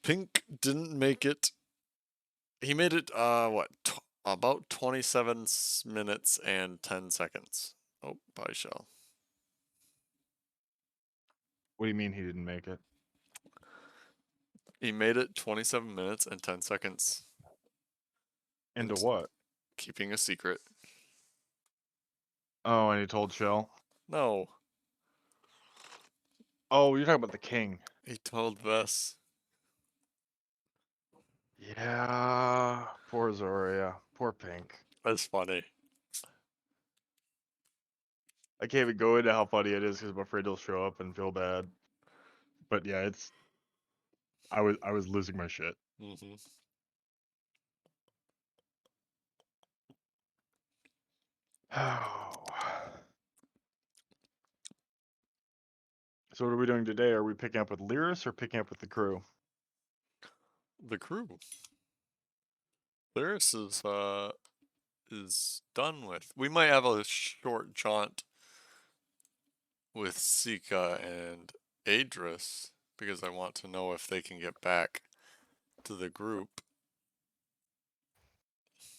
Pink didn't make it. He made it, about 27 minutes and 10 seconds. Oh, bye, Shell. What do you mean he didn't make it? He made it 27 minutes and 10 seconds. Into what? Keeping a secret. Oh, and he told Shell? No, Oh, you're talking about the king. he told Vess. Yeah, poor Zora, poor Pink. That's funny. I can't even go into how funny it is because I'm afraid he'll show up and feel bad. But yeah, it's. I was losing my shit. Mm-hmm. Oh. So what are we doing today? Are we picking up with Lyris or picking up with the crew? The crew. Lyris is done with. We might have a short jaunt with Sika and Adris because I want to know if they can get back to the group.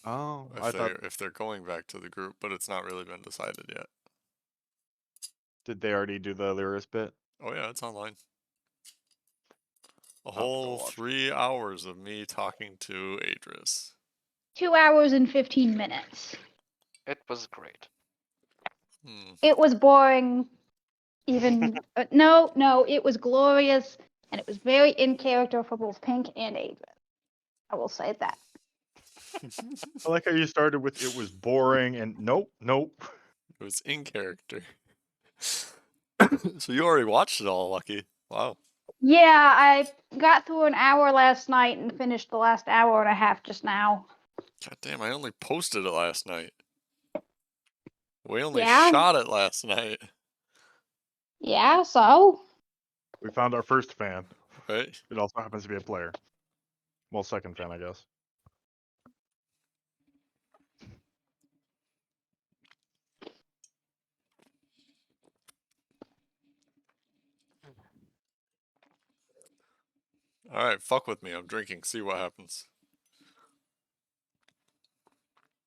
Oh, If I thought. they're going back to the group, but it's not really been decided yet. Did they already do the Lyris bit? Oh yeah, it's online. A I'll have to go whole watch. 3 hours of me talking to Adris. 2 hours and 15 minutes. It was great. It was boring. Even no, it was glorious, and it was very in character for both Pink and Adrian. I will say that. I like how you started with it was boring and nope. It was in character. So you already watched it all, Lucky. Wow. Yeah, I got through an hour last night and finished the last hour and a half just now. God damn, I only posted it last night. We only Yeah. shot it last night. Yeah, so? We found our first fan. Right? It also happens to be a player. Well, second fan, I guess. Alright, fuck with me. I'm drinking. See what happens.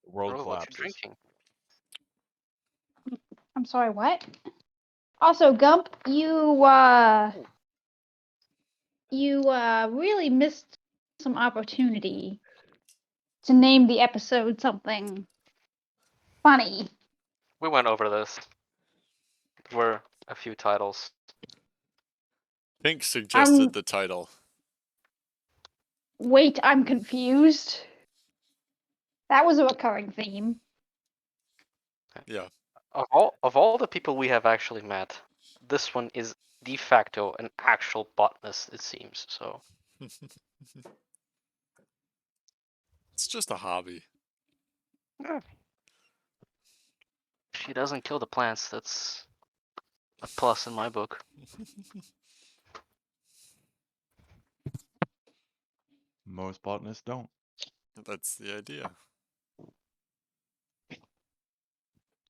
The world Oh, what you collapses. drinking? I'm sorry, what? Also, Gump, you really missed some opportunity to name the episode something funny. We went over this. There were a few titles. Pink suggested the title. Wait, I'm confused. That was a recurring theme. Yeah. Of all the people we have actually met, this one is de facto an actual botanist, it seems. So It's just a hobby. she doesn't kill the plants. That's a plus in my book. Most botanists don't. That's the idea.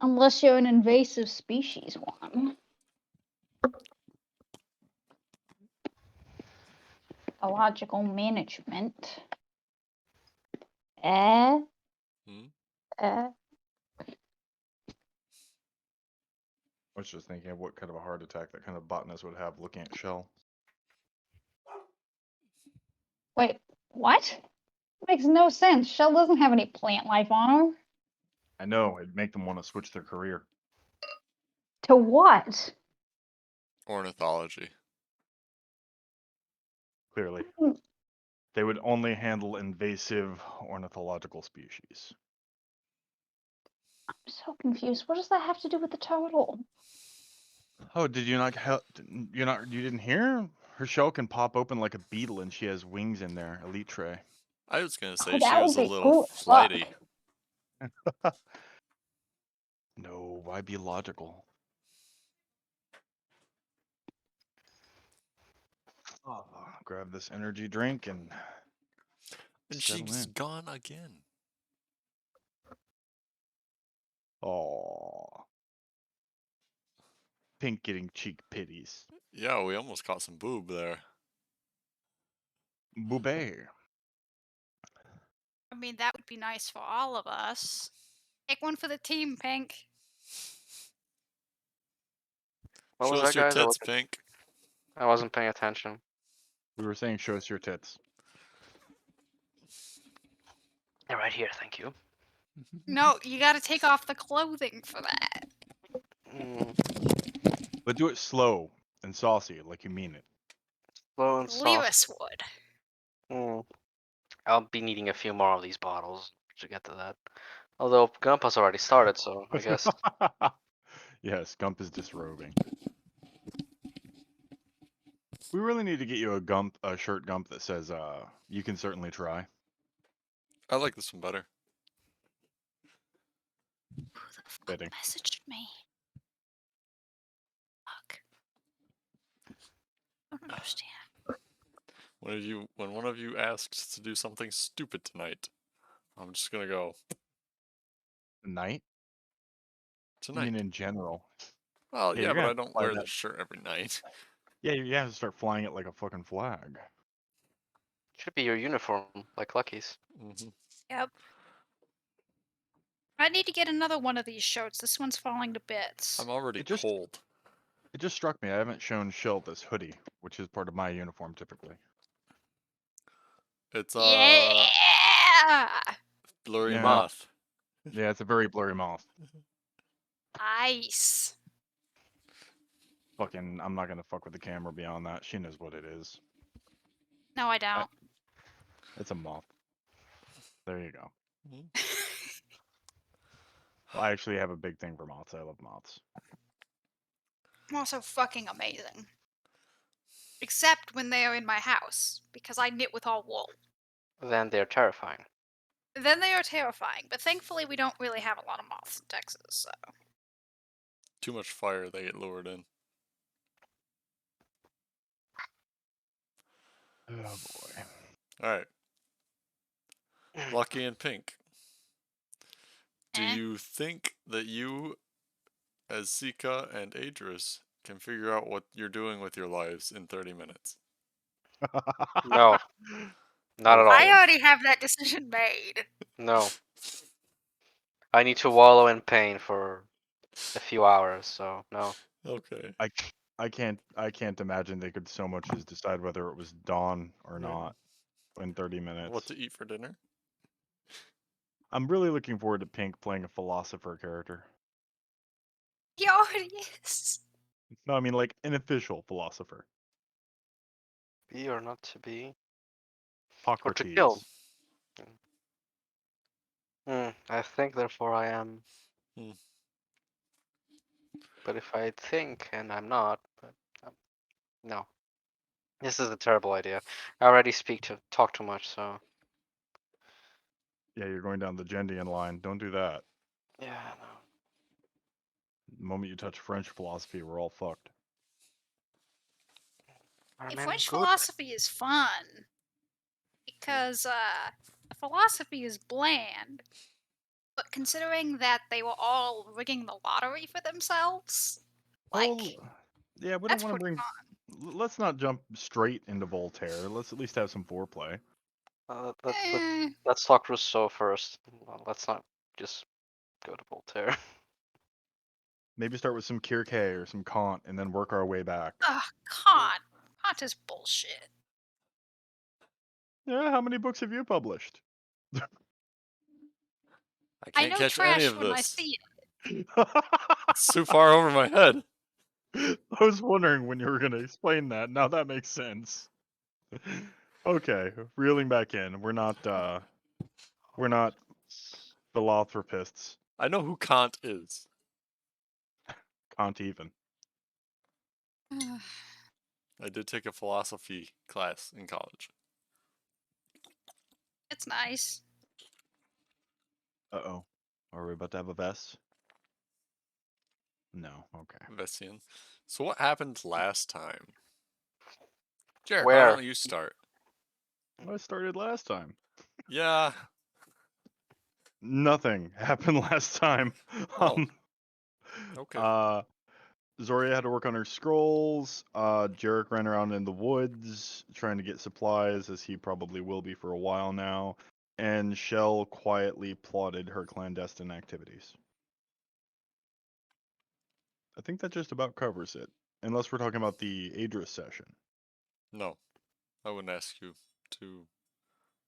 Unless you're an invasive species one. Ecological management. I was just thinking of what kind of a heart attack that kind of botanist would have looking at Shell. Wait, what? Makes no sense. Shell doesn't have any plant life on her. I know, it'd make them want to switch their career. To what? Ornithology. Clearly. They would only handle invasive ornithological species. I'm so confused. What does that have to do with the turtle? Oh, did you not? You didn't hear? Her shell can pop open like a beetle, and she has wings in there. Elite tray. I was gonna say Oh, she that was would a be little cool as fuck. flighty. No, why be logical? Oh, grab this energy drink and settle she's in. gone again. Oh, Pink getting cheek pitties. Yeah, we almost caught some boob there. Boobay. I mean, that would be nice for all of us. Take one for the team, Pink. What Show was us that, your guys? tits, Pink. I wasn't paying attention. We were saying show us your tits. They're right here, thank you. No, you gotta take off the clothing for that. Mm, But do it slow and saucy, like you mean it. slow and soft. Lewis would. Mm. I'll be needing a few more of these bottles to get to that. Although Gumpa's already started, so I guess. Yes, Gump is disrobing. We really need to get you a shirt Gump that says, you can certainly try. I like this one better. Who the fuck Fitting. messaged me? Fuck. I don't understand. When one of you asks to do something stupid tonight, I'm just gonna go Night? You tonight. mean in general? Well, Yeah, yeah, you're but gonna I have to don't fly wear that. this shirt every night. Yeah, you have to start flying it like a fucking flag. Should be your uniform, like Lucky's. Mm-hmm. Yep. I need to get another one of these shirts. This one's falling to bits. I'm already It just- cold. It just struck me, I haven't shown Shill this hoodie, which is part of my uniform typically. It's Yeah! blurry Yeah. moth. Yeah, it's a very blurry moth. Ice. Fucking, I'm not gonna fuck with the camera beyond that. She knows what it is. No, I don't. It's a moth. There you go. Mhm. Well, I actually have a big thing for moths. I love moths. I'm also fucking amazing. Except when they are in my house, because I knit with all wool. Then they're terrifying. Then they are terrifying, but thankfully we don't really have a lot of moths in Texas, so. Too much fire, they get lured in. Oh boy. Alright. Lucky and Pink. Do Eh. you think that you, as Sika and Adris, can figure out what you're doing with your lives in 30 minutes? No, not at all. I already have that decision made. No. I need to wallow in pain for a few hours, so no. Okay. I can't imagine they could so much as decide whether it was dawn or Yeah. not in 30 minutes. What to eat for dinner? I'm really looking forward to Pink playing a philosopher character. He already is. No, I mean like an official philosopher. Be or not to be. Or to Socrates. kill. I think, therefore I am. Hmm. But if I think and I'm not, no. This is a terrible idea. I already talk too much, so Yeah, you're going down the Gendian line. Don't do that. yeah, no. The moment you touch French philosophy, we're all fucked. Are Hey, men French good? philosophy is fun. Because, philosophy is bland. But considering that they were all rigging the lottery for themselves, like, yeah, we don't that's want to pretty bring. fun. Let's not jump straight into Voltaire. Let's at least have some foreplay. Eh. Let's talk Rousseau first. Let's not just go to Voltaire. Maybe start with some Kierkegaard or some Kant, and then work our way back. Ugh, Kant. Kant is bullshit. Yeah, how many books have you published? I I can't know catch any trash of when I this. see it. It's too far over my head. I was wondering when you were going to explain that. Now that makes sense. Okay, reeling back in. We're not philanthropists. I know who Kant is. Can't even. I did take a philosophy class in college. It's nice. Uh-oh. Are we about to have a vest? No, okay. Vestian. So what happened last time? Jared, Where? why don't you start? I started last time. Yeah. Nothing happened last time. Oh. Okay. Zoria had to work on her scrolls. Jarek ran around in the woods trying to get supplies, as he probably will be for a while now. And Shell quietly plotted her clandestine activities. I think that just about covers it, unless we're talking about the Adris session. No, I wouldn't ask you to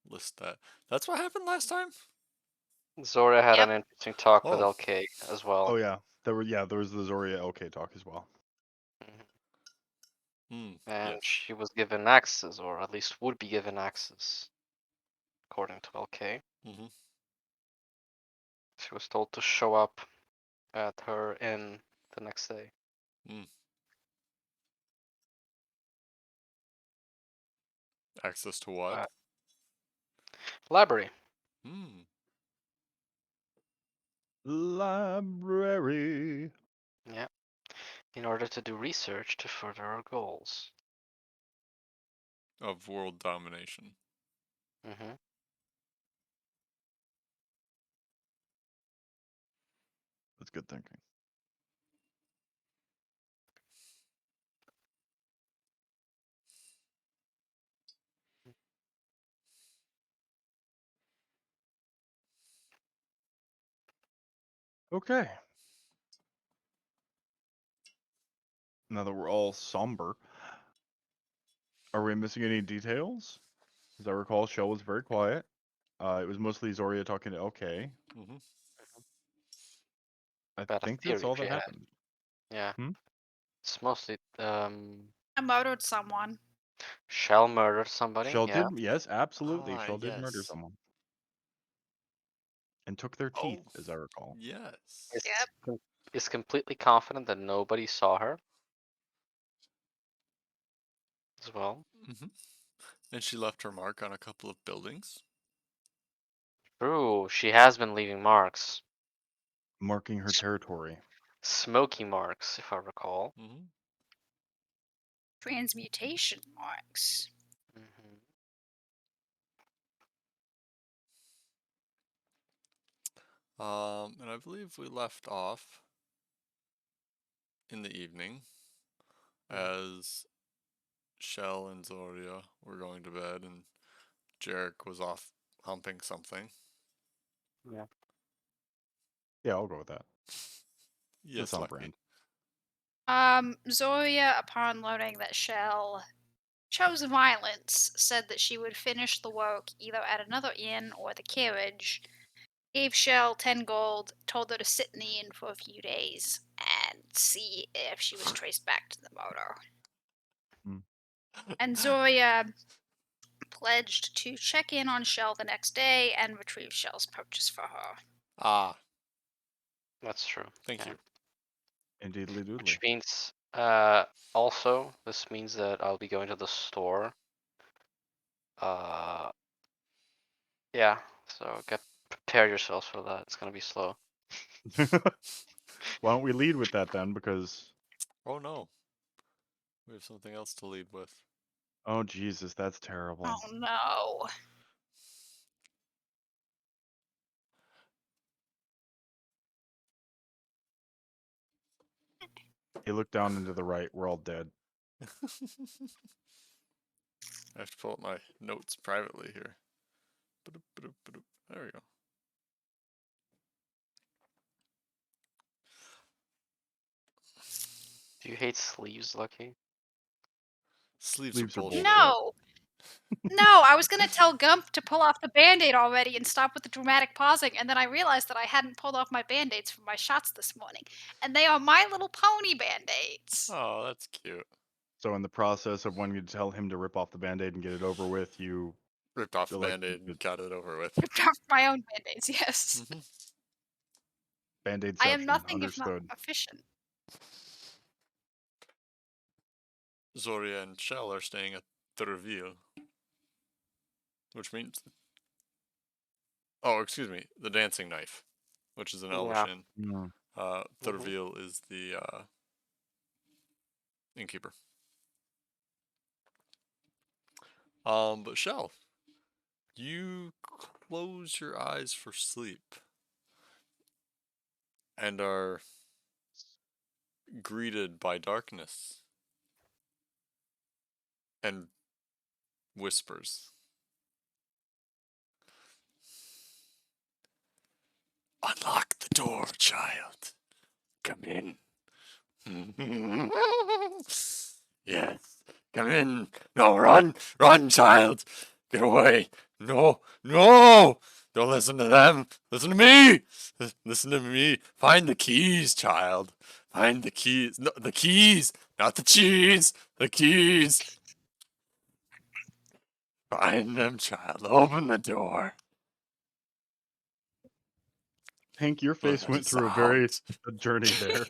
list that. That's what happened last time? Zora had Yep. an interesting talk with Oh. LK as well. Oh yeah, there was the Zoria LK talk as well. And Yes. she was given access, or at least would be given access, according to LK. Mm-hmm. She was told to show up at her inn the next day. Access to what? Library. Library. Yeah. In order to do research to further our goals. Of world domination. That's good thinking. Okay. Now that we're all somber, are we missing any details? As I recall, Shell was very quiet. It was mostly Zoria talking to LK. Mm-hmm. I About a think that's theory all she that had. happened. Yeah. Hmm? It's mostly I murdered someone. Shell murdered somebody. Shell Yeah. did, yes, absolutely. Ah, Shell did murder yes. someone. And took their teeth, Oh, as I recall. yes. Is completely confident that nobody saw her as well. Mm-hmm. And she left her mark on a couple of buildings. True, she has been leaving marks. Marking her territory. Smoky marks, if I recall. Mm-hmm. Transmutation marks. And I believe we left off in the evening as Shell and Zoria were going to bed and Jarek was off humping something. Yeah. Yeah, I'll go with that. Yes, on Lucky. brand. Zoria, upon learning that Shell chose violence, said that she would finish the work either at another inn or the carriage, gave Shell 10 gold, told her to sit in the inn for a few days, and see if she was traced back to the motor. And Zoria pledged to check in on Shell the next day and retrieve Shell's purchase for her. Ah, That's true. thank yeah. you. Indeedly doodly. Which means, also, this means that I'll be going to the store. Yeah, so prepare yourselves for that. It's gonna be slow. Why don't we lead with that then? Because Oh no. We have something else to lead with. oh Jesus, that's terrible. Oh no. You look down into the right, we're all dead. I have to pull up my notes privately here. There we go. Do you hate sleeves, Lucky? Sleeves Sleeves are are bullshit. bullshit. No. No, I was gonna tell Gump to pull off the band-aid already and stop with the dramatic pausing, and then I realized that I hadn't pulled off my band-aids from my shots this morning. And they are My Little Pony band-aids. Oh, that's cute. So in the process of wanting to tell him to rip off the band-aid and get it over with, you Ripped off the like band-aid and got it over with. Ripped off my own band-aids, yes. Mm-hmm. I am band-aidception, nothing if not understood. efficient. Zoria and Shell are staying at the reveal. Which means... Oh, excuse me. The dancing knife. Which is an Elvish inn. Mm. The reveal is the innkeeper. But Shell, you close your eyes for sleep and are greeted by darkness and whispers. Unlock the door, child. Come in. Yes, come in. No, run, run, child. Get away. No, no. Don't listen to them. Listen to me. Listen to me. Find the keys, child. Find the keys. No, the keys, not the cheese. The keys. Find them, child. Open the door. Hank, your face Listen went to through a very sounds. journey there.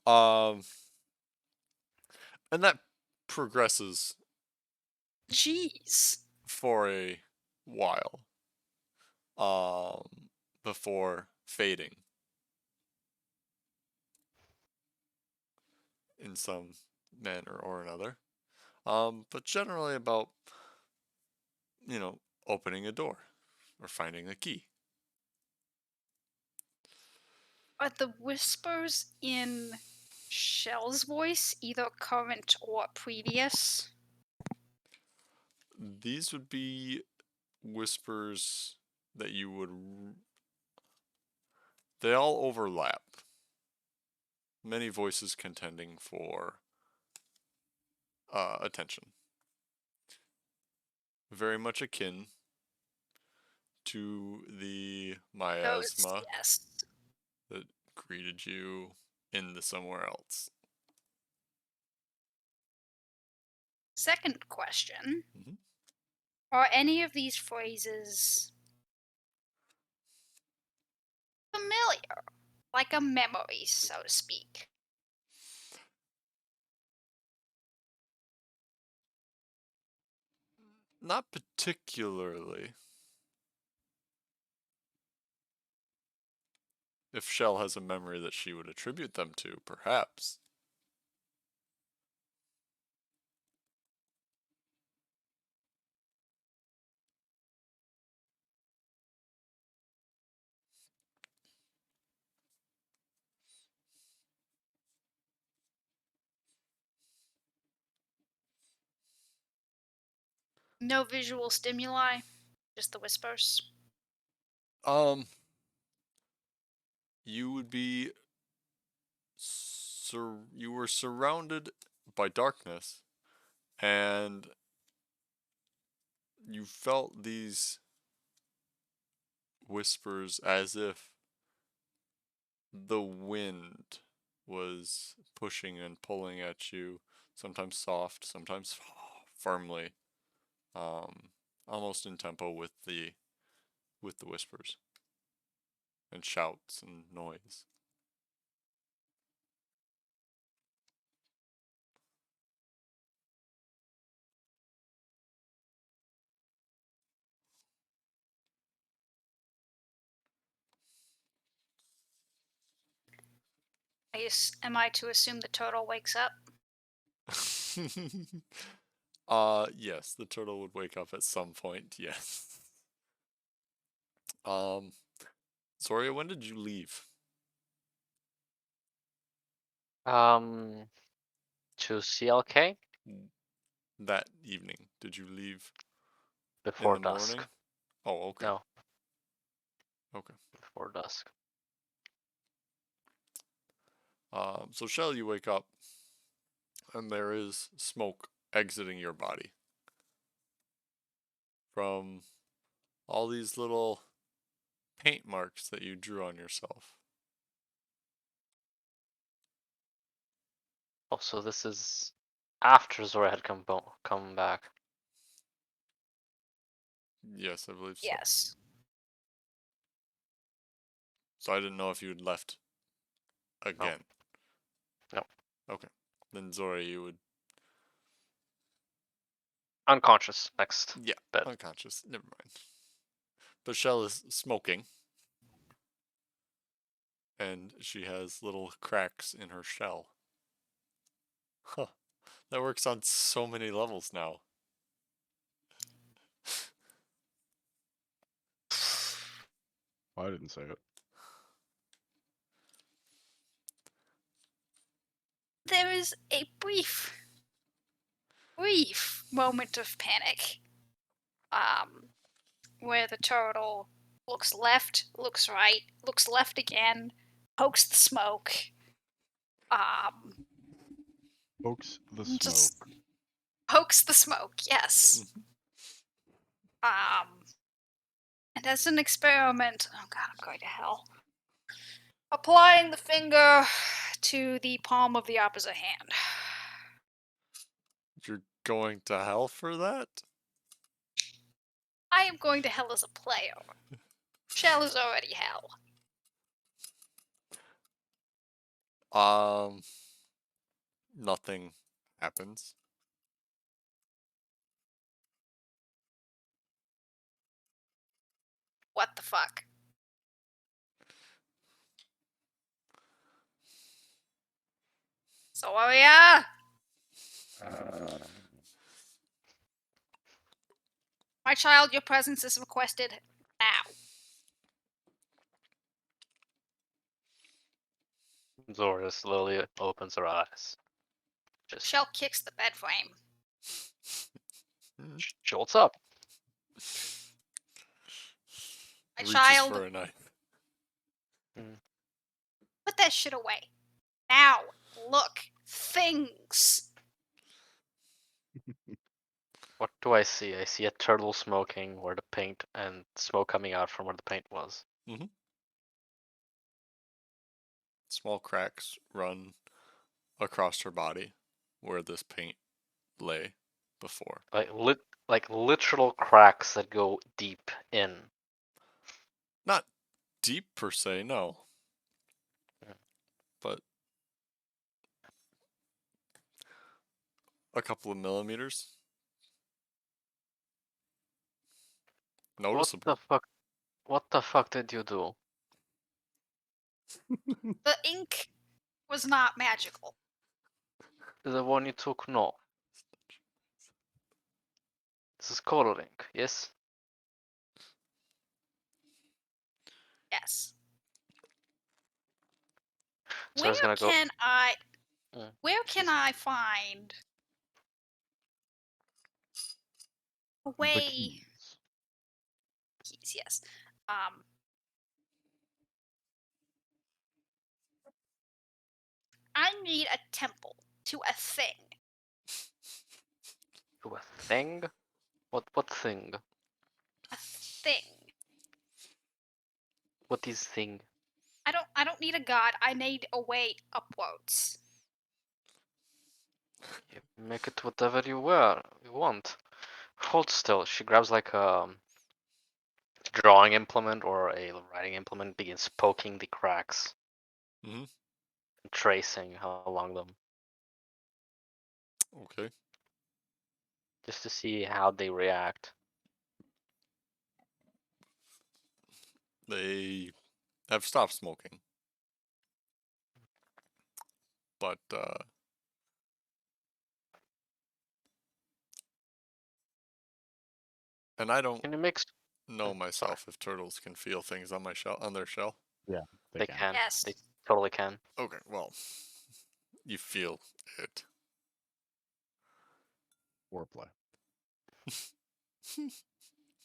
Um, and that progresses Jeez. for a while. Before fading in some manner or another. But generally about, opening a door or finding a key. Are the whispers in Shell's voice either current or previous? These would be whispers that you would. They all overlap. Many voices contending for attention. Very much akin to the miasma Yes. that greeted you in the somewhere else. Second question. Mhm. Are any of these phrases familiar? Like a memory, so to speak. Not particularly. If Shell has a memory that she would attribute them to, perhaps. No visual stimuli, just the whispers. You would be you were surrounded by darkness, and you felt these whispers as if the wind was pushing and pulling at you, sometimes soft, sometimes firmly, almost in tempo with the whispers and shouts and noise. Am I to assume the turtle wakes up? Yes, the turtle would wake up at some point, yes. Zoria, when did you leave? To CLK That evening. Did you leave in before the dusk. morning? Oh, okay. No, Okay. before dusk. So Shell, you wake up, and there is smoke exiting your body from all these little paint marks that you drew on yourself. Oh, so this is after Zora had come back. Yes, I believe so. Yes. So I didn't know if you had left again. No. Okay. Then Zora, you would. Unconscious next Yeah, bed. unconscious. Never mind. But Shell is smoking. And she has little cracks in her shell. Huh. That works on so many levels now. I didn't say it. there is a brief moment of panic. Where the turtle looks left, looks right, looks left again, pokes the smoke. Pokes the smoke. Just pokes the smoke, yes. And as an experiment, oh god, I'm going to hell. Applying the finger to the palm of the opposite hand. You're going to hell for that? I am going to hell as a player. Shell is already hell. Nothing happens. What the fuck? Soria! My child, your presence is requested now. Zora slowly opens her eyes. Just Shell kicks the bed frame. jolts up. My Reaches child, for a knife. put that shit away. Now, look. Things. What do I see? I see a turtle smoking where the paint and smoke coming out from where the paint was. Small cracks run across her body where this paint lay before. Like literal cracks that go deep in. Not deep per se, no. But a couple of millimeters. Noticeable. What the fuck did you do? The ink was not magical. The one you took? No. This is coloring, yes? Yes. So I was gonna go. Where can I find a The way? keys. Keys, yes. I need a temple to a thing. To a thing? What thing? A thing. What is thing? I don't need a god. I need a way upwards. You make it whatever you want. Hold still. She grabs like a drawing implement or a writing implement, begins poking the cracks. And tracing along them. Okay. Just to see how they react. They have stopped smoking. But, and I don't know myself if turtles can feel things on their shell. Yeah, they can. Yes. They totally can. Okay, well, you feel it. Foreplay.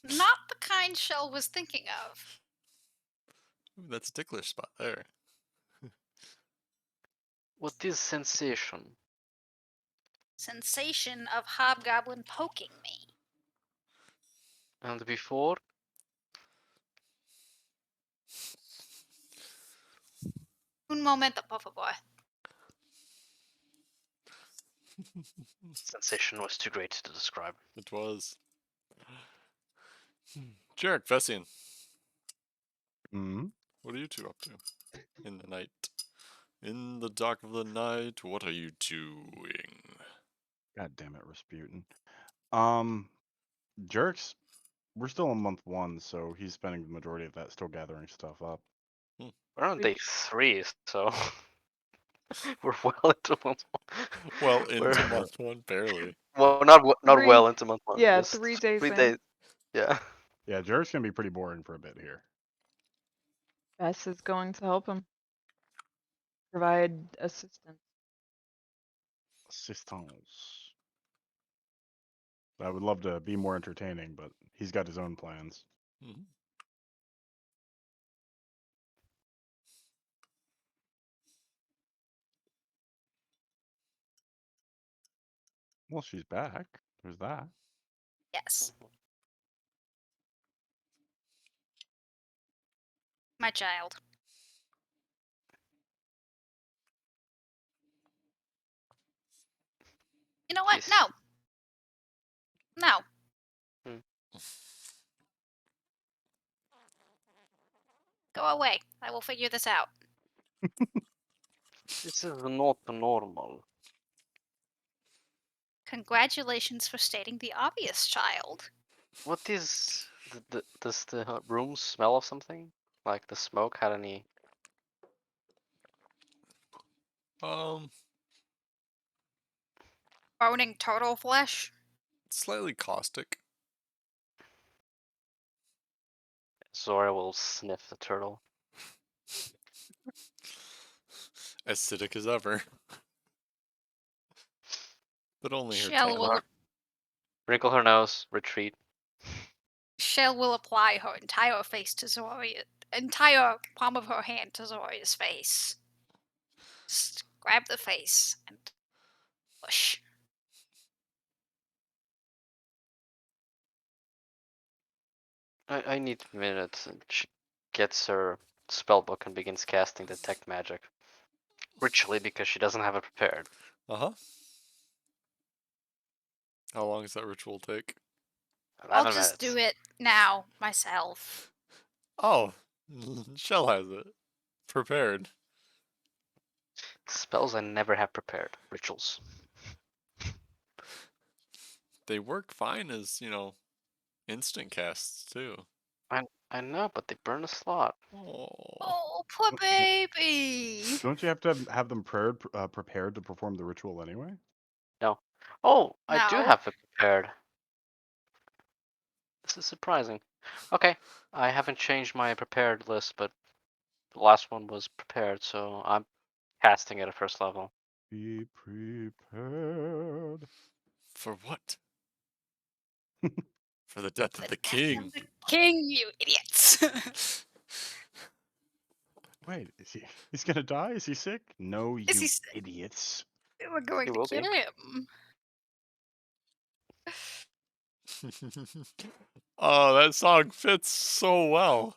Not the kind Shell was thinking of. Ooh, that's a ticklish spot there. What is sensation? Sensation of hobgoblin poking me. And before? Un momento, por favor. Sensation was too great to describe. It was. Jarek, Vessian. What are you two up to in the night? In the dark of the night, what are you doing? God damn it, Rasputin. Jerks, we're still in month 1, so he's spending the majority of that still gathering stuff up. We're on day 3, so we're well into month 1. Well, into month 1, barely. Well, not Three- well into month 1. Yeah, just 3 days 3 in. days. Yeah. Yeah, Jerks gonna be pretty boring for a bit here. Bess is going to help him. Provide assistance. Assistance. I would love to be more entertaining, but he's got his own plans. Mhm. Well, she's back. There's that. Yes. My child. You know what? Yes. No. No. Go away. I will figure this out. This is not normal. Congratulations for stating the obvious, child. What is does the room smell of something? Like the smoke had any? Um, Burning turtle flesh? slightly caustic. Zora will sniff the turtle. Acidic as ever. But only her Shell tongue. will, Wrinkle her nose, retreat. Shell will apply her entire face to Zoria. Entire palm of her hand to Zoria's face. Just grab the face and push. I need minutes. And she gets her spellbook and begins casting detect magic. Ritually because she doesn't have it prepared. Uh-huh. How long does that ritual take? 11 I'll just minutes. do it now myself. Oh, Shell has it. Prepared. Spells I never have prepared. Rituals. They work fine as, instant casts, too. I know, but they burn a slot. Oh. Oh, poor baby. Don't you have to have them prepared to perform the ritual anyway? No. Oh, I do No. have it prepared. This is surprising. Okay, I haven't changed my prepared list, but the last one was prepared, so I'm casting it at first level. Be prepared. For what? For the death of the death king. of the king, you idiots. Wait, he's gonna die? Is he sick? No, Is you he s- idiots. We're going He to will kill be. him. Oh, that song fits so well.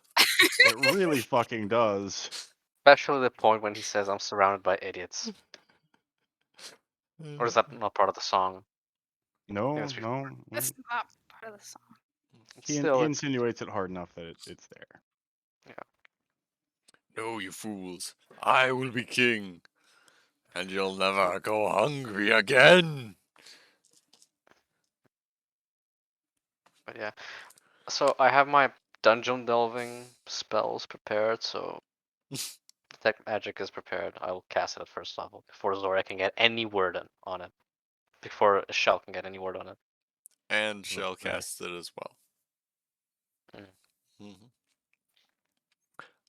It really fucking does. Especially the point when he says, I'm surrounded by idiots. Or is that not part of the song? No, it's before. no. That's not part of the song. He Still, it's insinuates it hard enough that it's there. No, you fools. I will be king. And you'll never go hungry again. but yeah. So I have my dungeon delving spells prepared, so detect magic is prepared. I will cast it at first level before Zora can get any word on it. Before Shell can get any word on it. And Shell Right. casts it as well. Mm. Mhm.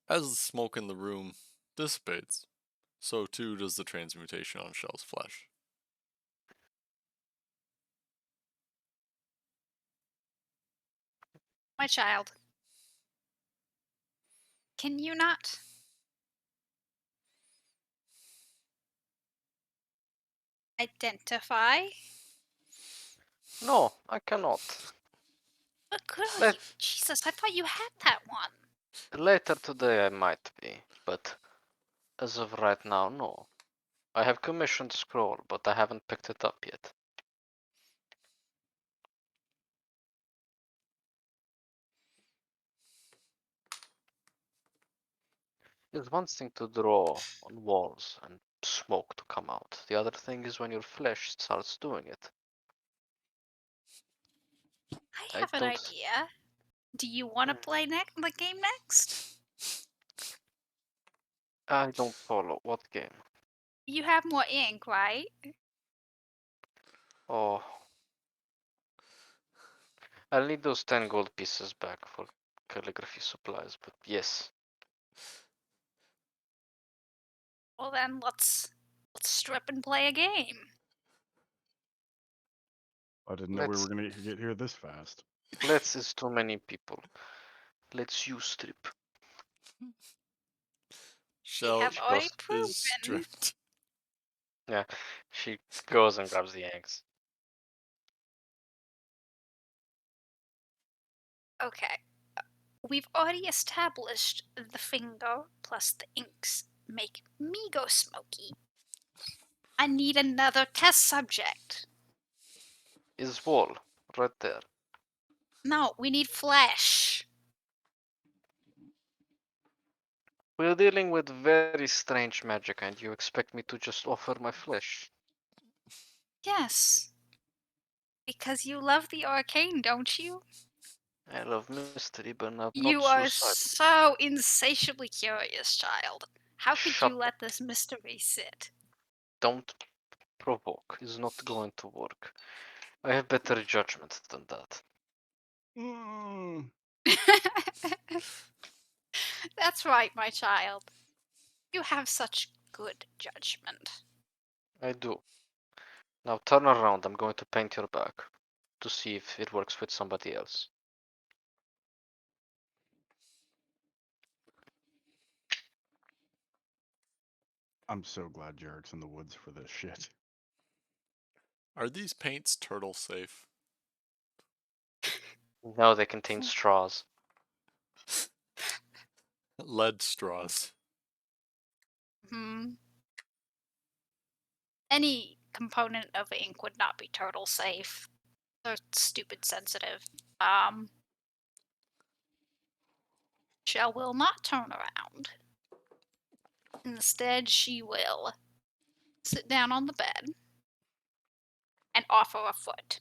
As the smoke in the room dissipates, so too does the transmutation on Shell's flesh. My child. Can you not identify? No, I cannot. What good are Let, you? Jesus, I thought you had that one. later today I might be, but as of right now, no. I have commissioned scroll, but I haven't picked it up yet. It's one thing to draw on walls and smoke to come out. The other thing is when your flesh starts doing it. I I have an don't. idea. Do you want to play the game next? I don't follow. What game? You have more ink, right? Oh, I'll need those 10 gold pieces back for calligraphy supplies, but yes. Well then, let's strip and play a game. I didn't know we were Let's gonna get here this fast. let's is too many people. Let's you strip. We Shell have already goes- proven. is stripped. Yeah, she goes and grabs the eggs. Okay. We've already established the finger plus the inks make me go smoky. I need another test subject. Is wall right there. No, we need flesh. We're dealing with very strange magic, and you expect me to just offer my flesh? Yes. Because you love the arcane, don't you? I love mystery, but not You are suicidal. so insatiably curious, child. How could Shut you let this mystery sit? Don't provoke. It's not going to work. I have better judgment than that. Mm. That's right, my child. You have such good judgment. I do. Now turn around. I'm going to paint your back to see if it works with somebody else. I'm so glad Jarek's in the woods for this shit. Are these paints turtle safe? Now they contain straws. Lead straws. Hmm. Any component of ink would not be turtle safe. They're stupid sensitive. Shell will not turn around. Instead, she will sit down on the bed and offer a foot.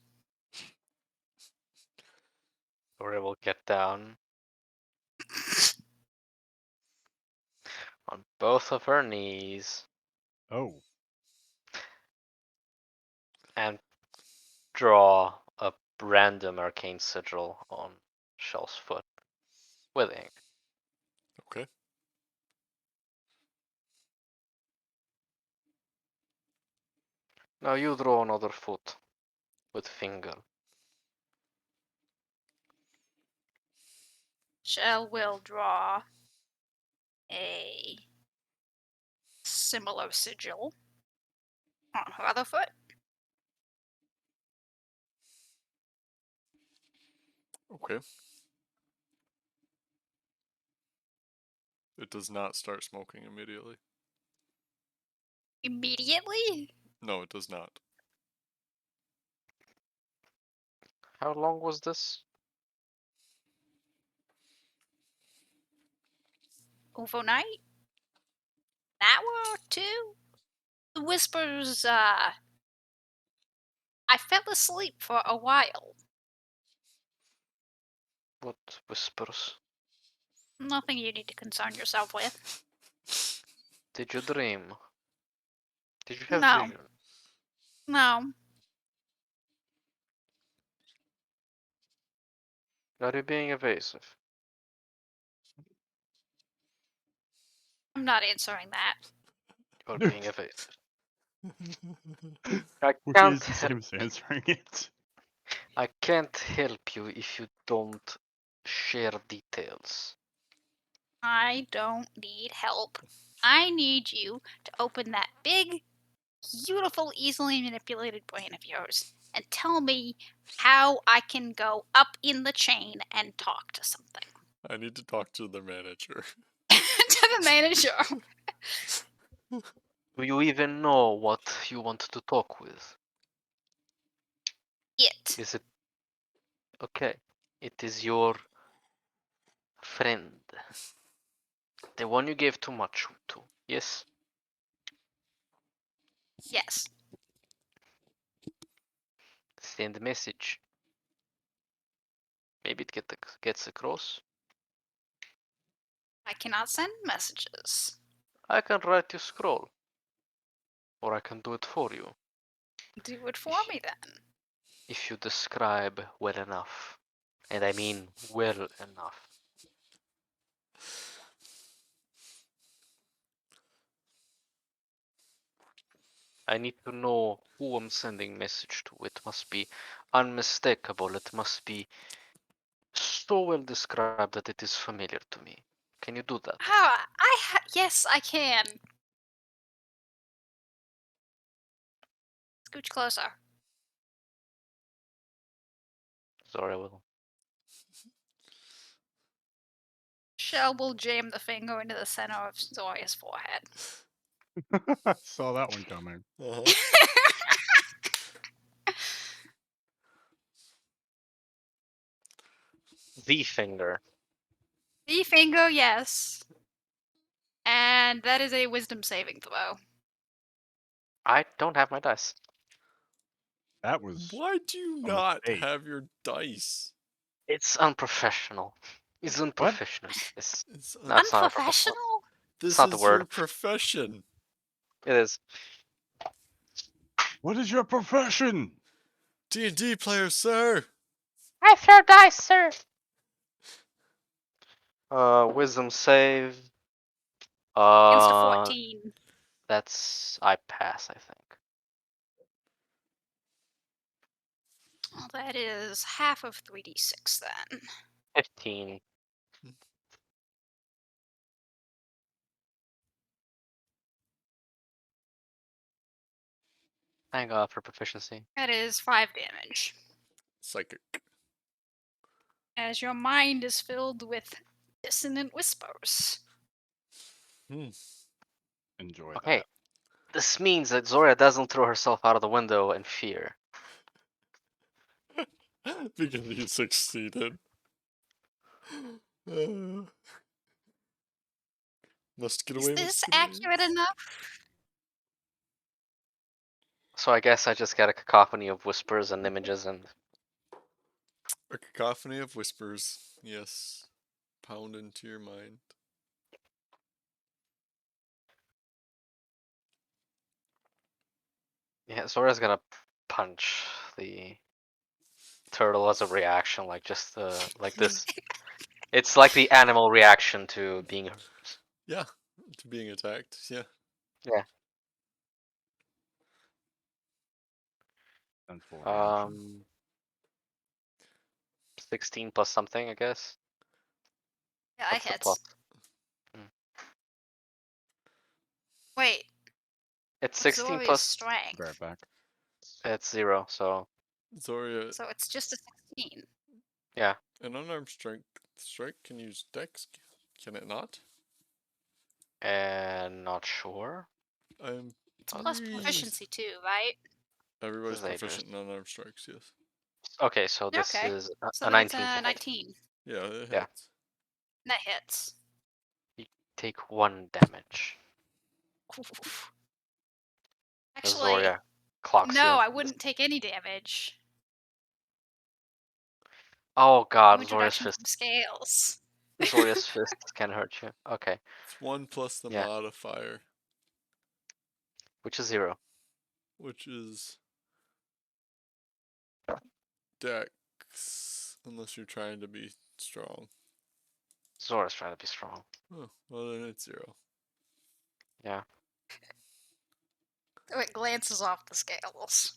Or it will get down on both of her knees Oh, and draw a random arcane sigil on Shell's foot with ink. Okay. Now you draw another foot with finger. Shell will draw a similar sigil on her other foot. Okay. It does not start smoking immediately. Immediately? No, it does not. How long was this? Overnight? An hour or two? The whispers, I fell asleep for a while. What whispers? Nothing you need to concern yourself with. Did you dream? Did you have No, vision? no. Are you being evasive? I'm not answering that. You're being evasive. I which can't is the help. same as answering it. I can't help you if you don't share details. I don't need help. I need you to open that big, beautiful, easily manipulated brain of yours and tell me how I can go up in the chain and talk to something. I need to talk to the manager. To the manager. Do you even know what you want to talk with? It. Is it okay? It is your friend. The one you gave too much to. Yes? Yes. Send message. Maybe it gets across. I cannot send messages. I can write you scroll. Or I can do it for you. Do it for me then. If you describe well enough. And I mean well enough. I need to know who I'm sending message to. It must be unmistakable. It must be so well described that it is familiar to me. Can you do that? Ah, yes, I can. Scooch closer. Zora will. Shell will jam the finger into the center of Zoria's forehead. Saw that one coming. Uh-huh. The finger. The finger, yes. And that is a wisdom saving throw. I don't have my dice. That was Why do you a not mistake. have your dice? It's unprofessional. It's unprofessional. It's It's no, it's not. Unprofessional? This not the is word. your profession. It is. What is your profession? D&D player, sir. I throw dice, sir. Wisdom save. Against a 14. That's I pass, I think. Well, that is half of 3d6 then. 15. Thank God for proficiency. That is 5 damage. Psychic. As your mind is filled with dissonant whispers. Enjoy Okay. that. This means that Zora doesn't throw herself out of the window in fear. Because you succeeded. Uh, must get Is away this with accurate grace. enough? So I guess I just get a cacophony of whispers and images and A cacophony of whispers, yes, pound into your mind. yeah, Zora's gonna punch the turtle as a reaction, like just like this. It's like the animal reaction to being. Yeah, to being attacked, yeah. Yeah. Sensible reaction. 16 plus something, I guess. Yeah, I What's the plus? hit. Wait, It's what's 16 Zori's plus. strength? Be right back. It's 0, so Zoria, So it's just a 16. yeah. an unarmed strike can use dex, can it not? And not sure. I'm It's Oh, plus pretty... proficiency too, right? Everybody's This is Adris. proficient in unarmed strikes, yes. Okay, so this Okay. is So a then it's 19 to a hit. 19. Yeah, it Yeah. hits. That hits. You take 1 damage. Oof. As Actually, Zoria clocks no, you. I wouldn't take any damage. Oh No god, Zoria's introduction from fist. scales. Zoria's fists can hurt you. Okay, It's 1 plus the Yeah. modifier, which is 0. which is dex, unless you're trying to be strong. Zora's trying to be strong. Oh, well then it's 0. Yeah. So it glances off the scales.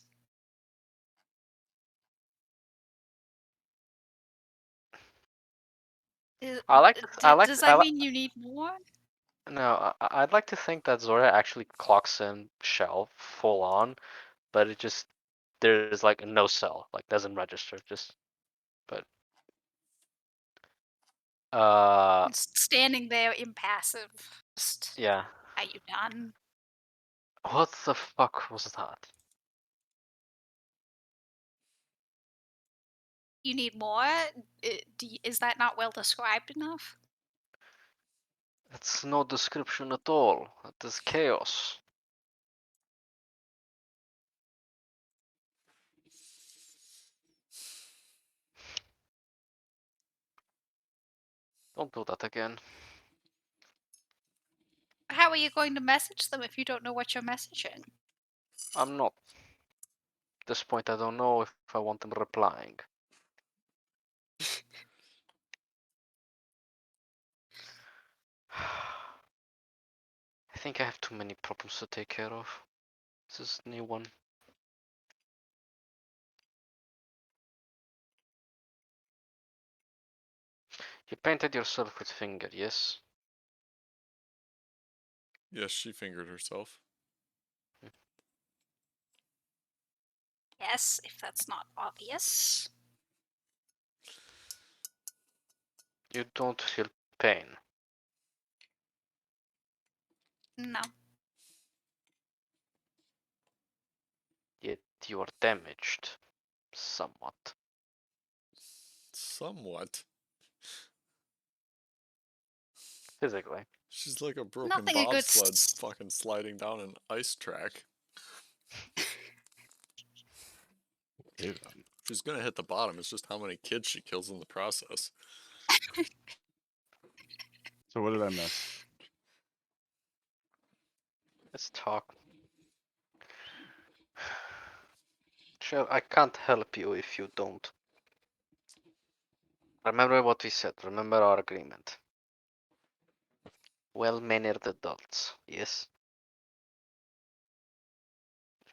I like Does that mean you need more? No, I'd like to think that Zora actually clocks in Shell full on, but it just there's like no cell, like doesn't register. Just but It's standing there impassive. Just, yeah. are you done? What the fuck was that? You need more? Is that not well described enough? It's no description at all. It is chaos. Don't do that again. How are you going to message them if you don't know what you're messaging? I'm not. At this point, I don't know if I want them replying. I think I have too many problems to take care of. This is a new one. You painted yourself with finger, yes? Yes, she fingered herself. Yes, if that's not obvious. You don't feel pain. No. Yet you are damaged. Somewhat. Somewhat. Physically. She's like a broken Nothing a good bobsled fucking sliding down an ice track. Ew. She's gonna hit the bottom. It's just how many kids she kills in the process. So what did I miss? Let's talk. Sure, I can't help you if you don't. Remember what we said. Remember our agreement. Well-mannered adults. Yes?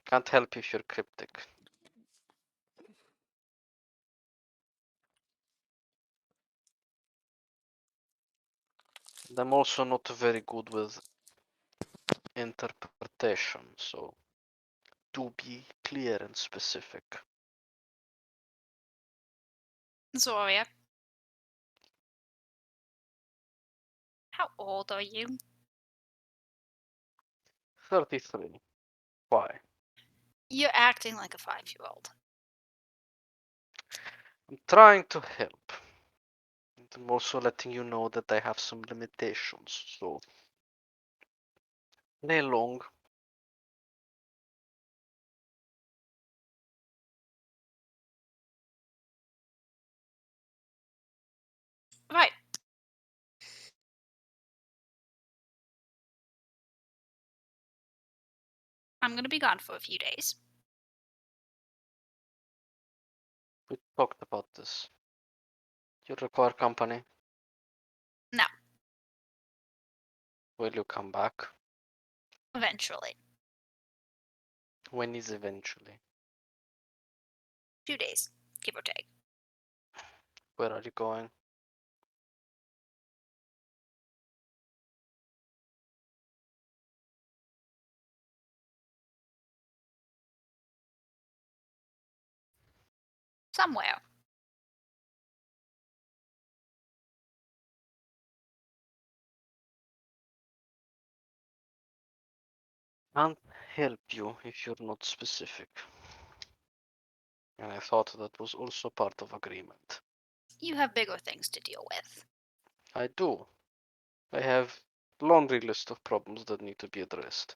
Can't help if you're cryptic. And I'm also not very good with interpretation, so to be clear and specific. Zoria. How old are you? 33. Why? You're acting like a 5-year-old. I'm trying to help. And I'm also letting you know that I have some limitations, so play along. Right. I'm gonna be gone for a few days. We talked about this. You require company. No. Will you come back? Eventually. When is eventually? 2 days, give or take. Where are you going? Somewhere. Can't help you if you're not specific. And I thought that was also part of agreement. You have bigger things to deal with. I do. I have laundry list of problems that need to be addressed.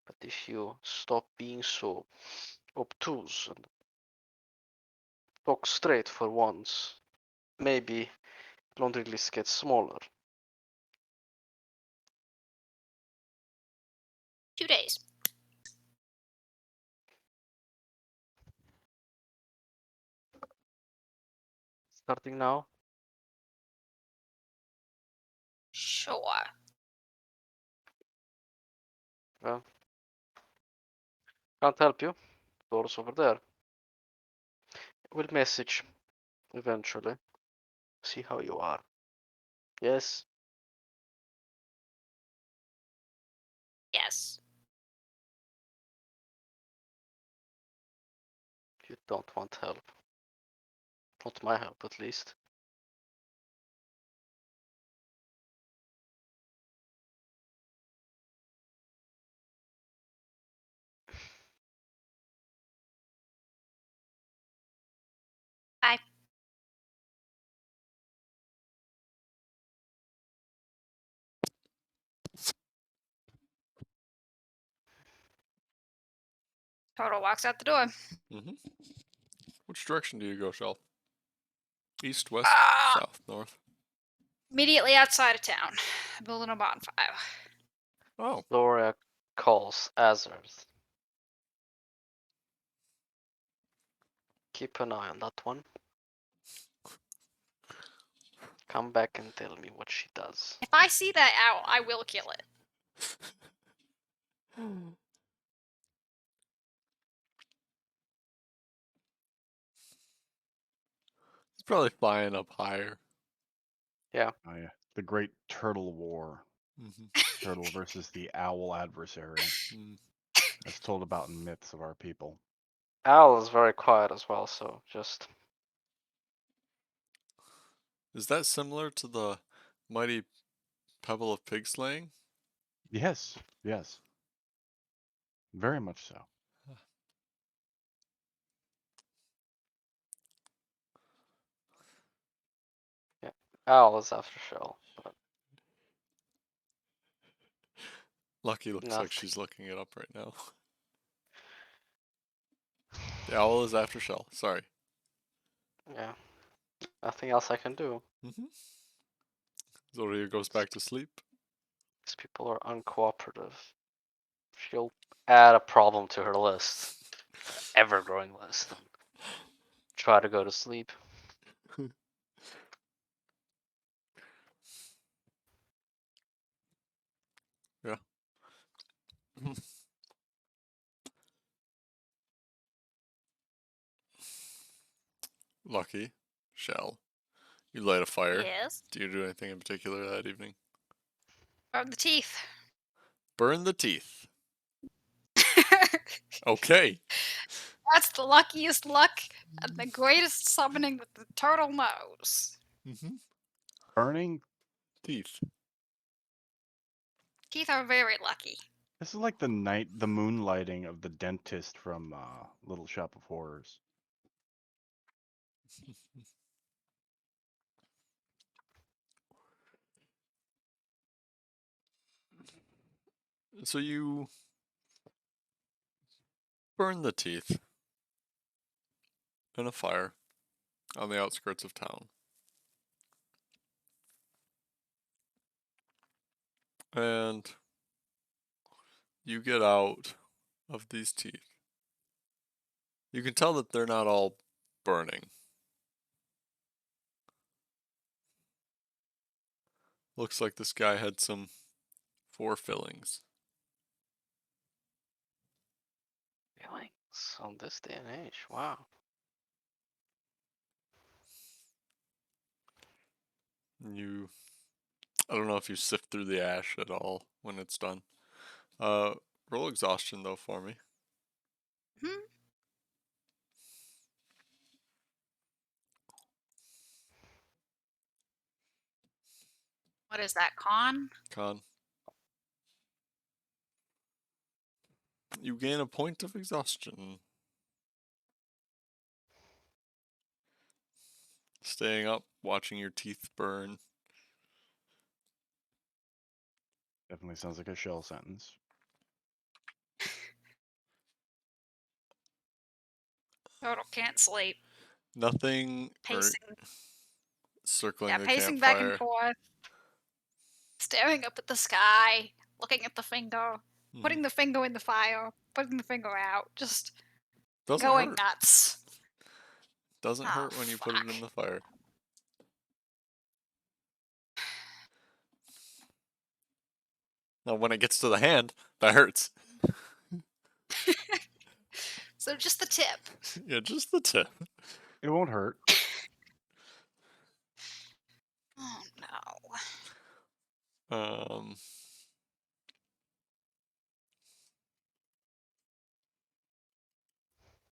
But if you stop being so obtuse and talk straight for once, maybe laundry list gets smaller. 2 days. Starting now? Sure. Well, can't help you. Door's over there. We'll message eventually. See how you are. Yes? Yes. You don't want help. Not my help, at least. Bye. Toto walks out the door. Mm-hmm. Which direction do you go, Shell? East, west, south, north? Immediately outside of town. Building a bonfire. Oh, Laura calls Azarth. Keep an eye on that one. Come back and tell me what she does. If I see that owl, I will kill it. Probably flying up higher. Oh, yeah. The Great Turtle War. Mm-hmm. Turtle versus the owl adversary, Mm. as told about in myths of our people. Owl is very quiet as well, so just Is that similar to the mighty pebble of pig slaying? Yes, yes. Very much so. owl is after shell. But Lucky looks like nothing. she's looking it up right now. The owl is after shell. Sorry. Yeah, nothing else I can do. Mm-hmm. Zoria goes back to sleep. These people are uncooperative. She'll add a problem to her list, ever-growing list, and try to go to sleep. Yeah. Lucky. Shell. You light a fire. Yes. Do you do anything in particular that evening? Burn the teeth. Burn the teeth. Okay. That's the luckiest luck and the greatest summoning that the turtle knows. Mm-hmm. Burning. Teeth. Teeth are very lucky. This is like the moonlighting of the dentist from Little Shop of Horrors. So you burn the teeth in a fire on the outskirts of town. And you get out of these teeth. You can tell that they're not all burning. Looks like this guy had some four fillings. Feelings on this day and age. Wow. I don't know if you sift through the ash at all when it's done. Roll exhaustion though for me. Hmm? What is that, con? Con. You gain a point of exhaustion. Staying up, watching your teeth burn. Definitely sounds like a shell sentence. Turtle can't sleep. Nothing Pacing. circling Yeah, the pacing back and campfire. forth. Staring up at the sky. Looking at the finger. Putting the finger in the fire. Putting the finger out. Just Doesn't going hurt. nuts. Doesn't Oh, hurt when you put it fuck. in the fire. Now when it gets to the hand, that hurts. So just the tip. Yeah, just the tip. It won't hurt. Oh no.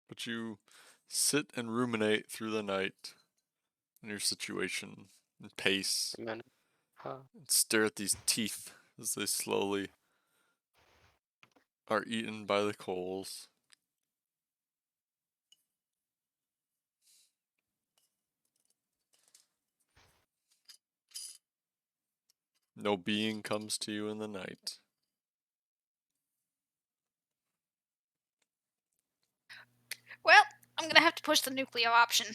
But you sit and ruminate through the night in your situation and pace A minute. and stare at these teeth as they slowly are eaten by the coals. No being comes to you in the night. Well, I'm gonna have to push the nuclear option.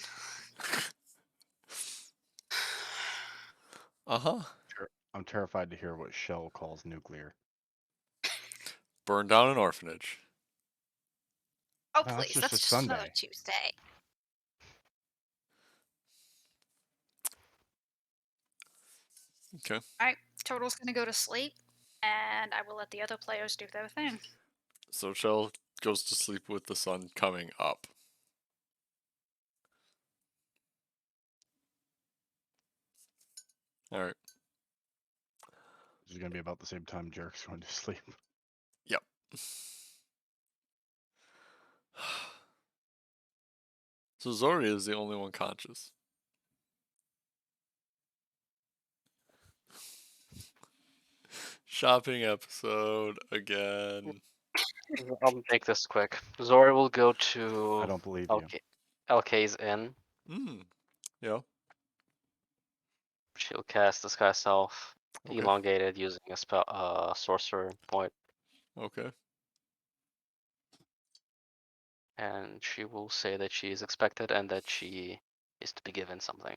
Uh-huh. I'm terrified to hear what Shell calls nuclear. Burn down an orphanage. Oh, No, that's please. just That's a just another Sunday. Tuesday. Okay. Alright, Turtle's gonna go to sleep, and I will let the other players do their thing. So Shell goes to sleep with the sun coming up. All right. This is gonna be about the same time Jarek's going to sleep. Yep. So Zori is the only one conscious. Shopping episode again. I'll make this quick. Zori will go I to don't believe you. LK's inn. Yeah. She'll cast Disguise Self, Okay. elongated using a spell, sorcerer point, Okay. and she will say that she is expected and that she is to be given something.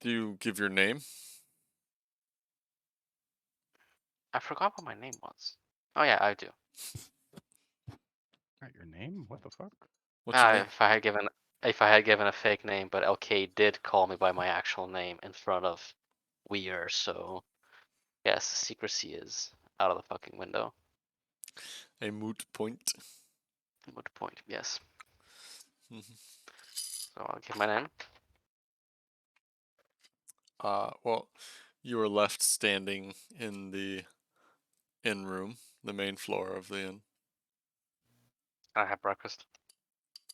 Do you give your name? I forgot what my name was. Oh yeah, I do. Right, your name? What the fuck? What's your name? If I had given a fake name, but LK did call me by my actual name in front of Weir, so yes, secrecy is out of the fucking window. A moot point. Good point. Yes. Mhm. So I'll give my name. Well, you were left standing in the inn room, the main floor of the inn. I have breakfast.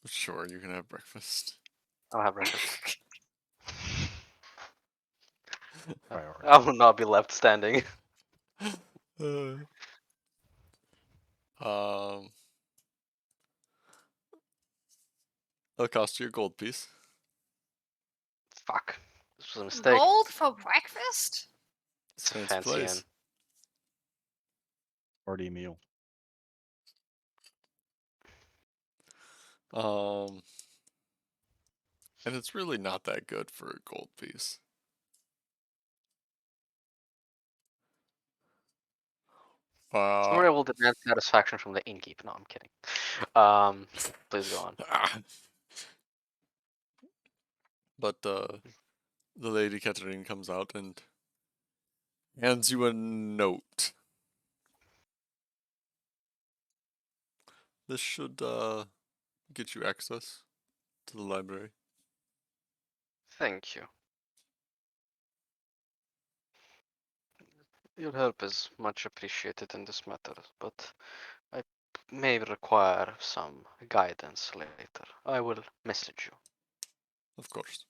Sure, you can have breakfast. I'll have breakfast. Priority. I will not be left standing. Um, it'll cost you a gold piece. Fuck. This was a mistake. Gold for breakfast? It's a fancy fancy place. inn. Party meal. And it's really not that good for a gold piece. Zora will demand satisfaction from the innkeep. No, I'm kidding. Please go on. But the Lady Catherine comes out and hands you a note. This should get you access to the library. Thank you. Your help is much appreciated in this matter, but I may require some guidance later. I will message you. Of course.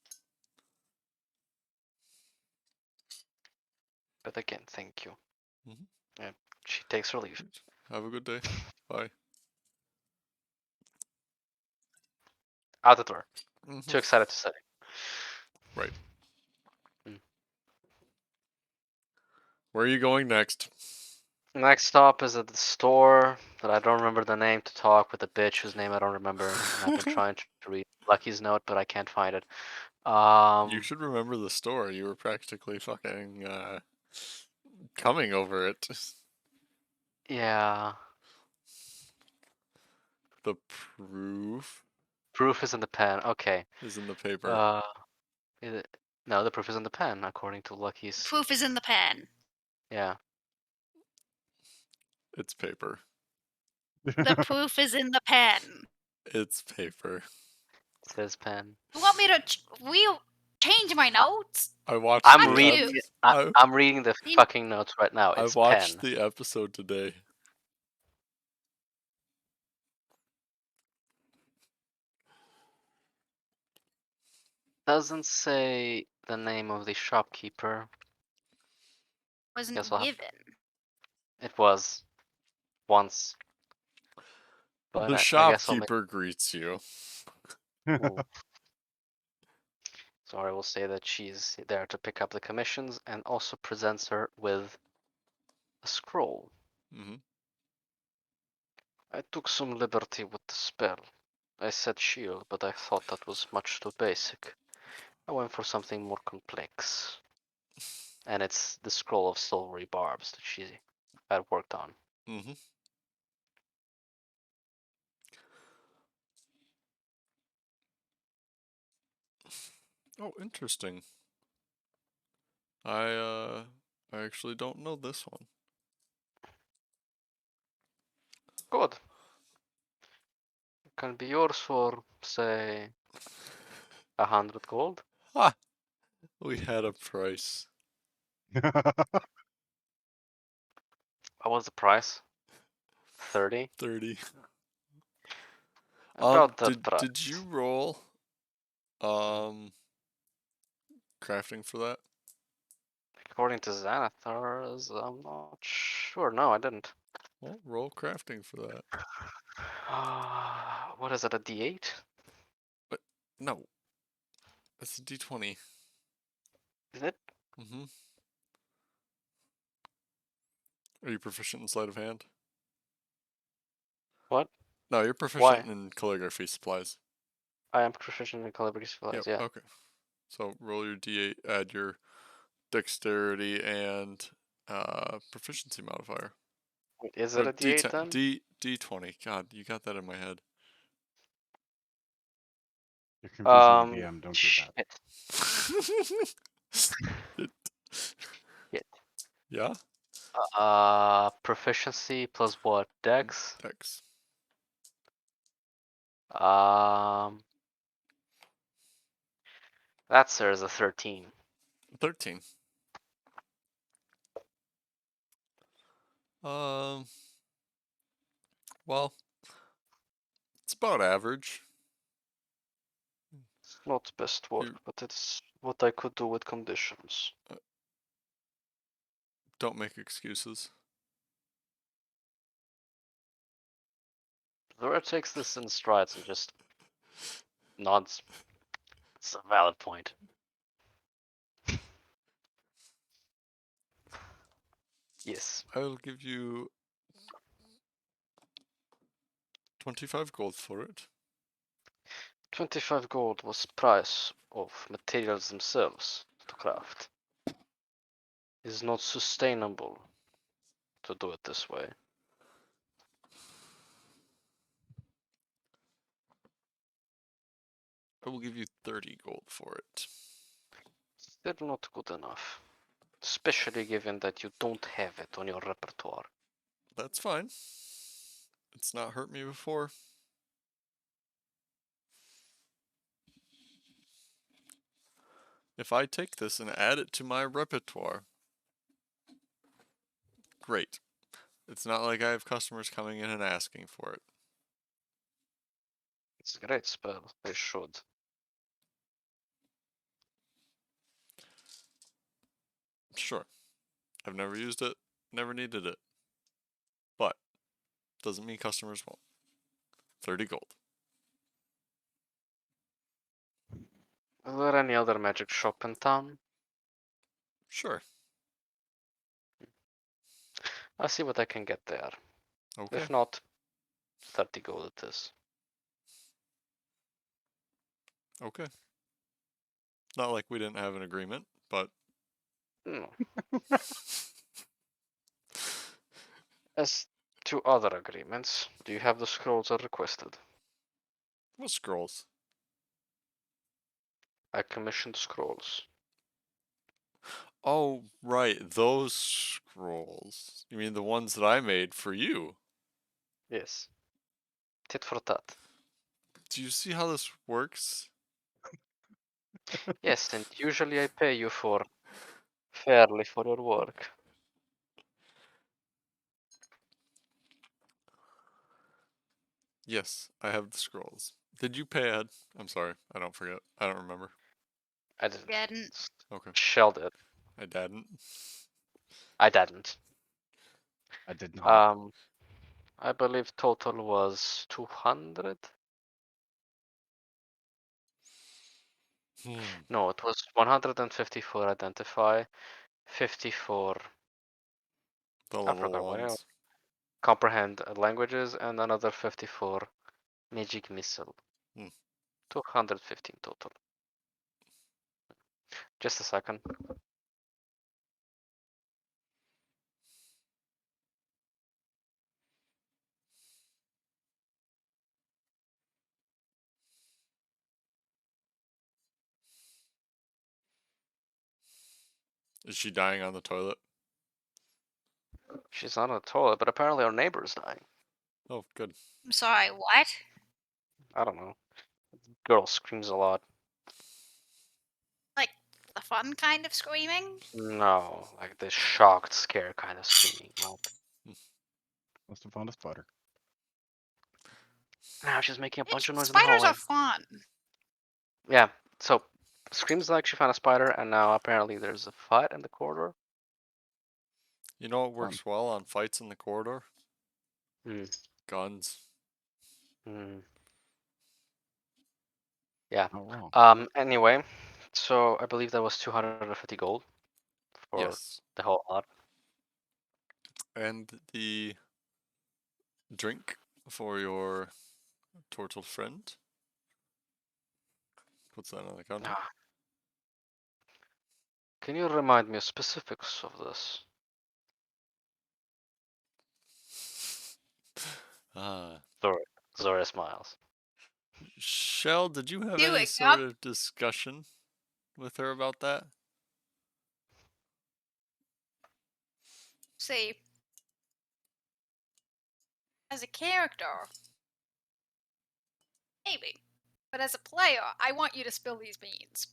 But again, thank you. Mhm. And she takes her leave. Have a good day. Bye. Out the door. Mhm. Too excited to study. Right. Mm. Where are you going next? Next stop is at the store that I don't remember the name to talk with the bitch whose name I don't remember. And I've been trying to read Lucky's note, but I can't find it. You should remember the store. You were practically fucking coming over it. Yeah. The proof Proof is in the pen. Okay. is in the paper. Is it? No, the proof is in the pen, according to Lucky's. Proof is in the pen. Yeah. It's paper. The proof is in the pen. It's paper. It says pen. You want me to change my notes? I watched I'm the reading. I I'm reading the You- fucking notes right now. It's watched pen. the episode today. Doesn't say the name of the shopkeeper. Wasn't Guess I'll have given. It was once. But The I guess I'll make. shopkeeper greets you. Ooh. So I will say that she's there to pick up the commissions and also presents her with a scroll. Mm-hmm. I took some liberty with the spell. I said shield, but I thought that was much too basic. I went for something more complex. And it's the scroll of silvery barbs that she had worked on. Mm-hmm. Oh, interesting. I actually don't know this one. Good. can be yours for, say, 100 gold. Ha! We had a price. What was the price? 30? 30. About that Did you roll crafting for that? According to Xanathars, I'm not sure. No, I didn't. Well, roll crafting for that. What is it, a D8? But no. It's a D20. Is it? Mm-hmm. Are you proficient in sleight of hand? What? No, you're proficient Why? in calligraphy supplies. I am proficient in calligraphy supplies, Yep, yeah. okay. So roll your D8, add your dexterity and proficiency modifier. Wait, is Or it a D8 then? D20. God, you got that in my head. You're confusing the DM. Don't do Shit. that. It- Shit. Yeah? Proficiency plus what? Dex? Dex. That sir is a 13. 13. Um, well, it's about average. It's not best work, You- but it's what I could do with conditions. Don't make excuses. Zora takes this in strides and just nods. It's a valid point. Yes. I will give you 25 gold for it. 25 gold was price of materials themselves to craft. It is not sustainable to do it this way. I will give you 30 gold for it. Still not good enough. Especially given that you don't have it on your repertoire. That's fine. It's not hurt me before. If I take this and add it to my repertoire, great. It's not like I have customers coming in and asking for it. It's a great spell. They should. Sure. I've never used it, never needed it. But doesn't mean customers won't. 30 gold. Is there any other magic shop in town? Sure. I'll see what I can get there. Okay. If not, 30 gold it is. Okay. Not like we didn't have an agreement, but No. As to other agreements, do you have the scrolls I requested? what scrolls? I commissioned scrolls. Oh, right, those scrolls. You mean the ones that I made for you? Yes. Tit for tat. Do you see how this works? Yes, and usually I pay you for fairly for your work. Yes, I have the scrolls. Did you pay Ed? I'm sorry, I don't forget. I don't remember. I didn't. Didn't. Okay, Shell did. I didn't. I didn't. I did not. I believe total was 200. No, it was 150 for identify, 50 for The I level forgot what else. ones. Comprehend languages, and another 50 for magic missile. Hmm. 215 total. Just a second. Is she dying on the toilet? She's on a toilet, but apparently our neighbor is dying. Oh, good. I'm sorry, what? I don't know. Girl screams a lot. Like the fun kind of screaming. No, like the shocked, scared kind of screaming. Like Must have found a spider. now she's making a bunch of noise in the Spiders hallway. are fun. Yeah. So screams like she found a spider, and now apparently there's a fight in the corridor. You know what works well on fights in the corridor? Hmm. Guns. Hmm. Yeah. Oh wow. Anyway, so I believe that was 250 gold for Yes. the whole lot. And the drink for your turtle friend. What's that on the counter? Ah. Can you remind me of specifics of this? Ah. Zora smiles. Shell, did you have any Doing sort up. of discussion with her about that? See, as a character, maybe, but as a player, I want you to spill these beans.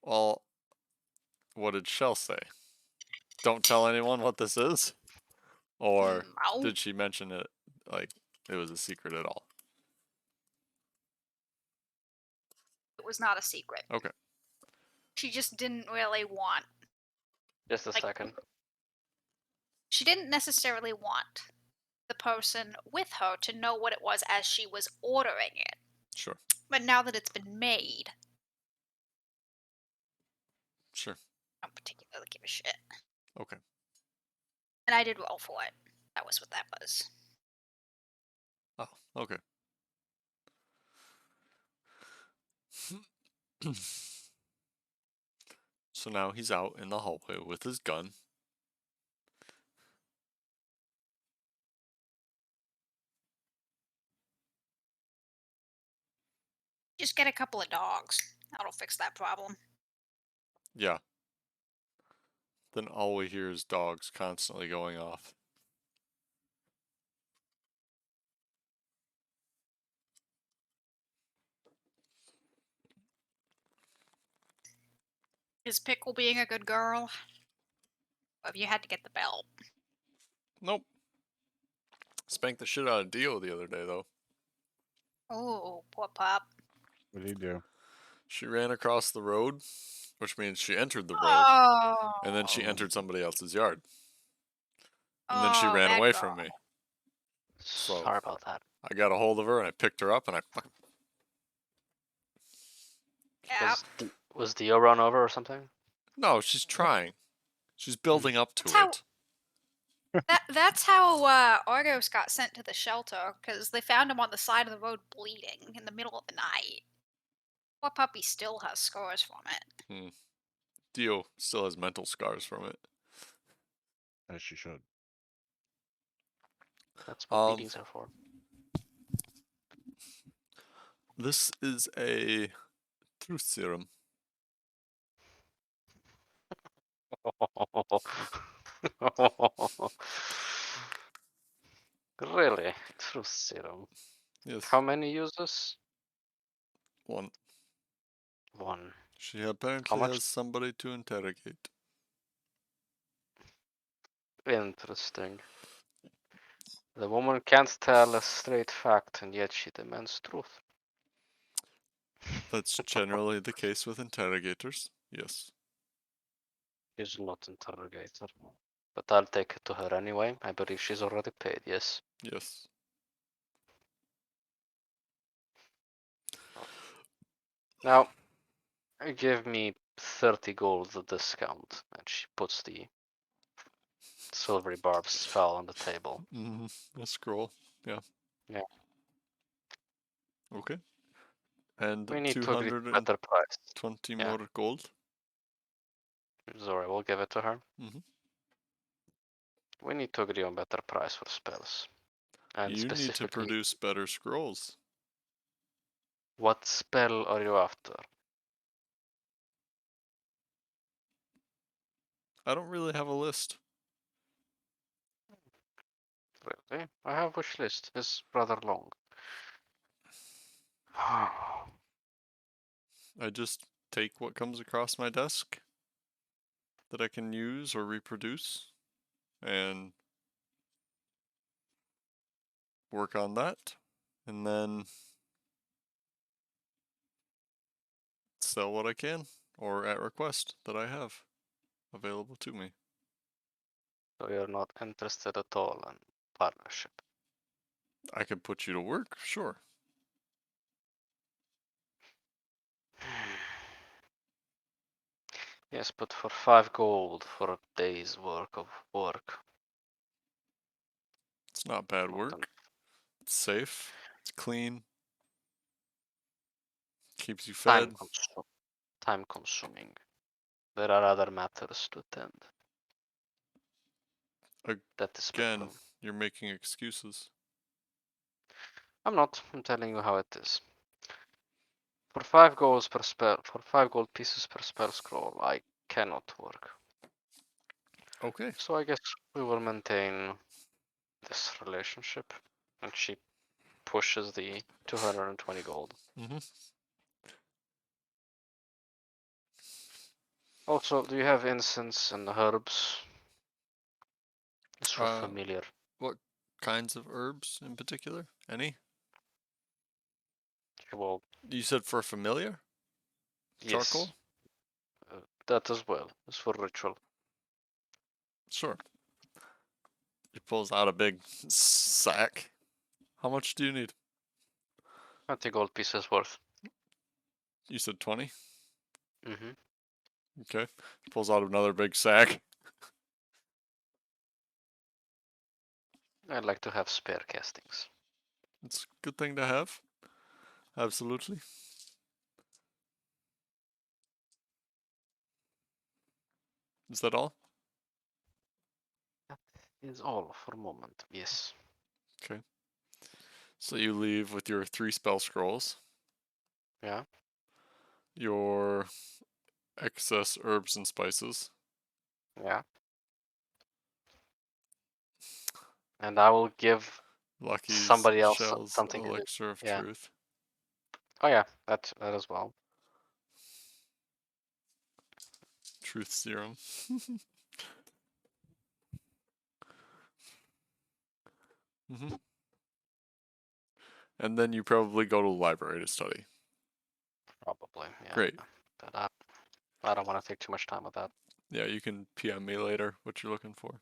Well, what did Shell say? Don't tell anyone what this is? Or No, did she mention it like it was a secret at all? it was not a secret. Okay. She just didn't really want. Just a Like- second. She didn't necessarily want the person with her to know what it was as she was ordering it. Sure. But now that it's been made, Sure. I don't particularly give a shit. Okay. And I did roll for it. That was what that was. Oh, okay. So now he's out in the hallway with his gun. Just get a couple of dogs. That'll fix that problem. Yeah. Then all we hear is dogs constantly going off. Is Pickle being a good girl? Or have you had to get the belt? Nope. Spanked the shit out of Dio the other day, though. Oh, poor pup. What did he do? She ran across the road, which means she entered the road, Oh. and then she entered somebody else's yard. And Oh, then she ran that away girl. from me. So Sorry about that. I got a hold of her and I picked her up and I fucking. Yeah. Was Dio run over or something? No, she's trying. She's building up to That's how- it. That's how Argos got sent to the shelter, because they found him on the side of the road bleeding in the middle of the night. Poor puppy still has scars from it. Dio still has mental scars from it. As she should. That's what beatings are for. This is a truth serum. Really? Truth serum. Yes. How many use this? One. One. She apparently much? has somebody to interrogate. Interesting. The woman can't tell a straight fact, and yet she demands truth. That's generally the case with interrogators. Yes. She's not interrogator. But I'll take it to her anyway. I believe she's already paid, yes. Yes. Now, give me 30 gold the discount. And she puts the silvery barbs spell on the table. A scroll. Yeah. Yeah. Okay. And We need to agree to better 220 price. Yeah. more gold. Zora will give it to her. Mhm. We need to agree on better price for spells. And You need to specifically, produce better scrolls. what spell are you after? I don't really have a list. Really? I have wish list. It's rather long. I just take what comes across my desk that I can use or reproduce and work on that, and then sell what I can or at request that I have available to me. So you're not interested at all in partnership. I could put you to work, sure. Yes, but for 5 gold for a day's work of work. It's not bad Not work. It's safe. It's clean. Keeps you fed. time consuming. There are other matters to attend. That is my Again, problem. you're making excuses. I'm not. I'm telling you how it is. For 5 gold per spell, for 5 gold pieces per spell scroll, I cannot work. Okay. So I guess we will maintain this relationship, and she pushes the 220 gold. Mm-hmm. Also, do you have incense and herbs? Just for Uh, familiar. what kinds of herbs in particular? Any? Well, You said for familiar? Charcoal? yes, that as well. It's for ritual. Sure. He pulls out a big sack. How much do you need? 20 gold pieces worth. You said 20? Mm-hmm. Okay. Pulls out another big sack. I'd like to have spare castings. It's a good thing to have. Absolutely. Is that all? That is all for a moment. Yes. Okay. So you leave with your 3 spell scrolls, Yeah. your excess herbs and spices, Yeah. And I will give Lucky's somebody else Shell's something to do. elixir of Yeah. truth, Oh yeah, that as well. truth serum. hmm And then you probably go to the library to study. Probably. Yeah. Great. But I don't want to take too much time with that. Yeah, you can PM me later what you're looking for.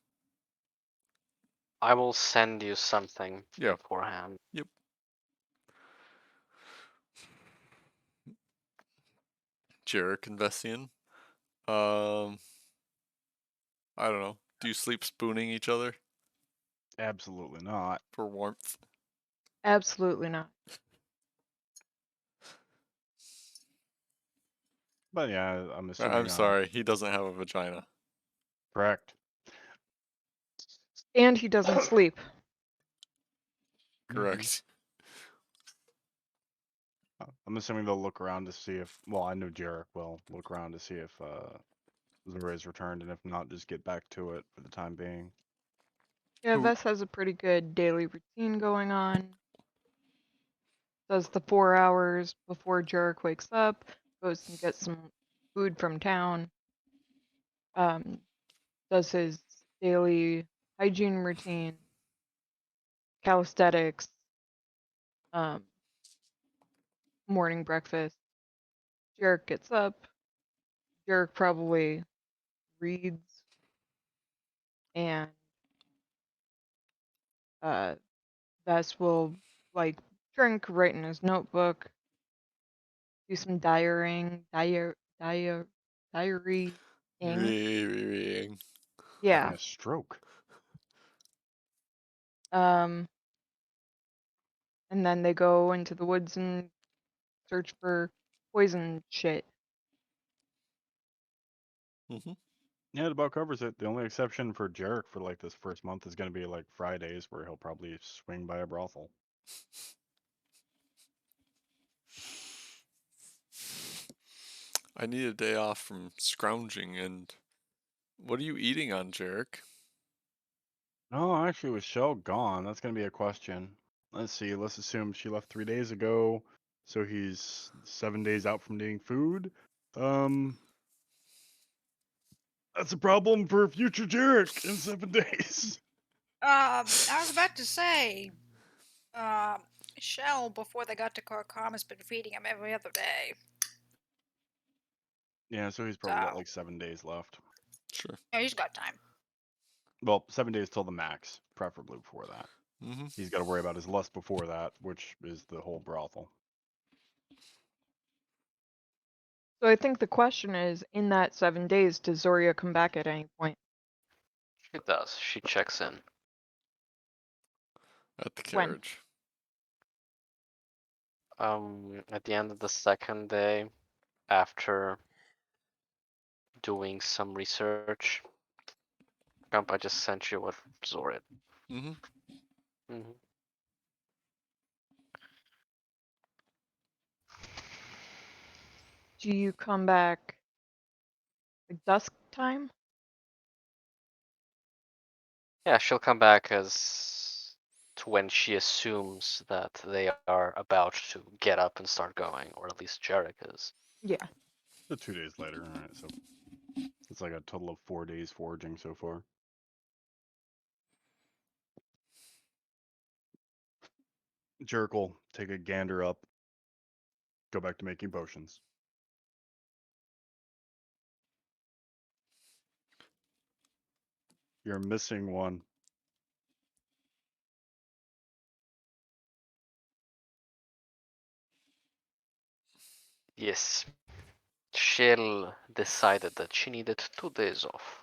I will send you something Yeah. beforehand. Yep. Jarek and Vessian. I don't know. Do you sleep spooning each other Absolutely not. for warmth? Absolutely not. But yeah, I'm I'm assuming. sorry, he doesn't have a vagina. Correct. And he doesn't sleep. Correct. I'm assuming they'll look around to see if. Well, I know Jarek will look around to see if Zura's returned, and if not, just get back to it for the time being. Yeah, Who- Vess has a pretty good daily routine going on. Does the 4 hours before Jarek wakes up, goes and gets some food from town, does his daily hygiene routine, calisthenics, um, morning breakfast. Jarek gets up. Jarek probably reads and Vess will like drink, write in his notebook, do some diarying. Yeah. Having a stroke. And then they go into the woods and search for poison shit. Mm-hmm. Yeah, it about covers it. The only exception for Jarek for like this first month is going to be like Fridays, where he'll probably swing by a brothel. I need a day off from scrounging, and what are you eating on, Jarek? Oh, actually, with Shell gone, that's going to be a question. Let's see. Let's assume she left 3 days ago. So he's 7 days out from needing food. That's a problem for future Jarek in 7 days. I was about to say, Shell, before they got to Carcom, has been feeding him every other day. Yeah, so he's probably got like 7 days left. Sure. Yeah, he's got time. Well, 7 days till the max, preferably before that. Mm-hmm. He's got to worry about his lust before that, which is the whole brothel. So I think the question is, in that 7 days, does Zoria come back at any point? She does. She checks in. At the When? carriage. At the end of the second day, after doing some research, Grump, I just sent you what Zorid. Mm-hmm. Mm-hmm. Do you come back like dusk time? Yeah, she'll come back as to when she assumes that they are about to get up and start going, or at least Jarek is. Yeah. So 2 days later, alright, so it's like a total of 4 days foraging so far. Jarek will take a gander up, go back to making potions. You're missing one. Yes. Shell decided that she needed 2 days off.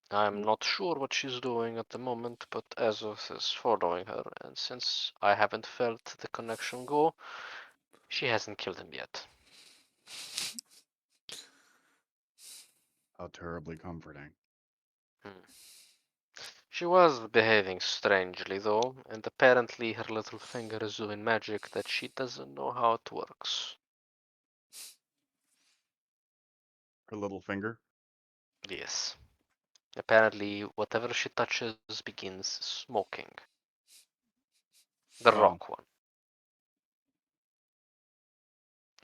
I'm not sure what she's doing at the moment, but Azoth is following her, and since I haven't felt the connection go, she hasn't killed him yet. How terribly comforting. She was behaving strangely though, and apparently her little finger is doing magic that she doesn't know how it works. Her little finger. Yes. Apparently, whatever she touches begins smoking. The Wow. rock one.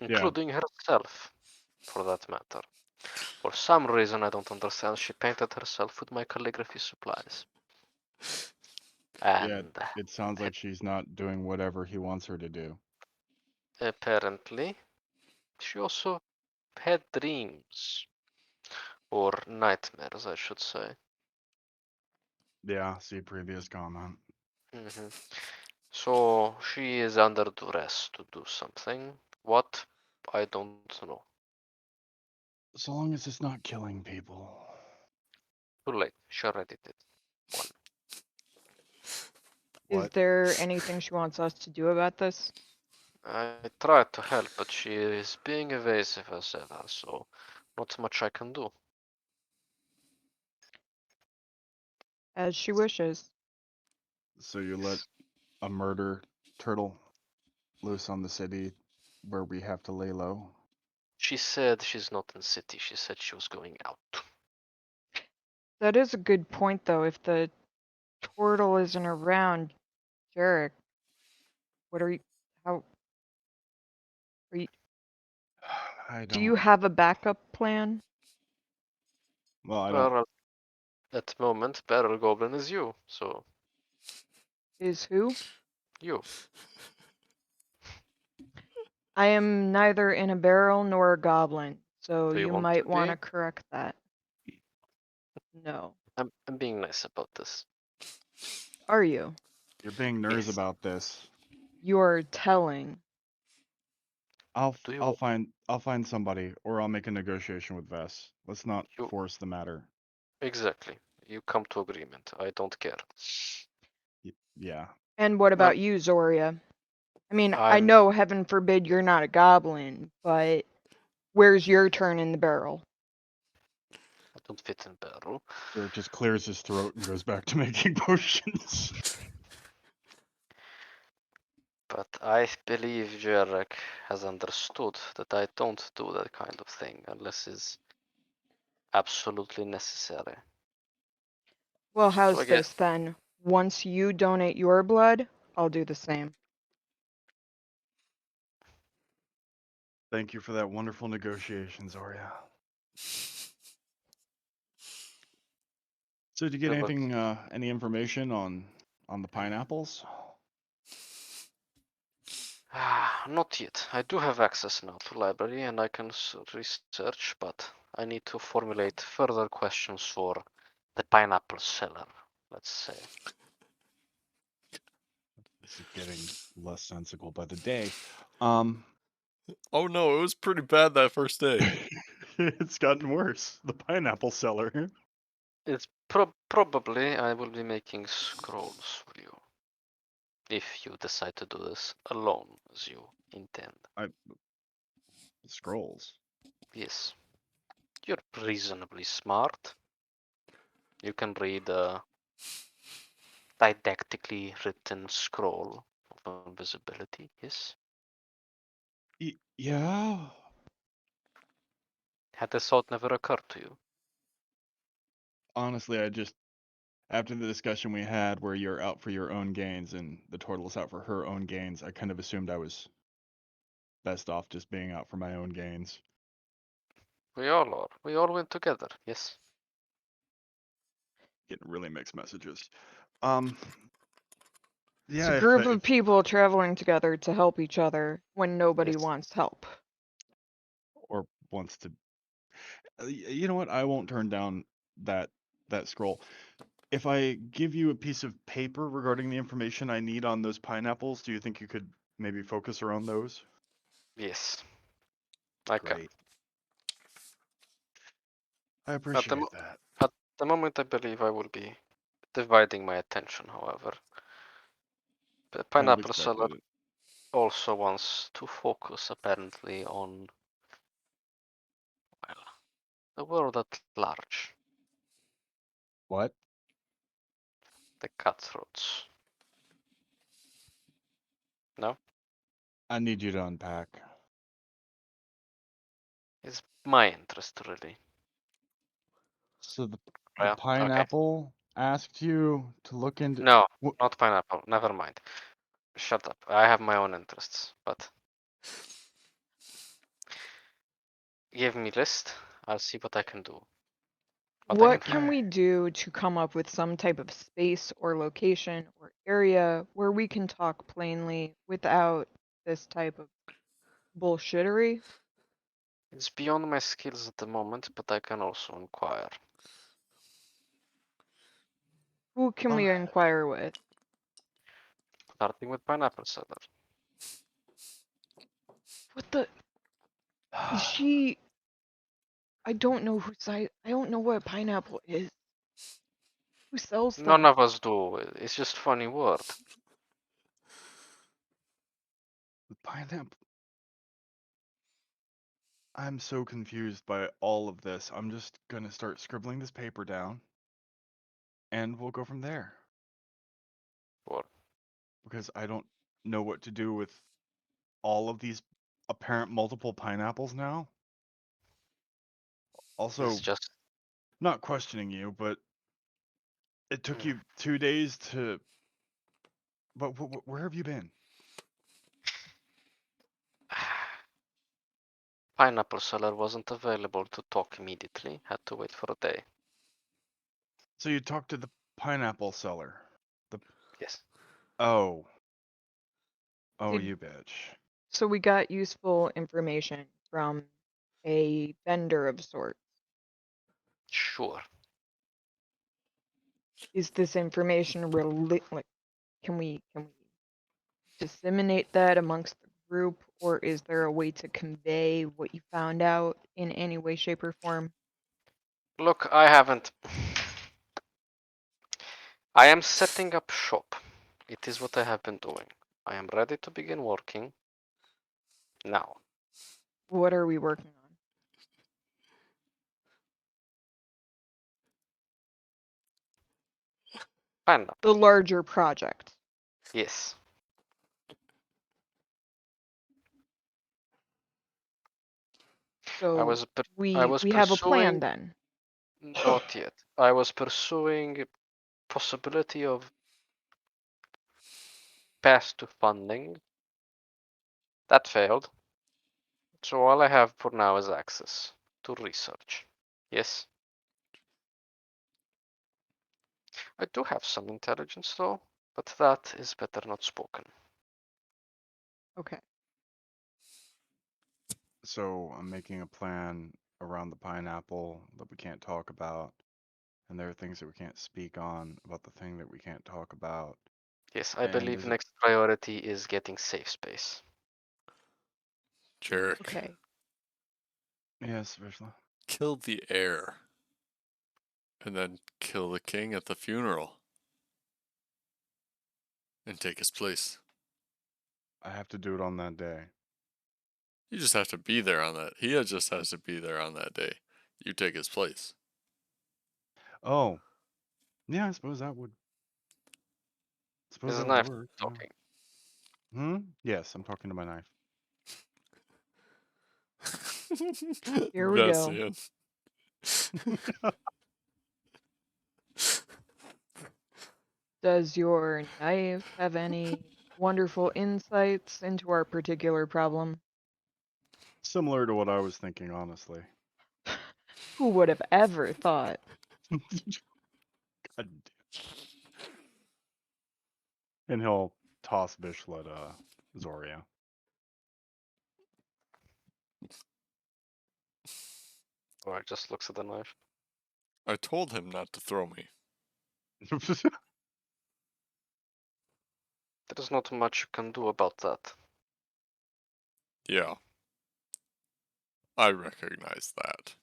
Yeah. Including herself, for that matter. For some reason I don't understand, she painted herself with my calligraphy supplies. Yeah. And It sounds like she's not doing whatever he wants her to do. apparently, she also had dreams. Or nightmares, I should say. Yeah, see previous comment. hmm So she is under duress to do something. What? I don't know. So long as it's not killing people. Too late. She already did. One. Is What? there anything she wants us to do about this? I tried to help, but she is being evasive as ever, so not much I can do. As she wishes. So you let a murder turtle loose on the city where we have to lay low? She said she's not in city. She said she was going out. That is a good point, though. If the turtle isn't around, Jarek, what are you? How are you? I Do don't. you have a backup plan? Well, I don't. Well, at the moment, Barrel Goblin is you, so Is who? you. I am neither in a barrel nor a goblin, so Do you you want to might want be? to correct that. No. I'm being nice about this. Are you? You're being nerds Yes. about this. You're telling. Do I'll you find somebody, or I'll make a negotiation with Vess. Let's not you force the matter. exactly? You come to agreement. I don't care. Yeah. And what Um, about you, Zoria? I mean, I I'm know, heaven forbid, you're not a goblin, but where's your turn in the barrel? I don't fit in barrel. Derek just clears his throat and goes back to making potions. But I believe Jarek has understood that I don't do that kind of thing unless it's absolutely necessary. Well, So I how's get this then? Once you donate your blood, I'll do the same. Thank you for that wonderful negotiation, Zoria. So, did you get Good luck. anything, any information on the pineapples? Not yet. I do have access now to library and I can research, but I need to formulate further questions for the pineapple seller, let's say. This is getting less sensible by the day. Um, Oh no, it was pretty bad that first day. it's gotten worse. The pineapple seller. It's probably I will be making scrolls for you. If you decide to do this alone as you intend. Scrolls. Yes. You're reasonably smart. You can read a didactically written scroll of invisibility, yes? Yeah. Had this thought never occurred to you? Honestly, I just after the discussion we had where you're out for your own gains and the turtle's out for her own gains, I kind of assumed I was best off just being out for my own gains. We all are. We all went together, yes. Getting really mixed messages. It's Yeah, a group of people traveling together to help each other when nobody Yes. wants help. or wants to. You know what? I won't turn down that scroll. If I give you a piece of paper regarding the information I need on those pineapples, do you think you could maybe focus around those? Yes. I can. Great. I At the, appreciate mo- that. at the moment, I believe I will be dividing my attention, however. The Kind of pineapple seller expected it. also wants to focus, apparently, on, well, the world at large. What? The cutthroats. No? I need you to unpack. It's my interest, really. So the Yeah, okay. pineapple asked you to look into. No, What? not pineapple. Never mind. Shut up. I have my own interests, but give me list. I'll see what I can do. What I can What can find. we do to come up with some type of space or location or area where we can talk plainly without this type of bullshittery? It's beyond my skills at the moment, but I can also inquire. Who can we inquire with? Starting with pineapple seller. What the? Is she? I don't know who side. I don't know what pineapple is. Who sells None them? of us do. It's just funny word. The pineapple. I'm so confused by all of this. I'm just gonna start scribbling this paper down, and we'll go from there. What? Because I don't know what to do with all of these apparent multiple pineapples now. It's Also, just not questioning you, but it took mm. you 2 days to. But where have you been? Pineapple seller wasn't available to talk immediately. Had to wait for a day. So you talked to the pineapple seller. The Yes. oh, oh, Did you bitch. So we got useful information from a vendor of sorts. Sure. Is this information like can we disseminate that amongst the group, or is there a way to convey what you found out in any way, shape, or form? Look, I haven't. I am setting up shop. It is what I have been doing. I am ready to begin working now. What are we working on? Pineapple. The larger project. Yes. I So was we have a plan pursuing. then. Not yet. I was pursuing possibility of path to funding. That failed. So all I have for now is access to research. Yes. I do have some intelligence though, but that is better not spoken. Okay. So I'm making a plan around the pineapple that we can't talk about, and there are things that we can't speak on about the thing that we can't talk about. Yes, I And believe is it next priority is getting safe space. Jarek, Okay. yes, Vishla? kill the heir. And then kill the king at the funeral. And take his place. I have to do it on that day. You just have to be there on that. He just has to be there on that day. You take his place. Oh, yeah, I suppose that would. Suppose Is the that would knife work. Yeah. talking? Yes, I'm talking to my knife. Here we go. Messian. Does your knife have any wonderful insights into our particular problem? Similar to what I was thinking, honestly. Who would have ever thought? God. And he'll toss Bishla at Zoria. Or just looks at the knife. I told him not to throw me. There is not much you can do about that. Yeah. I recognize that.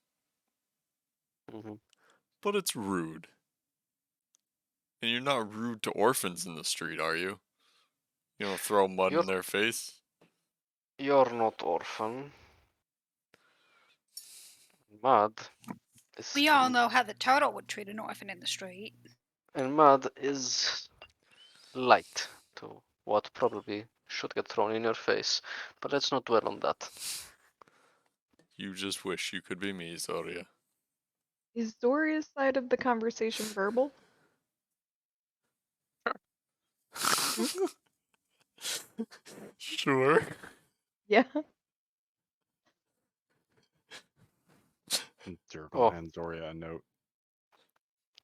Mm-hmm. But it's rude. And you're not rude to orphans in the street, are you? You don't throw mud You're in their face? you're not orphan. Mud is We all know how the turtle would treat an orphan in the street. and mud is light to what probably should get thrown in your face. But let's not dwell on that. You just wish you could be me, Zoria. Is Zoria's side of the conversation verbal? Hmm? Sure. Yeah. Dirk will Oh, hand Zoria a note.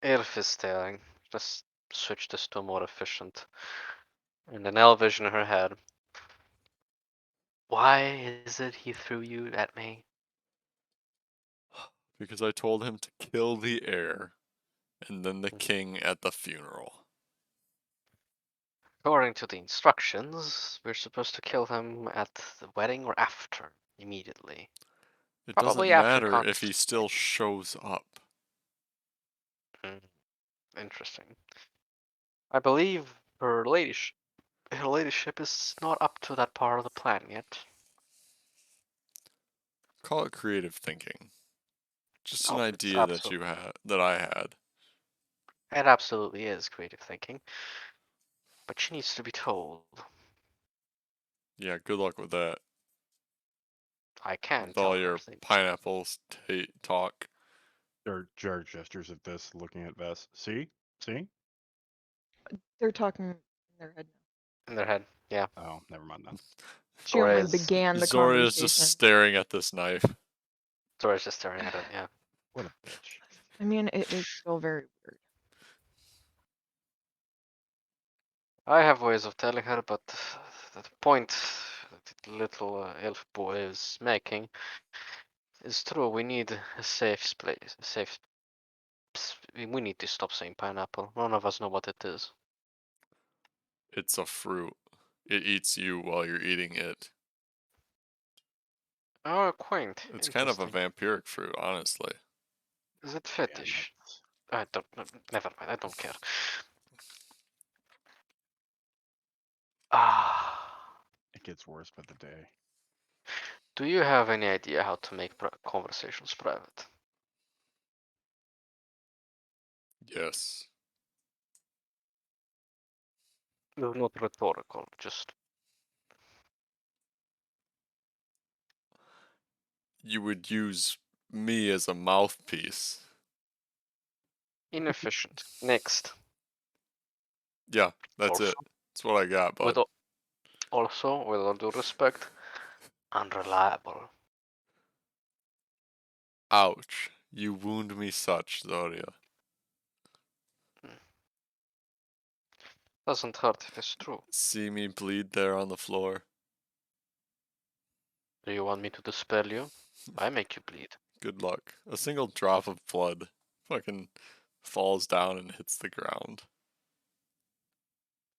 Elf is staring. Just switch this to more efficient. And an Elvish in her head. Why is it he threw you at me? Because I told him to kill the heir and then the king at the funeral. According to the instructions, we're supposed to kill him at the wedding or after, immediately. It doesn't Probably after matter if he conversation. still shows up. Interesting. I believe her ladyship is not up to that part of the plan yet. Call it creative thinking. Just an Oh, it's idea that you had, that I had. it absolutely is creative thinking. But she needs to be told. Yeah, good luck with that. I can With tell all her your things. pineapples talk. Jared gestures at this, looking at Vess. See? See? They're talking in their head now. In their head, yeah. Oh, never mind then. She only Zoria's began the Zoria's just conversation. staring at this knife. just staring at it, yeah. What a bitch. I mean, it's still very weird. I have ways of telling her, but the point that the little elf boy is making is true. We need a safe place. We need to stop saying pineapple. None of us know what it is. It's a fruit. It eats you while you're eating it. Oh, quaint. It's kind of a Interesting. vampiric fruit, honestly. Is it Damn fetish? it. I don't. Never mind. I don't care. Ah. It gets worse by the day. Do you have any idea how to make conversations private? Yes. No, not rhetorical. Just You would use me as a mouthpiece. inefficient. Next. Yeah, that's Also, it. That's what I got, with bud. also with all due respect, unreliable. Ouch. You wound me such, Zoria. Doesn't hurt if it's true. See me bleed there on the floor. Do you want me to dispel you? I make you bleed. Good luck. A single drop of blood fucking falls down and hits the ground.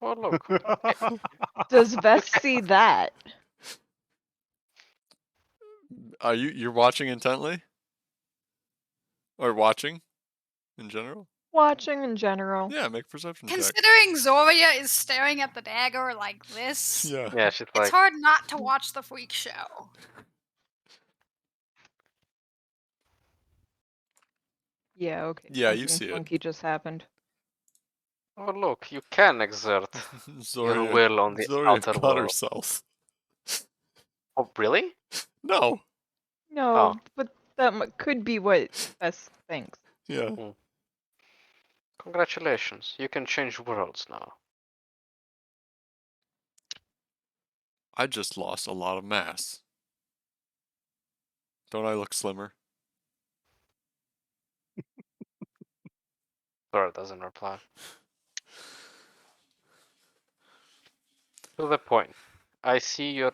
Oh look. Does Vess see that? Are you're watching intently? Or watching in general? Watching in general. Yeah, make perception check. Considering Zoria is staring at the dagger like this, Yeah. Yeah, she's it's like, hard not to watch the freak show. Yeah, okay. Yeah, you Something see it. funky just happened. oh look, you can exert your Zoria, will on the Zoria outer cut world. herself. Oh, really? No. No, Oh. but that could be what Vess thinks. Yeah. Congratulations, you can change worlds now. I just lost a lot of mass. Don't I look slimmer? Zora doesn't reply. To the point. I see your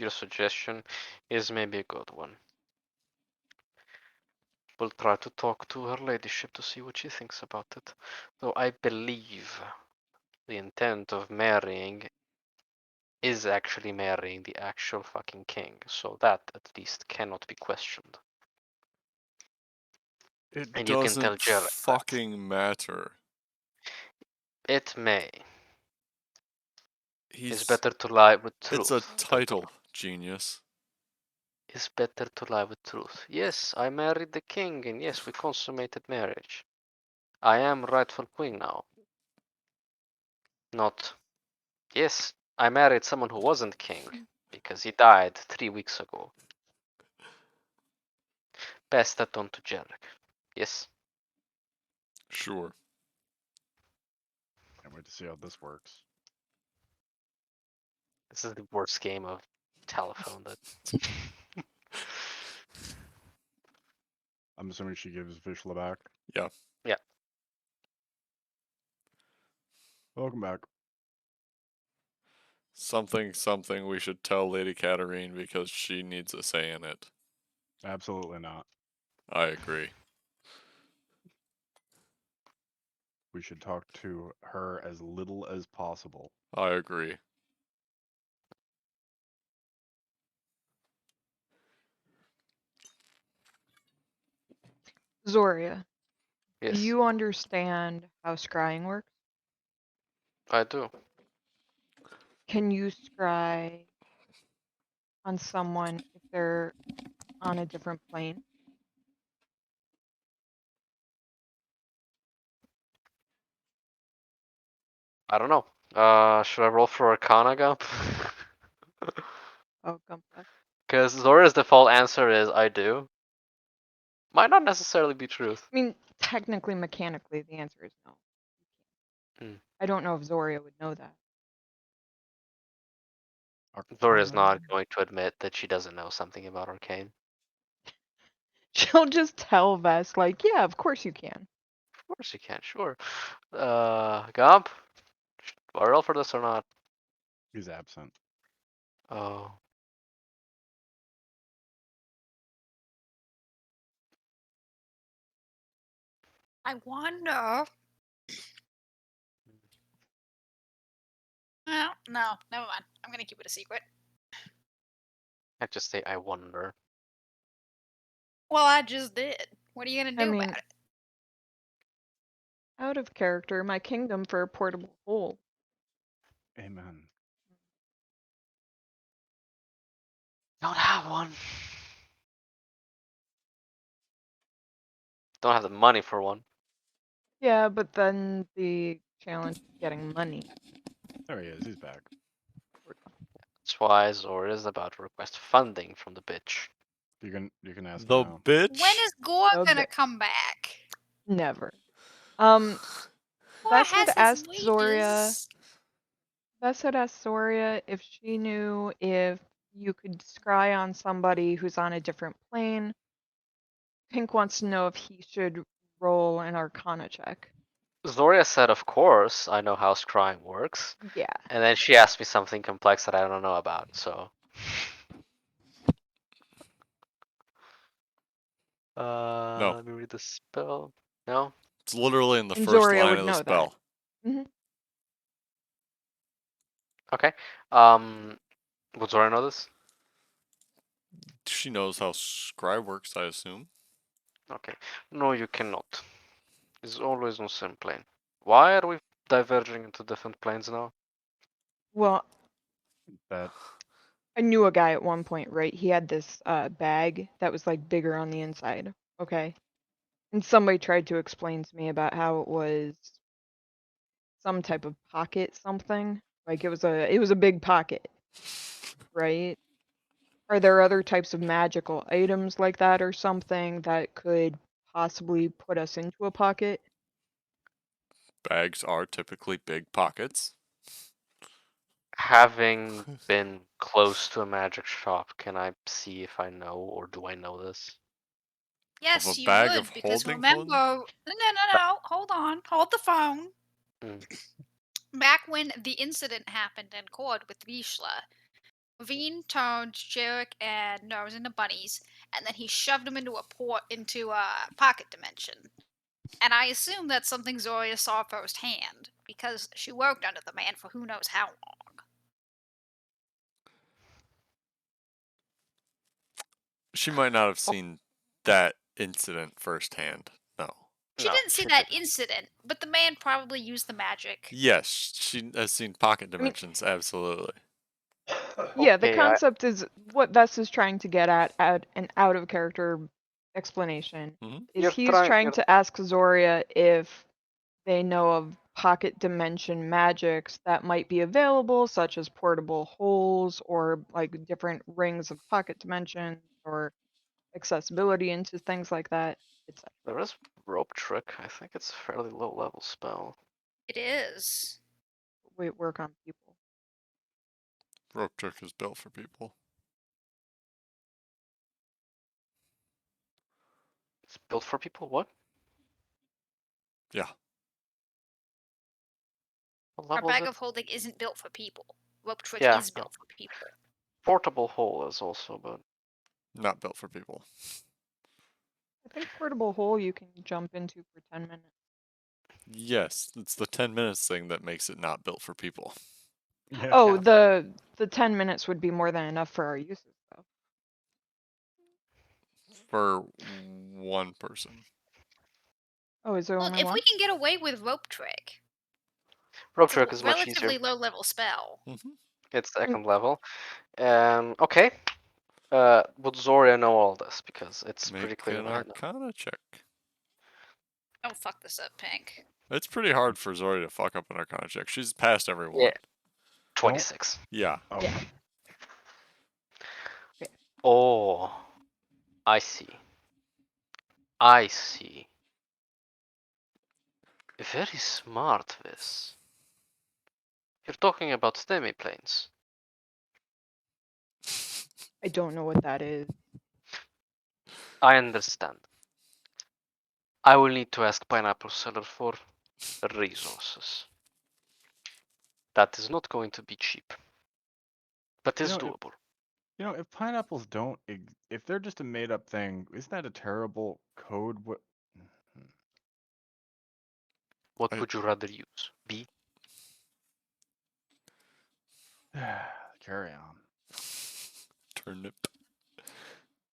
suggestion is maybe a good one. We'll try to talk to her ladyship to see what she thinks about it. Though I believe the intent of marrying is actually marrying the actual fucking king, so that at least cannot be questioned. It And you can tell doesn't Jarek that. fucking matter. It may. It's He's better to lie with truth. It's a than to title, genius. It's better to lie with truth. Yes, I married the king, and yes, we consummated marriage. I am rightful queen now. Not. Yes, I married someone who wasn't king because he died 3 weeks ago. Pass that on to Jarek. Yes. Sure. Can't wait to see how this works. This is the worst game of telephone that. I'm assuming she gives Vishla back. Yeah. Yeah. Welcome back. Something we should tell Lady Katarine because she needs a say in it. Absolutely not. I agree. We should talk to her as little as possible. I agree. Zoria, Yes, do you understand how scrying works? I do. Can you scry on someone if they're on a different plane? I don't know. Should I roll for Arcana, Gump? Oh, Gumpus. Because Zora's default answer is I do. Might not necessarily be truth. I mean, technically, mechanically, the answer is no. Hmm. I don't know if Zoria would know that. Zora's not Arcana. going to admit that she doesn't know something about Arcane. She'll just tell Vess, like, yeah, of course you can. Of course you can, sure. Gump? Do I roll for this or not? He's absent. Oh. I wonder. No, no, never mind. I'm gonna keep it a secret. I just say I wonder. Well, I just did. What are you gonna I do mean, about it? out of character, my kingdom for a portable hole. Amen. Don't have one. Don't have the money for one. Yeah, but then the challenge is getting money. There he is. He's back. That's why Zora is about to request funding from the bitch. You can ask The now. bitch? When is Gore A gonna bit. come back? Never. Gore Vess had has his asked Zoria. wages. Vess had asked Zoria if she knew if you could scry on somebody who's on a different plane, Pink wants to know if he should roll an Arcana check. Zoria said, of course, I know how scrying works. Yeah. And then she asked me something complex that I don't know about, so. No. Let me read the spell. No? It's literally in the And first Zoria line would of the know that. spell. Okay. Would Zoria know this? She knows how scry works, I assume. Okay. No, you cannot. It's always on same plane. Why are we diverging into different planes now? Well, That I knew a guy at one point, right? He had this bag that was like bigger on the inside. Okay. And somebody tried to explain to me about how it was some type of pocket something. Like it was a big pocket, right? Are there other types of magical items like that or something that could possibly put us into a pocket? Bags are typically big pockets. Having been close to a magic shop, can I see if I know, or do I know this? Yes, a you bag would, of because holding remember. No, hold on. Hold the phone. Mm. Back when the incident happened in court with Vishla, Veen turned Jarek and Nose into bunnies, and then he shoved them into a pocket dimension. And I assume that's something Zoria saw firsthand, because she worked under the man for who knows how long. She might not have seen that incident firsthand. No. She No, didn't see she that didn't. incident, but the man probably used the magic. Yes, she has seen pocket I mean, dimensions, absolutely. yeah, the Okay, concept is what Vess is trying to get at an out of character explanation. Mhm. Is he's trying to ask Zoria if they know of pocket dimension magics that might be available, such as portable holes or like different rings of pocket dimension or accessibility into things like that, etc. There is rope trick. I think it's a fairly low level spell. It is. We work on people. Rope trick is built for people. It's built for people. What? Yeah. What Our level is bag it? of holding isn't built for people. Rope trick Yeah, is no. built for people. Portable hole is also, but Not built for people. I think portable hole you can jump into for 10 minutes. Yes, it's the 10 minutes thing that makes it not built for people. yeah. Oh, Yeah. the 10 minutes would be more than enough for our uses though. For one person. Oh, is there Look, only if one? we can get away with rope trick, rope it's a trick is much easier. relatively low level spell. It's Mm. second level. Okay. Would Zoria know all this? Because it's pretty Make clear an that I know. Arcana check. Don't fuck this up, Pink. It's pretty hard for Zori to fuck up an Arcana check. She's passed everyone. Yeah. 26. Yeah. Oh. Yeah. Oh, I see. I see. Very smart, this. You're talking about demiplanes. I don't know what that is. I understand. I will need to ask Pineapple Seller for resources. That is not going to be cheap. But is doable. If pineapples don't, if they're just a made-up thing, isn't that a terrible code? What I- would you rather use? B? Carry on. Turnip.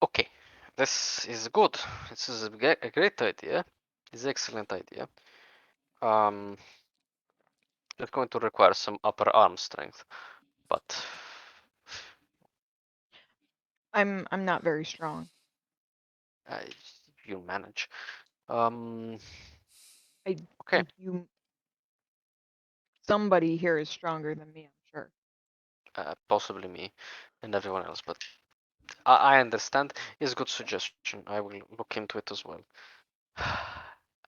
Okay, this is good. This is a great idea. It's an excellent idea. It's going to require some upper arm strength, but I'm not very strong. uh, you'll manage. Um, I okay. think somebody here is stronger than me, I'm sure. Possibly me and everyone else, but I understand. It's a good suggestion. I will look into it as well.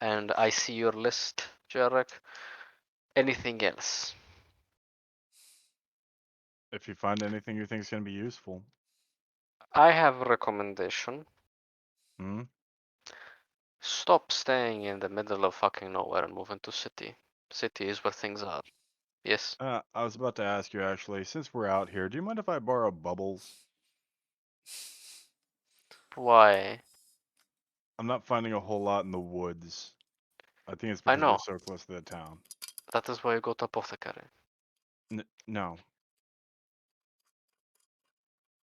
And I see your list, Jarek. Anything else? If you find anything you think is going to be useful. I have a recommendation. Hmm? Stop staying in the middle of fucking nowhere and move into city. City is where things are. Yes. I was about to ask you actually, since we're out here, do you mind if I borrow bubbles? Why? I'm not finding a whole lot in the woods. I think it's I because we're know. so close to the town. That is why you go to apothecary. No.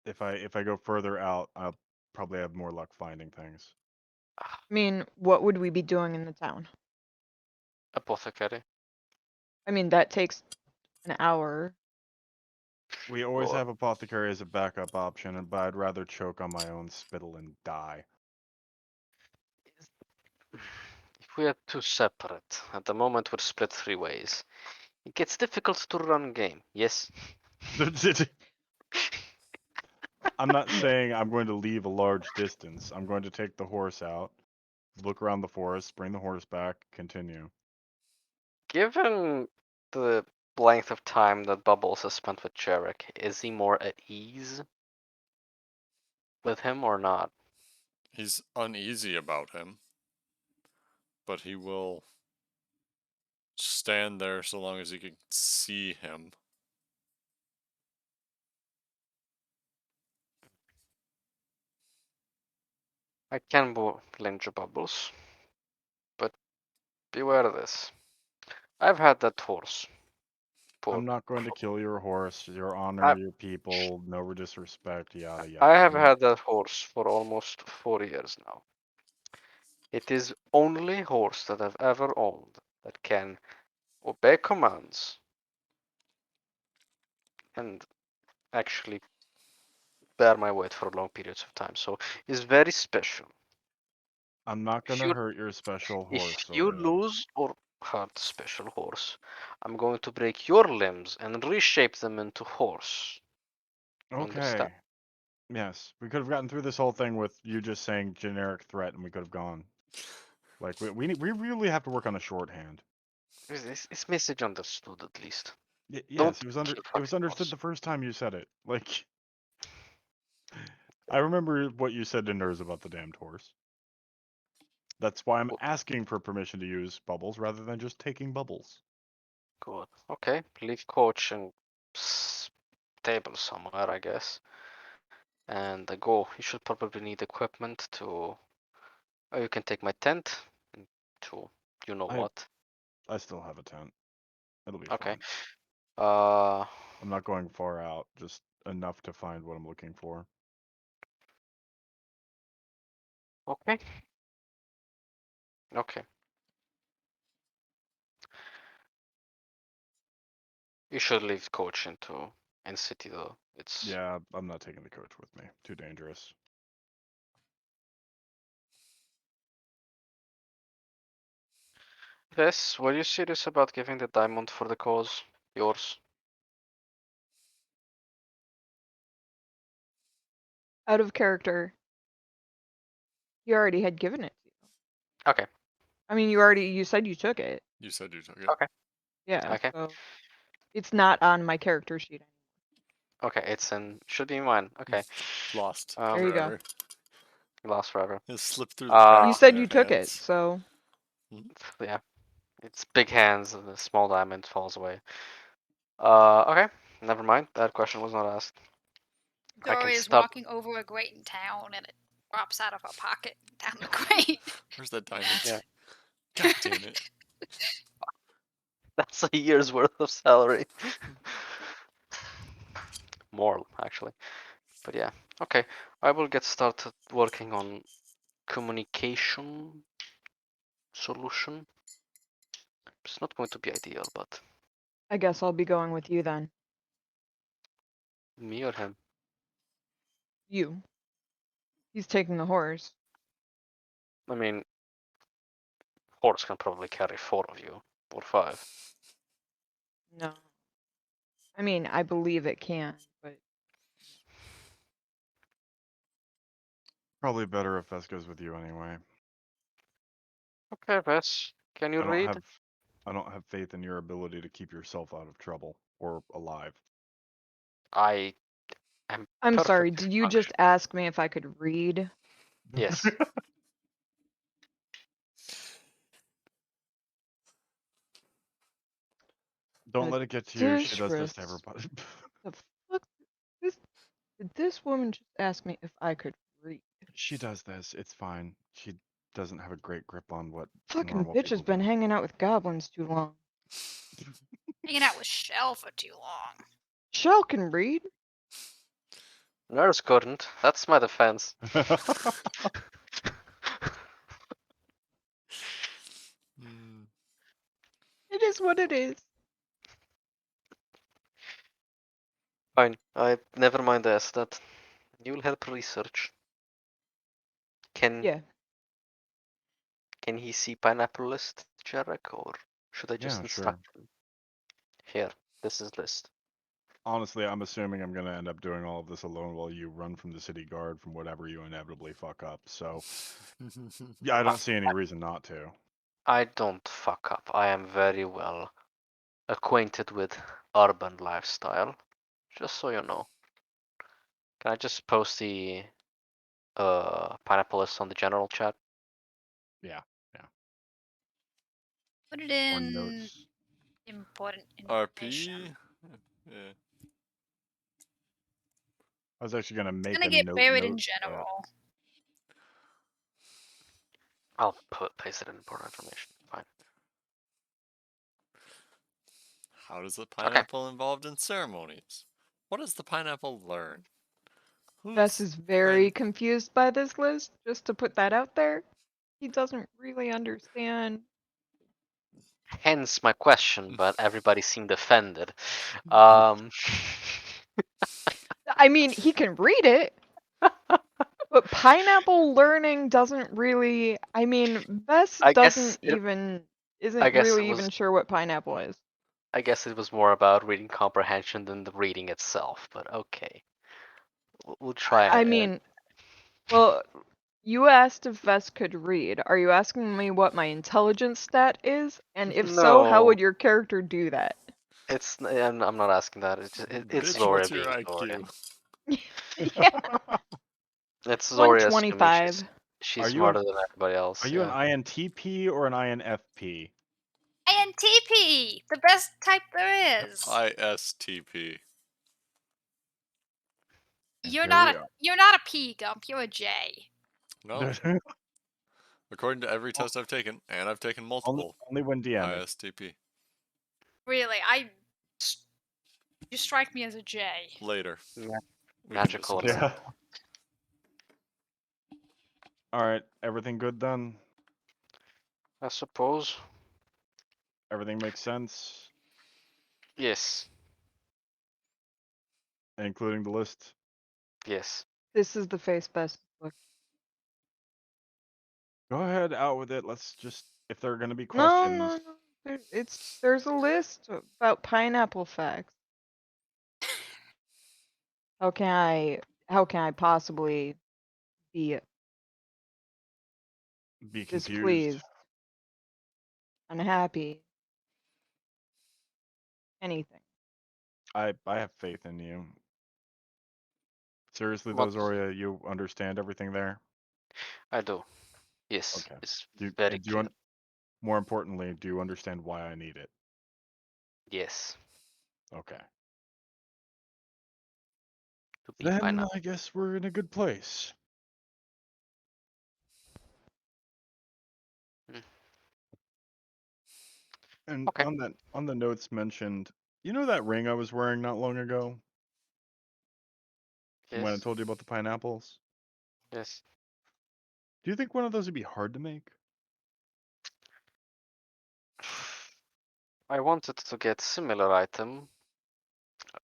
If I go further out, I'll probably have more luck finding things. I mean, what would we be doing in the town? Apothecary. I mean, that takes an hour. We always Or have apothecary as a backup option, but I'd rather choke on my own spittle and die. if we are too separate, at the moment we're split 3 ways. It gets difficult to run game. Yes. I'm not saying I'm going to leave a large distance. I'm going to take the horse out, look around the forest, bring the horse back, continue. Given the length of time that Bubbles has spent with Jarek, is he more at ease with him or not? He's uneasy about him, but he will stand there so long as he can see him. I can lend you Bubbles, but beware of this. I've had that horse. I'm For not going to kill your horse, your honor, I, your people, no disrespect, yada I yada. have had that horse for almost 4 years now. It is only horse that I've ever owned that can obey commands and actually bear my weight for long periods of time. So it's very special. I'm not If gonna you hurt your special if horse, you Oreo. lose or hurt special horse, I'm going to break your limbs and reshape them into horse. You understand? Okay. Yes, we could have gotten through this whole thing with you just saying generic threat, and we could have gone. Like we really have to work on a shorthand. It's message understood at least. Don't Yes, kill it was fucking understood horse. the first time you said it. Like I remember what you said to Nurs about the damned horse. That's why I'm Good. asking for permission to use bubbles rather than just taking bubbles. Good. Okay. Leave coach and stable somewhere, I guess. And go. You should probably need equipment to. Oh, you can take my tent and to you know I what. I still have a tent. It'll be Okay. fine. Uh. I'm not going far out, just enough to find what I'm looking for. Okay. Okay. You should leave coach in city though. It's Yeah, I'm not taking the coach with me. Too dangerous. Yes. Were you serious about giving the diamond for the cause? Yours. Out of character, you already had given it to you. Okay. I mean, you said you took it. You said you took it. Okay. Yeah, Okay. so it's not on my character sheet. Okay. It's in should be mine. Okay. Lost There you go. forever. Lost forever. It slipped through the You cracks in said their you took it, hands. so Yeah. It's big hands and the small diamond falls away. Okay. Never mind. That question was not asked. I can Dory is stop. walking over a grate in town and it drops out of her pocket down the grate. Where's that diamond? Yeah. God damn it. That's a year's worth of salary. More, actually. But yeah. Okay. I will get started working on communication solution. It's not going to be ideal, but I guess I'll be going with you then. me or him. You. He's taking the horse. I mean, horse can probably carry 4 of you or 5. No. I mean, I believe it can, but Probably better if Vess goes with you anyway. Okay, Vess. Can you I don't read? have I don't have faith in your ability to keep yourself out of trouble or alive. I am I'm sorry, perfectly did you just functional. ask me if I could read? Yes. Don't The let it get to you. She does this to disres- everybody. The fuck? This, did this woman just ask me if I could read? She does this. It's fine. She doesn't have a great grip on what Fucking normal bitch has people been do. hanging out with goblins too long. Hanging out with Shell for too long. Shell can read. Nurse couldn't. That's my defense. Hmm. It is what it is. Fine. I never mind ask that. You'll help research. Can Yeah. can he see pineapple list, Jarek, or should I just Yeah, sure. instruct him? Here, this is list. Honestly, I'm assuming I'm gonna end up doing all of this alone while you run from the city guard from whatever you inevitably fuck up. So yeah, I don't see any reason not to. I don't fuck up. I am very well acquainted with urban lifestyle. Just so you know. Can I just post the pineapple list on the general chat? Yeah. Put it Or in notes. important information. RP? Yeah. I was actually gonna make Gonna a get note. buried in But general. I'll paste it in important information. Fine. How does the Okay. pineapple involved in ceremonies? What does the pineapple learn? Bess Who's is very confused by this list, just to put that out there. He doesn't really understand. Hence my question, but everybody seemed offended. Um, I mean, he can read it, but pineapple learning doesn't really. I mean, Bess I guess doesn't it, even I isn't guess it really was even sure what pineapple is. I guess it was more about reading comprehension than the reading itself. But okay, we'll try I it. mean, well, you asked if Vess could read. Are you asking me what my intelligence stat is? And if so, how No, would your character do that? I'm not asking that. It's Bitch, Zoria what's your being Zoria. IQ? Yeah, It's Zoria's assuming 125. she's Are you an smarter than everybody else. Are you an Yeah. INTP or an INFP? INTP! The best type there is! ISTP. And You're here we not are. a P, Gump, you're a J. No. According to every test I've taken, and I've taken multiple, only when DMing. ISTP. Really, you strike me as a J. Later. Ma- We can magical discuss Yeah. it. All right. Everything good then? I suppose. Everything makes sense, Yes. including the list. Yes. This is the face Bess look. Go ahead, out with it. Let's just, if there are going to be No, questions, no, no. There's a list about pineapple facts. How can I possibly be be confused. displeased, unhappy, anything? I have faith in you. Seriously, though, What Zoria, you understand everything there? I do. Yes. Okay. It's Do very and do you clear. more importantly, do you understand why I need it? Yes. Okay. To be Then pineapple. I guess we're in a good place. Mm. And Okay. on the notes mentioned, you know that ring I was wearing not long ago when I Yes. told you about the pineapples? Yes. Do you think one of those would be hard to make? I wanted to get similar item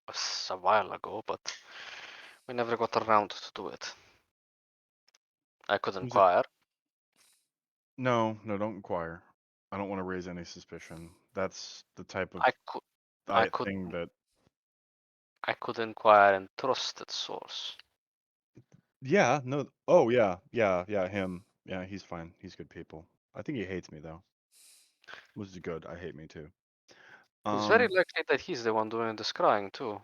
a while ago, but we never got around to do it. I could Was it? inquire. No, don't inquire. I don't want to raise any suspicion. That's the type of I could I could thing that. I could inquire in trusted source. Yeah, no. Oh, yeah, him. Yeah, he's fine. He's good people. I think he hates me though. Which is good. I hate me too. It's very likely that he's the one doing the scrying too.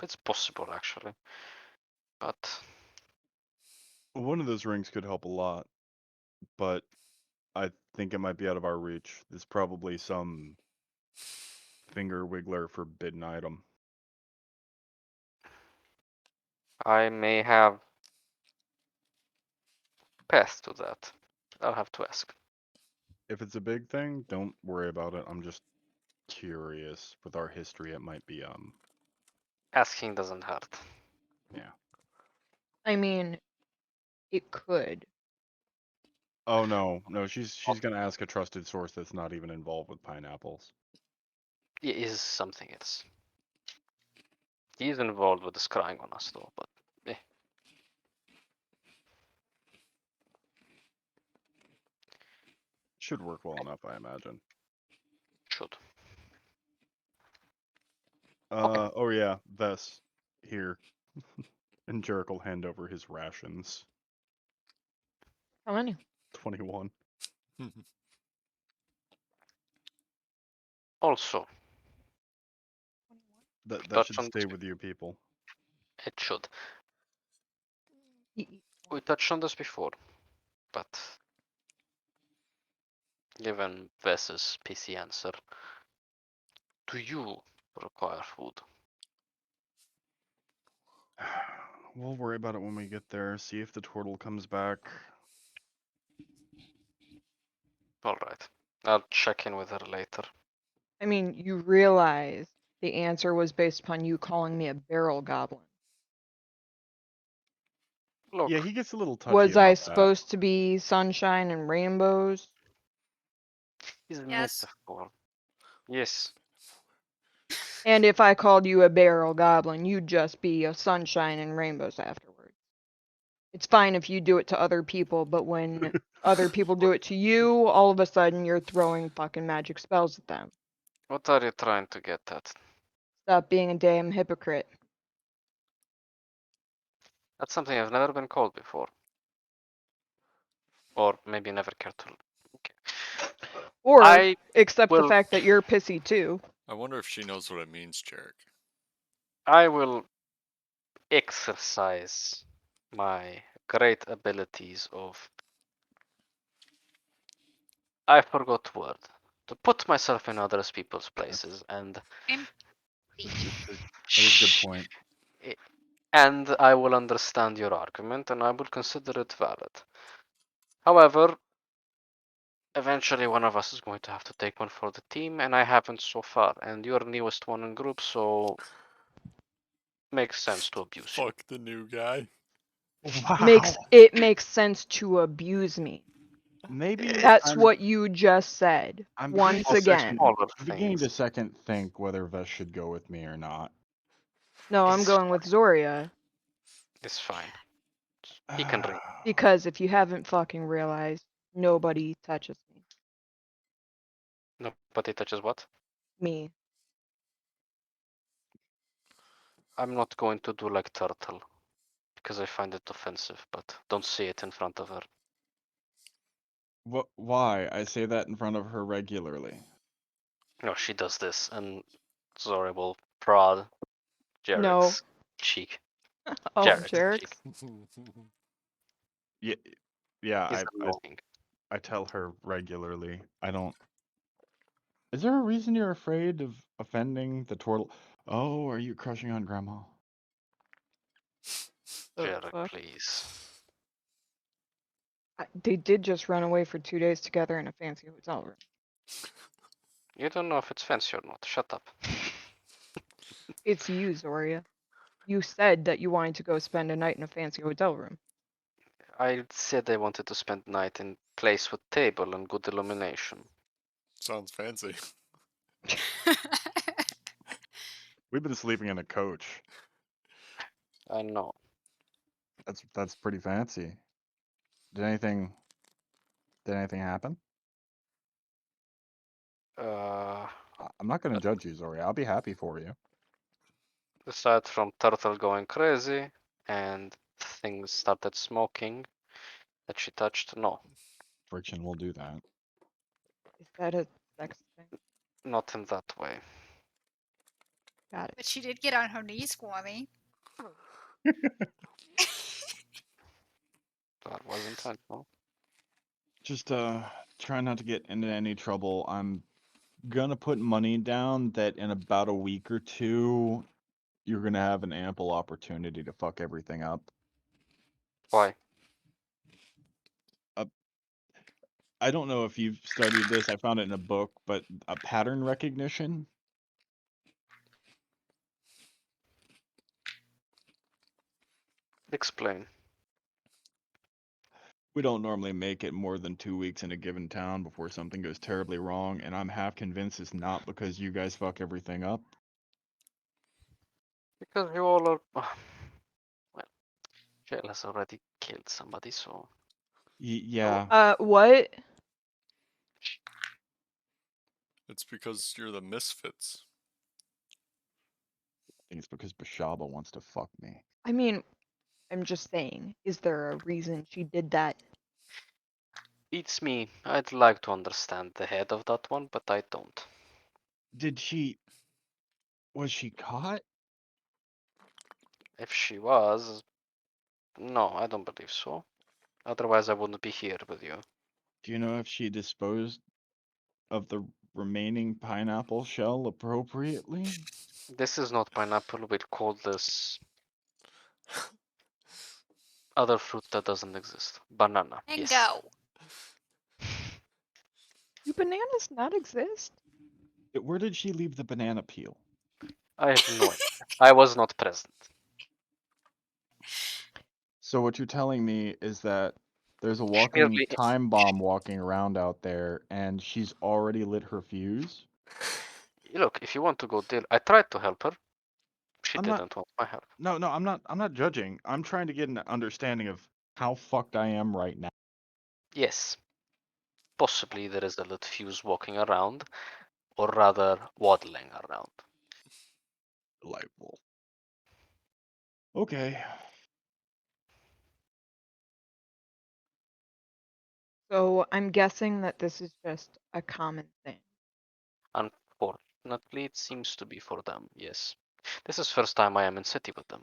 It's possible actually. But One of those rings could help a lot, but I think it might be out of our reach. There's probably some finger wiggler forbidden item. I may have path to that. I'll have to ask. If it's a big thing, don't worry about it. I'm just curious. With our history, it might be Asking doesn't hurt. yeah. I mean, it could. Oh no, she's gonna ask a trusted source that's not even involved with pineapples. It is something else. He's involved with the scrying on us though, but Should work well enough, I imagine. should. Oh yeah, Vess here, and Jarek will hand over his rations. How many? 21. Also, That touch should on stay this. with you people. It should. Y- We touched on this before, but given Vess's PC answer, do you require food? We'll worry about it when we get there. See if the turtle comes back. Alright. I'll check in with her later. I mean, you realize the answer was based upon you calling me a barrel goblin. Look, Yeah, he gets a little touchy Was I about that. supposed to be sunshine and rainbows? he's a Yes. metaphor. Yes. And if I called you a barrel goblin, you'd just be a sunshine and rainbows afterwards. It's fine if you do it to other people, but when other people do it to you, all of a sudden you're throwing fucking magic spells at them. What are you trying to get at? Stop being a damn hypocrite. That's something I've never been called before. Or maybe never cared to. Or I accept the will- fact that you're pissy too. I wonder if she knows what it means, Jarek. I will exercise my great abilities of I forgot word. To put myself in other people's places and Empathy. That is a good point. and I will understand your argument and I will consider it valid. However, eventually one of us is going to have to take one for the team, and I haven't so far. And you're the newest one in group, so makes sense to abuse you. Fuck the new guy. Makes sense to abuse me. Maybe That's I'm, what you just said. I'm Once beginning to again. Smaller I'm beginning to things. second think whether Vess should go with me or not. No, I'm It's going with Zoria. It's fine. He can drink. Because if you haven't fucking realized, nobody touches me. No, but he touches what? Me. I'm not going to do like turtle because I find it offensive, but don't say it in front of her. What? Why? I say that in front of her regularly. No, she does this, and Zora will prod Jarek's cheek. Oh, Jarek's Jarek. cheek. Yeah, yeah. He's annoying. I tell her regularly. I don't. Is there a reason you're afraid of offending the turtle? Oh, are you crushing on Grandma? The Jarek, fuck? please. They did just run away for 2 days together in a fancy hotel room. You don't know if it's fancy or not. Shut up. It's you, Zoria. You said that you wanted to go spend a night in a fancy hotel room. I said I wanted to spend the night in place with table and good illumination. Sounds fancy. We've been sleeping in a coach. I know. That's pretty fancy. Did anything happen? I'm not gonna judge you, Zori. I'll be happy for you. Aside from Turtle going crazy and things started smoking that she touched, no, Friction will do that. Is that a sex thing? not in that way. Got it. But she did get on her knees for me. That was intentional. Just try not to get into any trouble. I'm gonna put money down that in about a week or two, you're gonna have an ample opportunity to fuck everything up. Why? I don't know if you've studied this. I found it in a book, but a pattern recognition. Explain. We don't normally make it more than 2 weeks in a given town before something goes terribly wrong, and I'm half convinced it's not because you guys fuck everything up. Because you all are. Well, Jail has already killed somebody, so. Yeah, What? It's because you're the misfits. I think it's because Bashaba wants to fuck me. I mean, I'm just saying, is there a reason she did that? Beats me. I'd like to understand the head of that one, but I don't. Was she caught? If she was. No, I don't believe so. Otherwise, I wouldn't be here with you. Do you know if she disposed of the remaining pineapple shell appropriately? This is not pineapple. We'd call this other fruit that doesn't exist. Banana. Yes. Bingo. Do bananas not exist? Where did she leave the banana peel? I have no idea. I was not present. So what you're telling me is that there's a She walking merely. time bomb walking around out there, and she's already lit her fuse? Look, if you want to go deal, I tried to help her. She I'm not. didn't want my help. No, no, I'm not. I'm not judging. I'm trying to get an understanding of how fucked I am right now. Yes. Possibly there is a lit fuse walking around, or rather waddling around. Delightful. Okay. So I'm guessing that this is just a common thing. Unfortunately, it seems to be for them, yes. This is first time I am in city with them.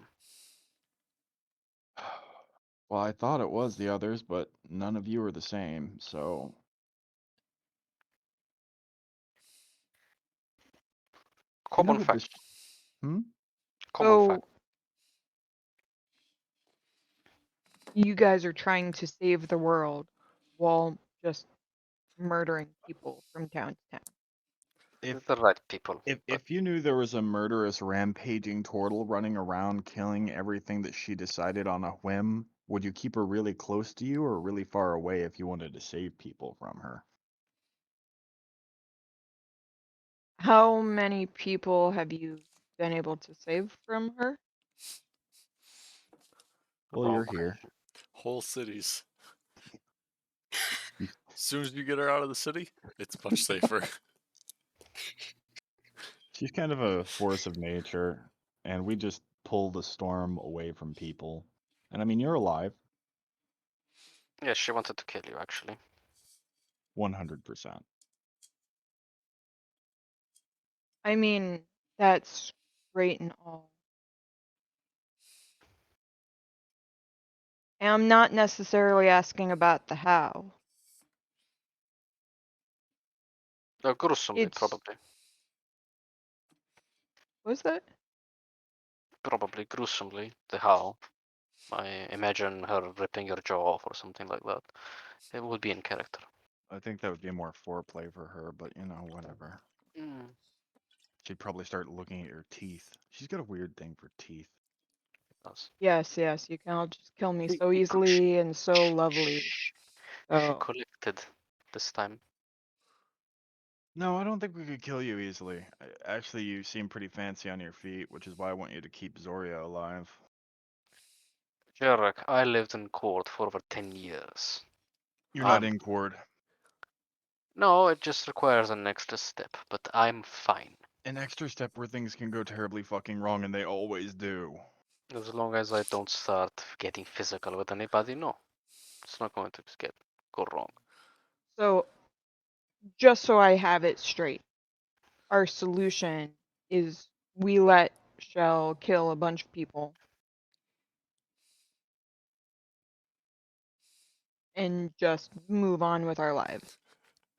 Well, I thought it was the others, but none of you are the same, so you know Common the fact. Common fact. So you guys are trying to save the world while just murdering people from town to town. if The right people. if But if you knew there was a murderous rampaging turtle running around killing everything that she decided on a whim, would you keep her really close to you or really far away if you wanted to save people from her? How many people have you been able to save from her? Well, wrong you're here. question. Whole cities. You- As soon as you get her out of the city, it's much safer. She's kind of a force of nature, and we just pull the storm away from people. And I mean, you're alive, Yeah, she wanted to kill you actually. 100%. I mean, that's great and all. And I'm not necessarily asking about the how. Gruesomely, It's probably. was that? Probably gruesomely. The how. I imagine her ripping your jaw off or something like that. It would be in character. I think that would be more foreplay for her, but you know, whatever. Mm, She'd probably start looking at your teeth. She's got a weird thing for teeth. does. Yes, yes, you can all just kill me Hey, so hey, easily and so lovely. Shh. She So collected this time. no, I don't think we could kill you easily. Actually, you seem pretty fancy on your feet, which is why I want you to keep Zoria alive. Jarek, I lived in court for over 10 years. You're not I'm in cord. No, it just requires an extra step, but I'm fine. An extra step where things can go terribly fucking wrong, and they always do. As long as I don't start getting physical with anybody, no. It's not going to go wrong. so just so I have it straight, our solution is we let Shell kill a bunch of people and just move on with our lives.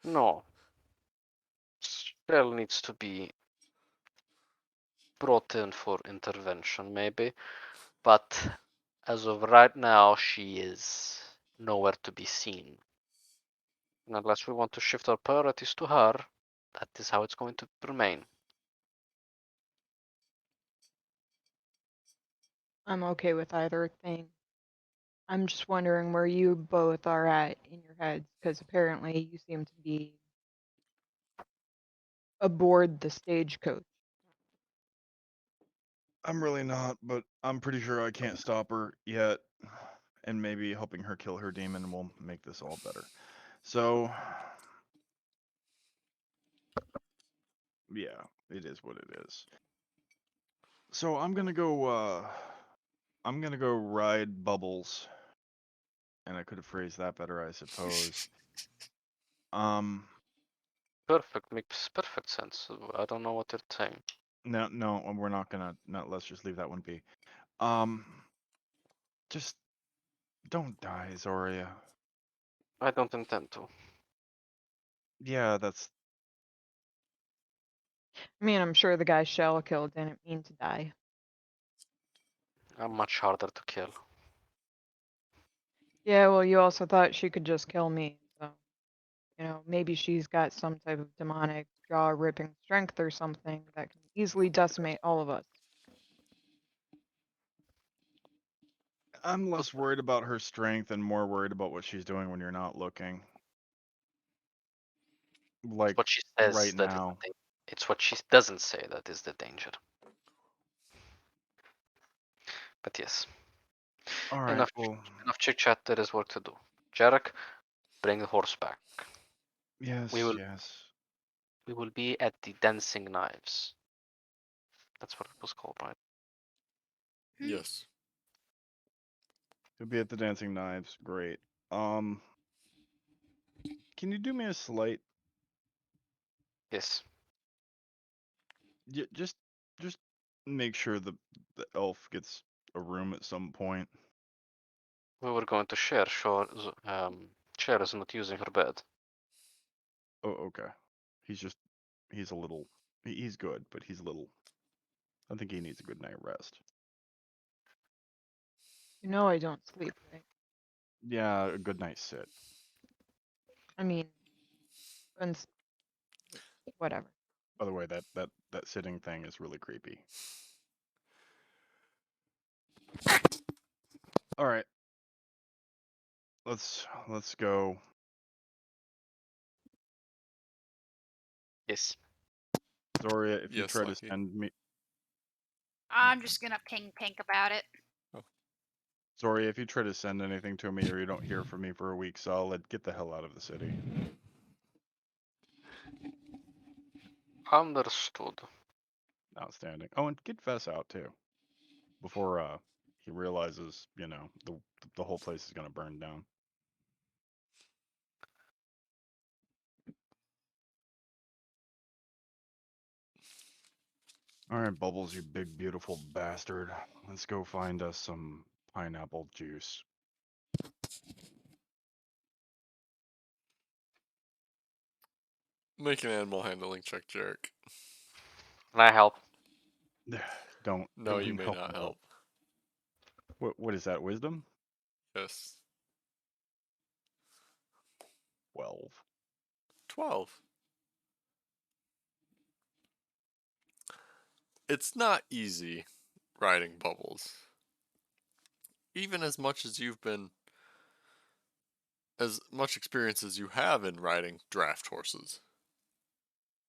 No. Shell needs to be brought in for intervention, maybe. But as of right now, she is nowhere to be seen. And unless we want to shift our priorities to her, that is how it's going to remain. I'm okay with either thing. I'm just wondering where you both are at in your heads, because apparently you seem to be aboard the stagecoach. I'm really not, but I'm pretty sure I can't stop her yet. And maybe helping her kill her demon will make this all better. So, yeah, it is what it is. So I'm gonna go ride Bubbles. And I could have phrased that better, I suppose. Um, Perfect, makes perfect sense. I don't know what you're saying. no, we're not gonna. No, let's just leave that one be. Um, just don't die, Zoria. I don't intend to. Yeah, that's. I mean, I'm sure the guy Shell killed didn't mean to die. I'm much harder to kill. Yeah, well, you also thought she could just kill me, so, you know, maybe she's got some type of demonic jaw-ripping strength or something that can easily decimate all of us. I'm less worried about her strength and more worried about what she's doing when you're not looking. Like What she right says that is now. it's what she doesn't say that is the danger. But yes, All right. enough Well, enough chit chat. There is work to do. Jarek, bring the horse back. We yes, will yes. we will be at the dancing knives. That's what it was called, right? Hmm. Yes. You'll be at the Dancing Knives. Great. Can you do me a slight? Yes. Just make sure the elf gets a room at some point. We were going to share. Sure. Cher is not using her bed. Oh, okay. He's a little. He's good, but he's a little. I think he needs a good night rest. You know I don't sleep, right? Yeah, a good night sit. I mean, uns- whatever. By the way, that sitting thing is really creepy. All right, let's go. Yes. Zoria, if you Yes, try to Lucky. send me, I'm just gonna ping Pink about it. Zoria, if you try to send anything to me or you don't hear from me for a week solid, get the hell out of the city. Understood. Outstanding. Oh, and get Vess out too before he realizes, the whole place is gonna burn down. All right, Bubbles, you big beautiful bastard. Let's go find us some pineapple juice. Make an animal handling check, Jarek. Can I help? Don't. No, you may No, not no. help. What is that? Wisdom? Yes. 12. 12. It's not easy riding Bubbles. Even as much as as much experience as you have in riding draft horses.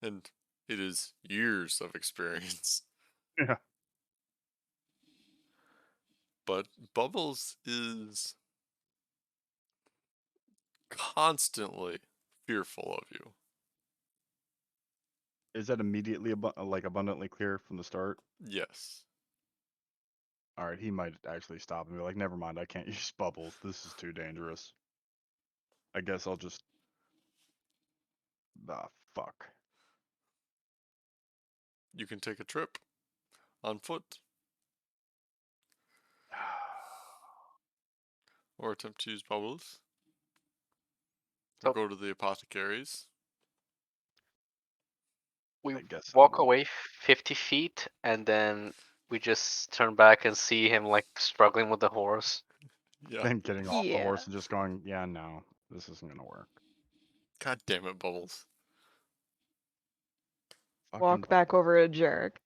And it is years of experience. Yeah. But Bubbles is constantly fearful of you. Is that immediately abundantly clear from the start? Yes. All right, he might actually stop and be like, "Never mind, I can't use bubbles. This is too dangerous. I guess I'll just." Ah, fuck. You can take a trip on foot or attempt to use Bubbles or So go to the apothecaries. we I guess I walk will. away 50 feet and then we just turn back and see him like struggling with the horse. Yeah. Then getting off the Yeah. horse and just going, yeah, no, this isn't gonna work. God damn it, Bubbles. Fucking Walk back over to Jarek.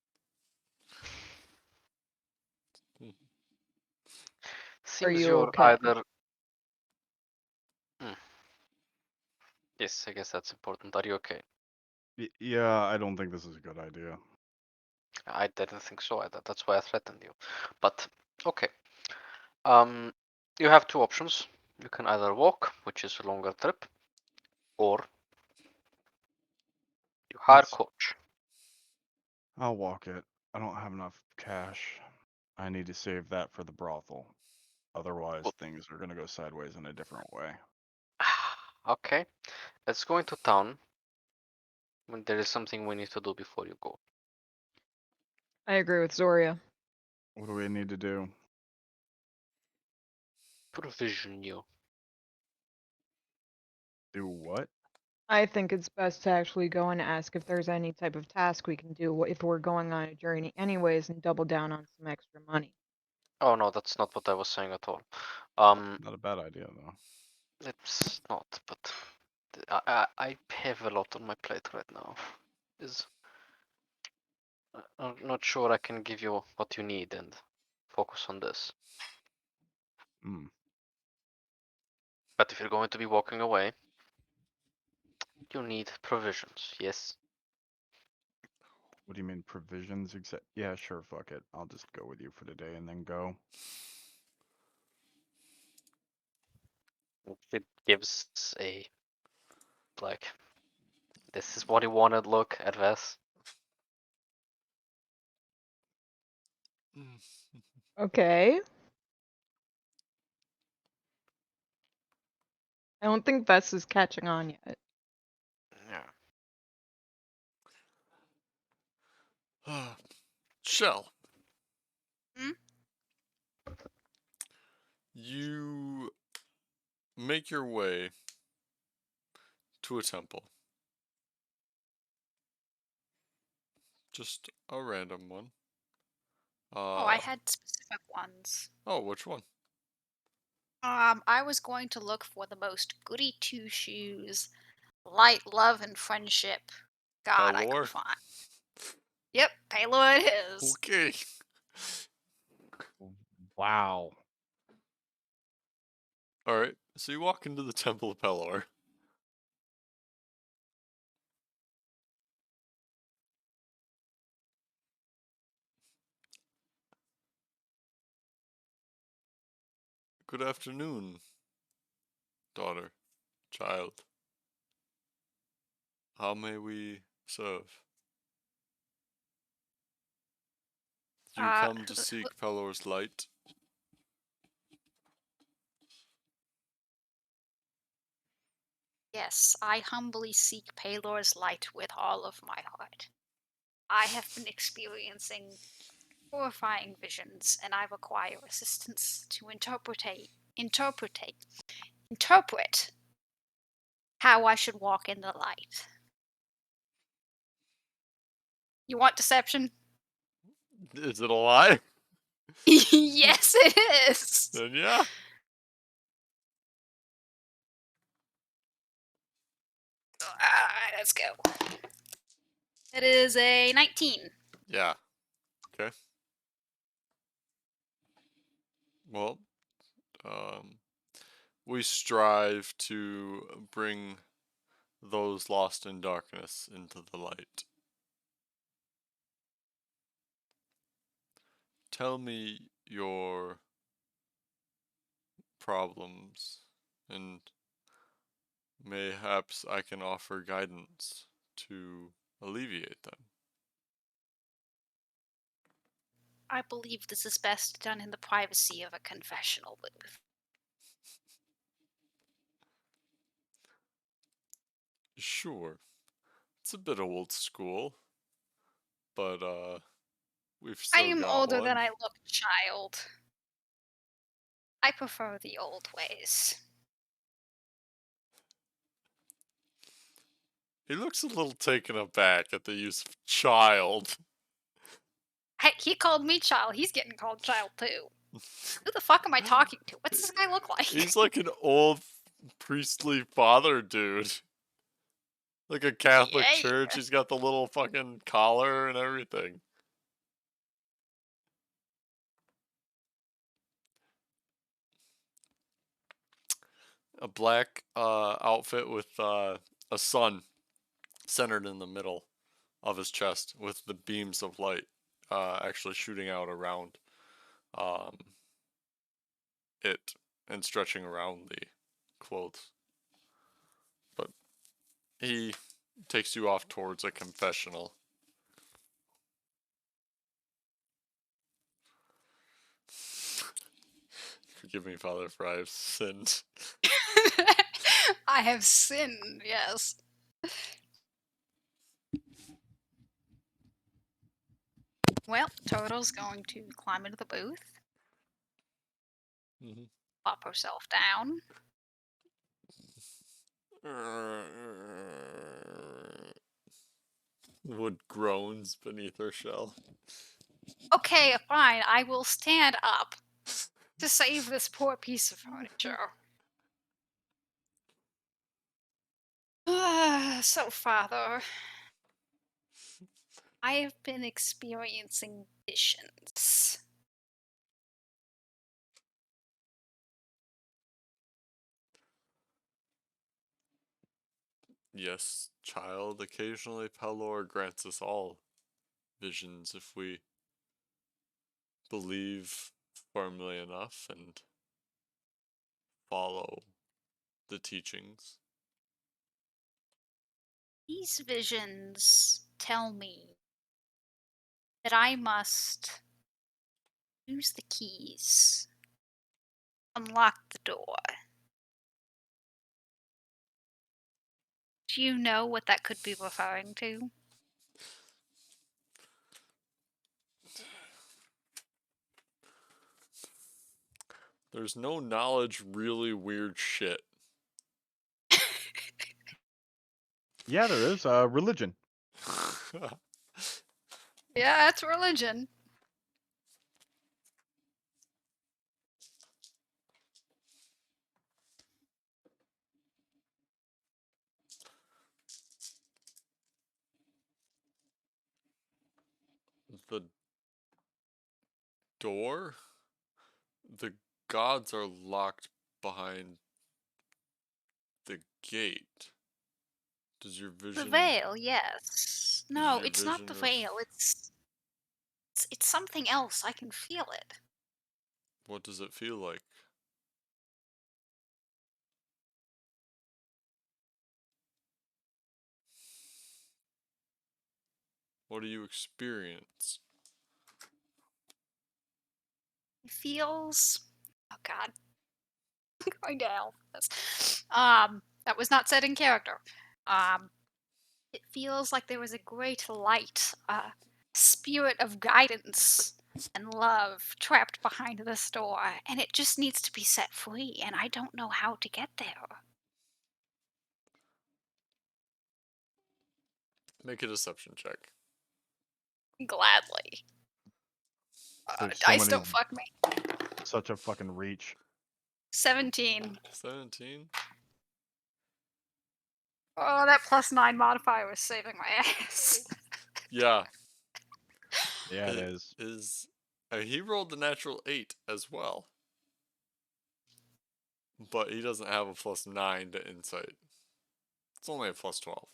Seems you you're okay? either. Hmm. Yes, I guess that's important. Are you okay? Yeah, I don't think this is a good idea. I didn't think so either. That's why I threatened you. But okay. You have two options. You can either walk, which is a longer trip, or you hire Let's- coach. I'll walk it. I don't have enough cash. I need to save that for the brothel. Otherwise, Well- things are gonna go sideways in a different way. Okay, let's go into town. When there is something we need to do before you go. I agree with Zoria. What do we need to do? Provision you. Do what? I think it's best to actually go and ask if there's any type of task we can do if we're going on a journey anyways and double down on some extra money. Oh no, that's not what I was saying at all. Not a bad idea though. It's not, but I have a lot on my plate right now. Is I'm not sure I can give you what you need and focus on this. Hmm. But if you're going to be walking away, you need provisions. Yes. What do you mean provisions? Yeah, sure. Fuck it. I'll just go with you for today and then go. It gives a like this is what he wanted look at Vess. Okay. I don't think Vess is catching on yet. Yeah. Shell. Hmm? You make your way to a temple. Just a random one. Oh, I had specific ones. Oh, which one? I was going to look for the most goody two shoes, light, love, and friendship god I Pelor? could find. Yep, Paylor it is. Okay. Wow. Alright, so you walk into the Temple of Pelor. Good afternoon, daughter, child. How may we serve? You come to seek Pelor's light? Yes, I humbly seek Paylor's light with all of my heart. I have been experiencing horrifying visions, and I require assistance to interpret how I should walk in the light. You want deception? Is it a lie? Yes, it is. Then yeah. Alright, let's go. It is a 19. Yeah. Okay. Well, we strive to bring those lost in darkness into the light. Tell me your problems, and mayhaps I can offer guidance to alleviate them. I believe this is best done in the privacy of a confessional booth. Sure, it's a bit old school, but we've I still am got older than one. I look, child. I prefer the old ways. He looks a little taken aback at the use of child. Hey, he called me child. He's getting called child too. Who the fuck am I talking to? What's this guy look like? He's like an old priestly father dude. Like a Catholic Yeah. church. He's got the little fucking collar and everything. A black outfit with a sun centered in the middle of his chest with the beams of light actually shooting out around um, it and stretching around the clothes. But he takes you off towards a confessional. Forgive me, Father, for I have sinned. I have sinned, yes. Well, Turtle's going to climb into the booth, Mm-hmm. plop herself down. Wood groans beneath her shell. Okay, fine, I will stand up to save this poor piece of furniture. So, Father, I have been experiencing visions. Yes, child, occasionally Pelor grants us all visions if we believe firmly enough and follow the teachings. These visions tell me that I must use the keys, unlock the door. Do you know what that could be referring to? There's no knowledge, really weird shit. Yeah, there is. Religion. Yeah, it's religion. The door? The gods are locked behind the gate. Does your The vision... veil, yes. Is No, your it's not the vision of... veil. It's something else. I can feel it. What does it feel like? What do you experience? It feels. Oh God, I'm going to hell with this. That was not said in character. Um, it feels like there was a great light, a spirit of guidance and love trapped behind this door, and it just needs to be set free, and I don't know how to get there. Make a deception check. Gladly. There's so Dice many, don't fuck me. such a fucking reach. 17. 17? Oh, that +9 modifier was saving my ass. Yeah. Yeah, it is. He rolled the natural 8 as well. But he doesn't have a +9 to insight. It's only a +12.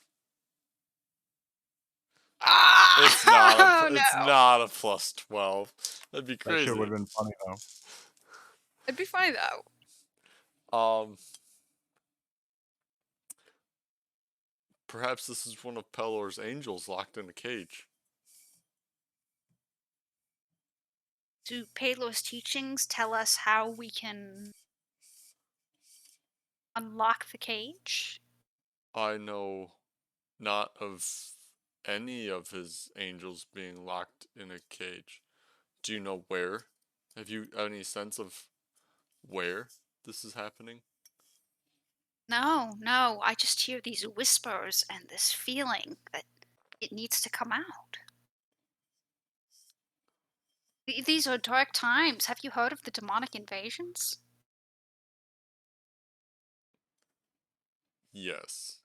Ah! It's No. not a +12. That'd be That crazy. shit would have been funny though. It'd be funny though. Perhaps this is one of Pelor's angels locked in a cage. Do Pelor's teachings tell us how we can unlock the cage? I know not of any of his angels being locked in a cage. Do you know where? Have you any sense of where this is happening? No, I just hear these whispers and this feeling that it needs to come out. These are dark times. Have you heard of the demonic invasions? Yes.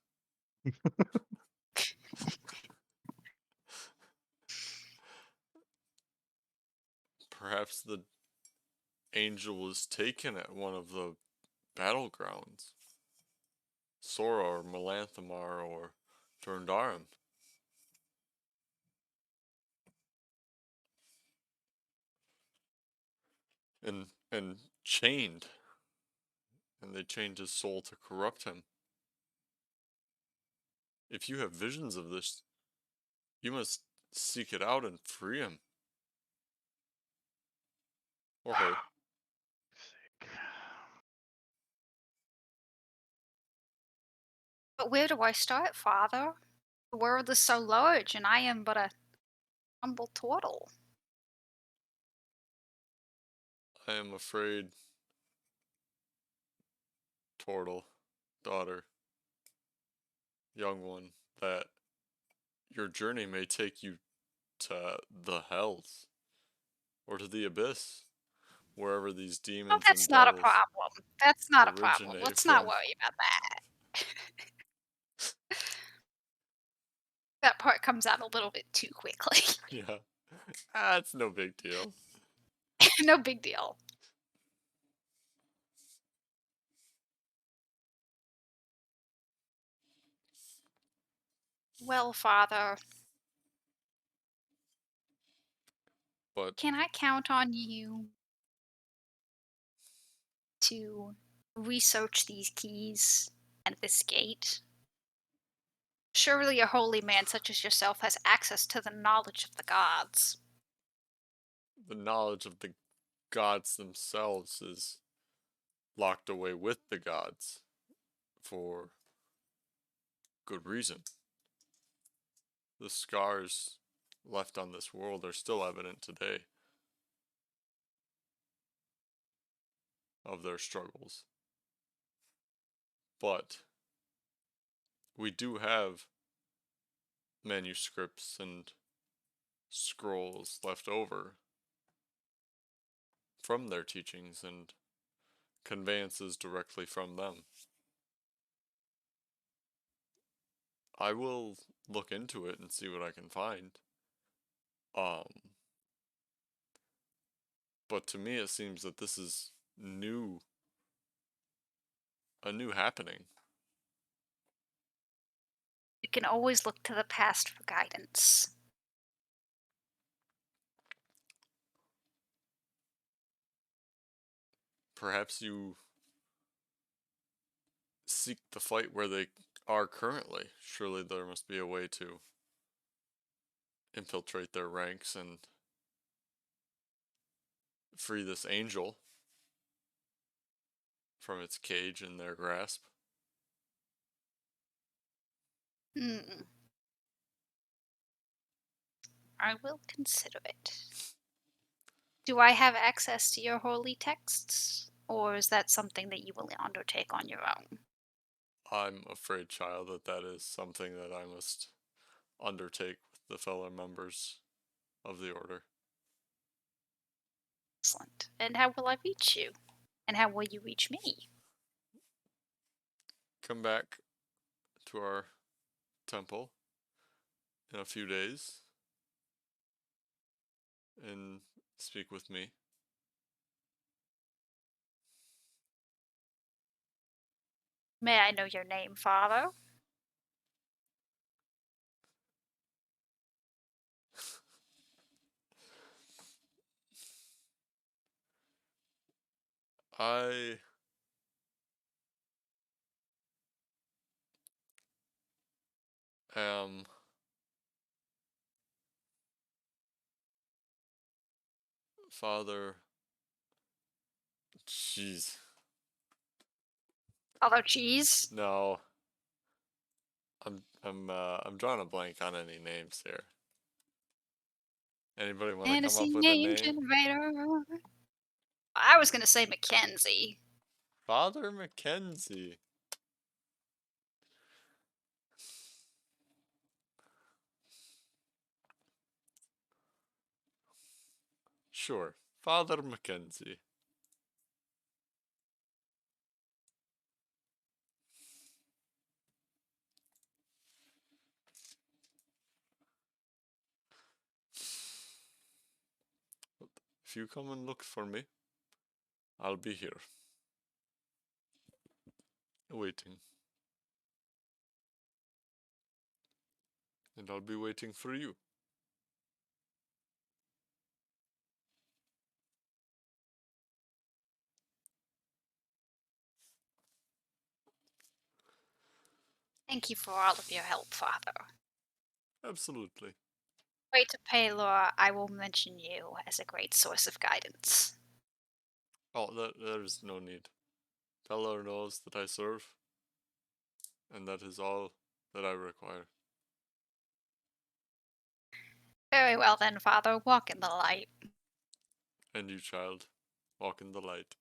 Perhaps the angel was taken at one of the battlegrounds. Sora or Melanthamar or Turndarim. And chained. And they chained his soul to corrupt him. If you have visions of this, you must seek it out and free him. Or her. But where do I start, Father? The world is so large, and I am but a humble turtle. I am afraid, Turtle, daughter, young one, that your journey may take you to the hells or to the abyss, wherever these Oh, demons and that's not a devils problem. That's not a problem. originate Let's not from. worry about that. That part comes out a little bit too quickly. Yeah. It's no big deal. No big deal. Well, Father, But can I count on you to research these keys and this gate? Surely a holy man such as yourself has access to the knowledge of the gods. the knowledge of the gods themselves is locked away with the gods for good reason. The scars left on this world are still evident today of their struggles. But we do have manuscripts and scrolls left over from their teachings and conveyances directly from them. I will look into it and see what I can find. But to me it seems that this is a new happening. You can always look to the past for guidance. Perhaps you seek the fight where they are currently. Surely there must be a way to infiltrate their ranks and free this angel from its cage in their grasp. Hmm. I will consider it. Do I have access to your holy texts? Or is that something that you will undertake on your own? I'm afraid, child, that that is something that I must undertake with the fellow members of the order. Excellent. And how will I reach you? And how will you reach me? Come back to our temple in a few days and speak with me. May I know your name, Father? I am Father. Jeez. Father Cheese? No. I'm drawing a blank on any names here. Anybody want to come Fantasy up with a name name? generator. I was gonna say Mackenzie. Father Mackenzie. Sure. Father Mackenzie. If you come and look for me, I'll be here. Waiting. And I'll be waiting for you. Thank you for all of your help, Father. Absolutely. Way to Paylor, I will mention you as a great source of guidance. Oh, there's no need. Pelor knows that I serve, and that is all that I require. Very well then, Father, walk in the light. And you, child, walk in the light.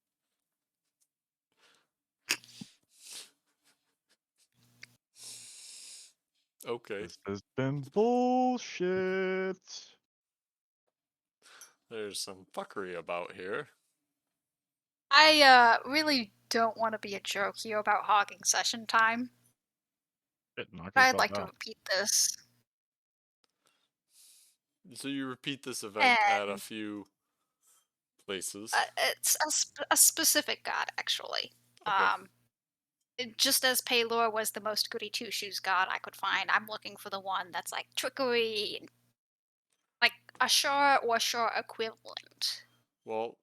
Okay, This has been bullshit. there's some fuckery about here. I really don't want to be a jerk here about hogging session time, Knock but I'd yourself like to out. repeat this. So you repeat this event at a And few places. it's a specific god, actually. Okay. Just as Paylor was the most goody two shoes god I could find, I'm looking for the one that's like trickery, like a Shar or Shar equivalent. Well,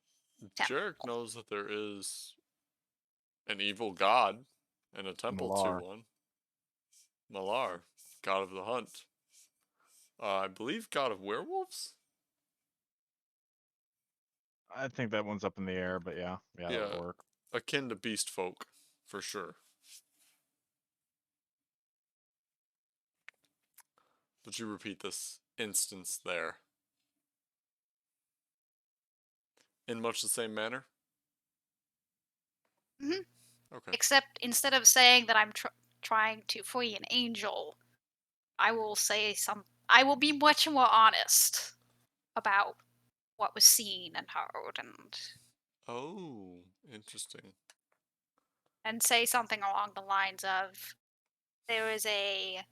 Temple. Jarek knows that there is an evil god and a temple to Malar. one. Malar, god of the hunt. I believe god of werewolves? I think that one's up in the air, but yeah, that Yeah, would work. akin to beast folk, for sure. But you repeat this instance there. In much the same manner? Mhm. Okay. Except instead of saying that I'm trying to free an angel, I will say I will be much more honest about what was seen and heard, Oh, interesting. and say something along the lines of, there is a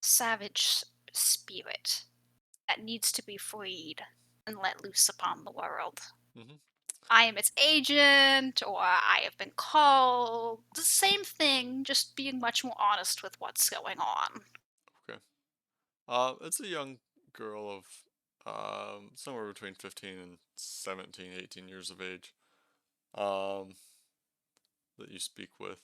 savage spirit that needs to be freed and let loose upon the world. Mm-hmm. I am its agent, or I have been called. The same thing, just being much more honest with what's going on. Okay. It's a young girl of somewhere between 15 and 17, 18 years of age. That you speak with.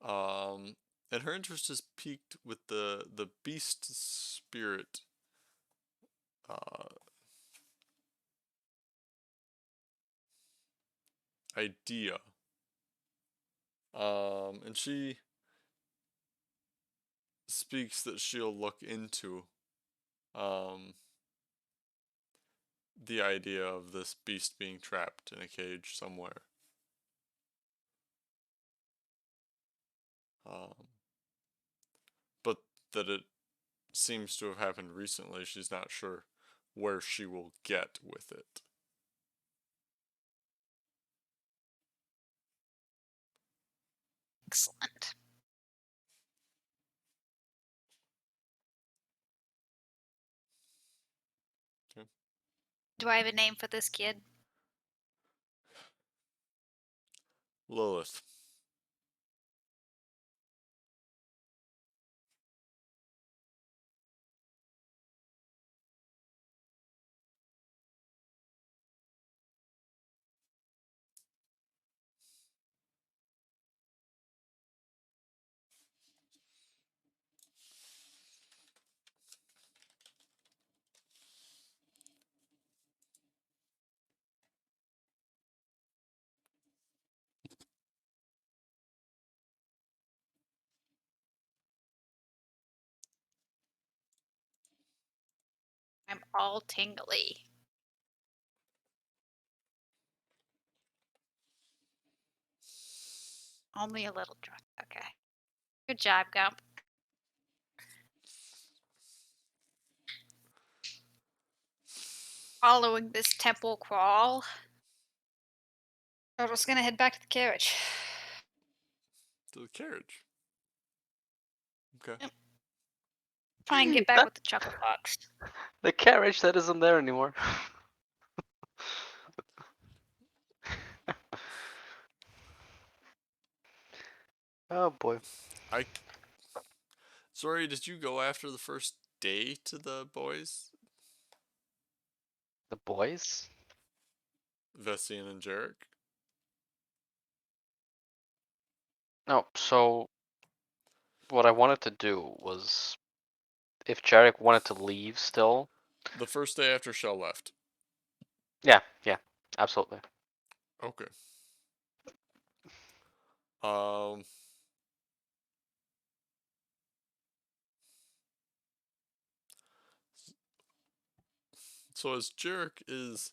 And her interest is piqued with the beast spirit uh, idea. And she speaks that she'll look into um, the idea of this beast being trapped in a cage somewhere. Um, but that it seems to have happened recently. She's not sure where she will get with it. Excellent. Okay. Do I have a name for this kid? Lilith. I'm all tingly. Only a little drunk. Okay. Good job, Gump. following this temple crawl. Turtle's gonna head back to the carriage. To the carriage. Okay. Yep. Try and get back That- with the Chuckle Fox. The carriage that isn't there anymore. Oh boy. I. Sorry, did you go after the first day to the boys? The boys? Vessian and Jarek? No, so what I wanted to do was if Jarek wanted to leave still. The first day after Shell left. Yeah, absolutely. Okay. Um. So as Jarek is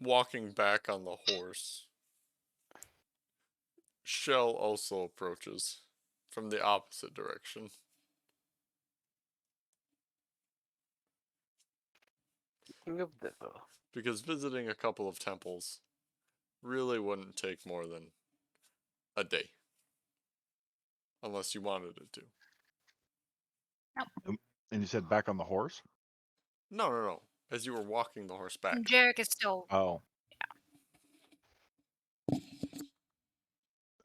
walking back on the horse, Shell also approaches from the opposite direction. Because visiting a couple of temples really wouldn't take more than a day. Unless you wanted it to. And you said back on the horse? No. As you were walking the horse back. Jarek is still. Oh.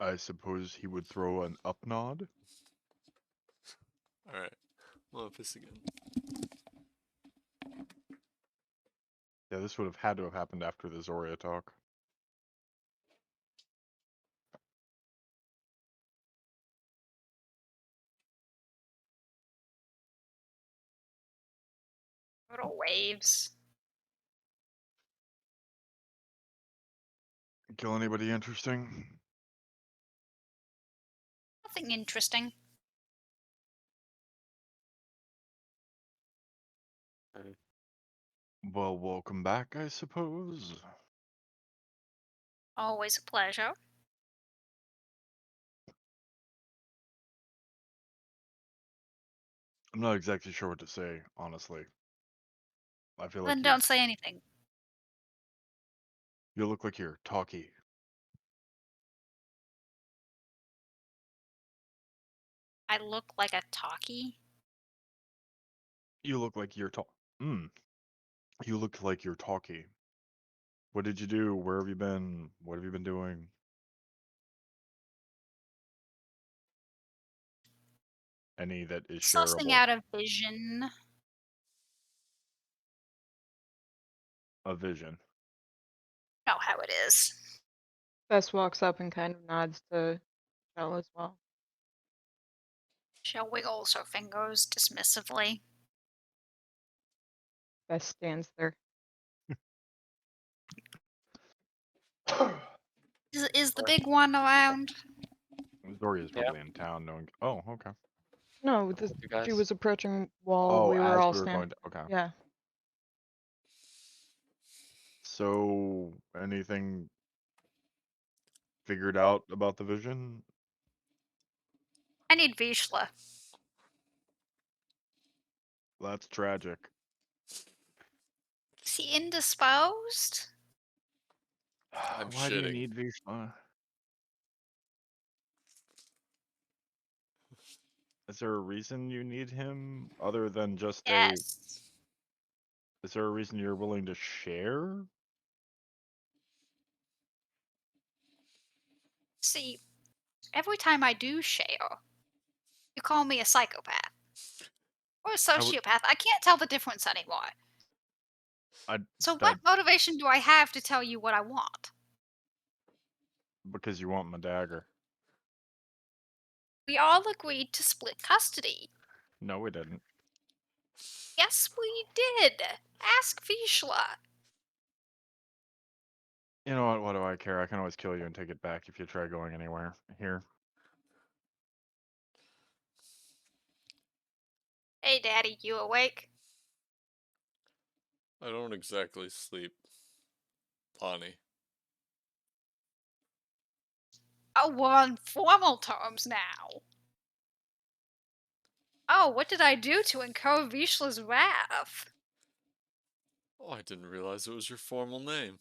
I suppose he would throw an up nod. Alright. I'm gonna piss again. Yeah, this would have had to have happened after the Zoria talk. Little waves. Kill anybody interesting? Nothing interesting. Well, welcome back, I suppose. Always a pleasure. I'm not exactly sure what to say, honestly. I feel like Then don't say anything. you look like you're talky. I look like a talkie. You look like you're You look like you're talky. What did you do? Where have you been? What have you been doing? Any that is Sussing shareable. out a vision. A vision. Know how it is. Bess walks up and kind of nods to Shell as well. Shell wiggles her fingers dismissively. Bess stands there. Is the big one around? Zoria's Yeah. probably in town knowing. Oh, okay. No, You she guys. was approaching while Oh, we were as all we were standing. going to. Okay. Yeah. So, anything figured out about the vision? I need Vishla. That's tragic. Is he indisposed? I'm Why do you shitting. need Vishla? Is there a reason you need him other than just Yes. Is there a reason you're willing to share? See, every time I do share, you call me a psychopath. Or a sociopath. I can't tell the difference anymore. So what motivation do I have to tell you what I want? Because you want my dagger. We all agreed to split custody. No, we didn't. Yes, we did. Ask Vishla. You know what? What do I care? I can always kill you and take it back if you try going anywhere. Here. Hey, Daddy, you awake? I don't exactly sleep, Lonnie. Oh, we're on formal terms now. Oh, what did I do to incur Vishla's wrath? I didn't realize it was your formal name.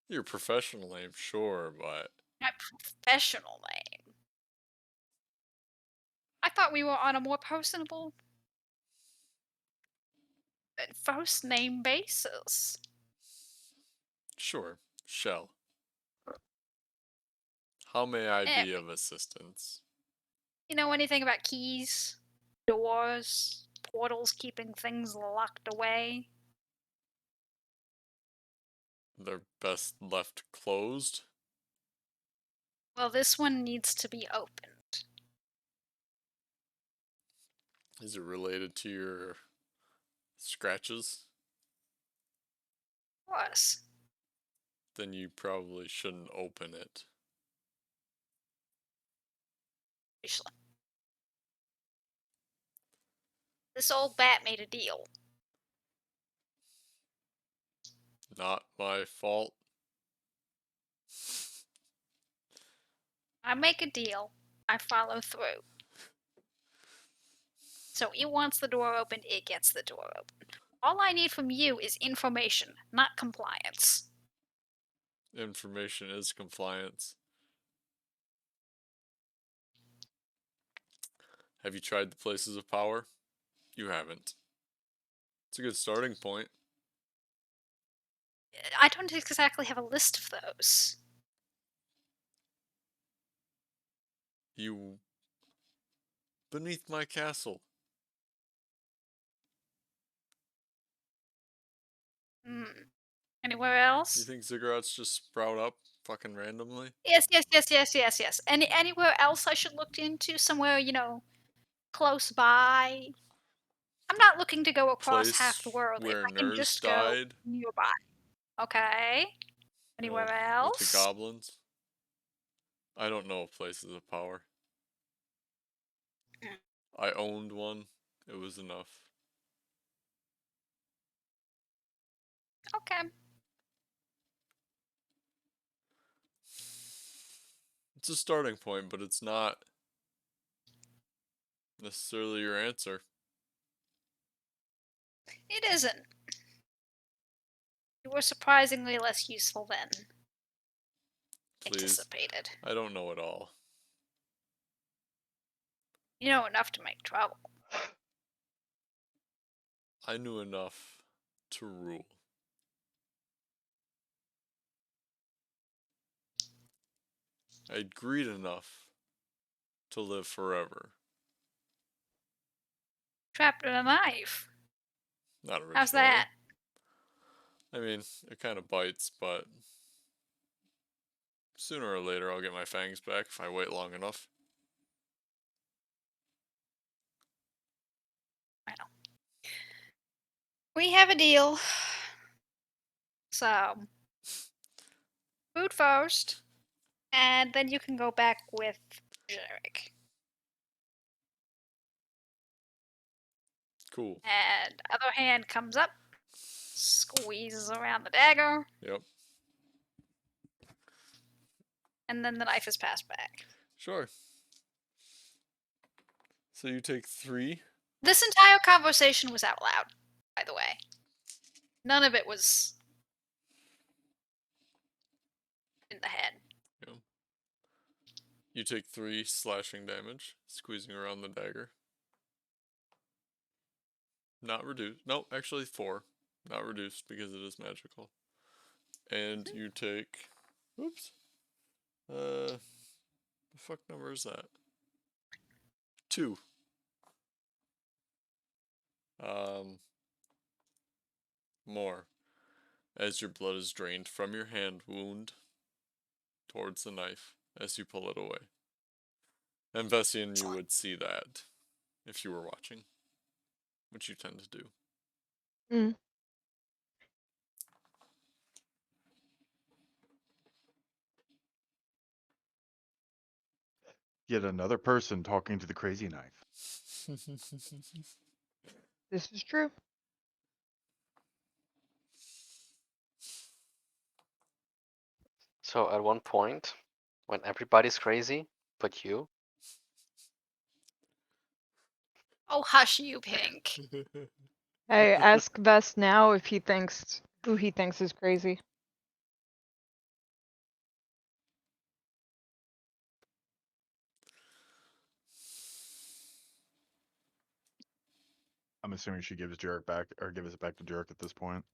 Your professional name, sure, but My professional name. I thought we were on a more personable first name basis. sure, Shell. How may I Eh, be of assistance? You know anything about keys, doors, portals keeping things locked away? They're best left closed? Well, this one needs to be opened. Is it related to your scratches? Of course. Then you probably shouldn't open it. Usually. This old bat made a deal. Not my fault. I make a deal, I follow through. So it wants the door open, it gets the door open. All I need from you is information, not compliance. Information is compliance. Have you tried the places of power? You haven't. It's a good starting point. I don't exactly have a list of those. You. Beneath my castle. Hmm. Anywhere You else? think ziggurats just sprout up fucking randomly? Yes. Anywhere else I should look into? Somewhere, close by? I'm not looking to go across half the Place world if where I can Nurse just go died? nearby. Okay. You know, Anywhere with the else? goblins? I don't know places of power. Mm. I owned one. It was enough. Okay. It's a starting point, but it's not necessarily your answer. It isn't. You were surprisingly less useful than Please. anticipated. I don't know it all. You know enough to make trouble. I knew enough to rule. I'd greed enough to live forever. Trapped in a knife. Not originally. How's that? I mean, it kind of bites, but sooner or later I'll get my fangs back if I wait long enough. I know. We have a deal. So, food first, and then you can go back with generic. Cool. And other hand comes up, squeezes around the dagger, Yep. and then the knife is passed back. Sure. So you take 3. This entire conversation was out loud, by the way. None of it was in the head. Yeah. You take 3 slashing damage, squeezing around the dagger. Not reduced. No, actually 4. Not reduced because it is magical. And you take. Oops. The fuck number is that? 2. More. As your blood is drained from your hand wound towards the knife as you pull it away. And Vessian, you would see that if you were watching, which you tend to do. Mm. Yet another person talking to the crazy knife. This is true. So at one point, when everybody's crazy, but you, Oh, hush you, Pink. Hey, ask Vest now if who he thinks is crazy. I'm assuming she gives Jarek back or gives it back to Jarek at this point.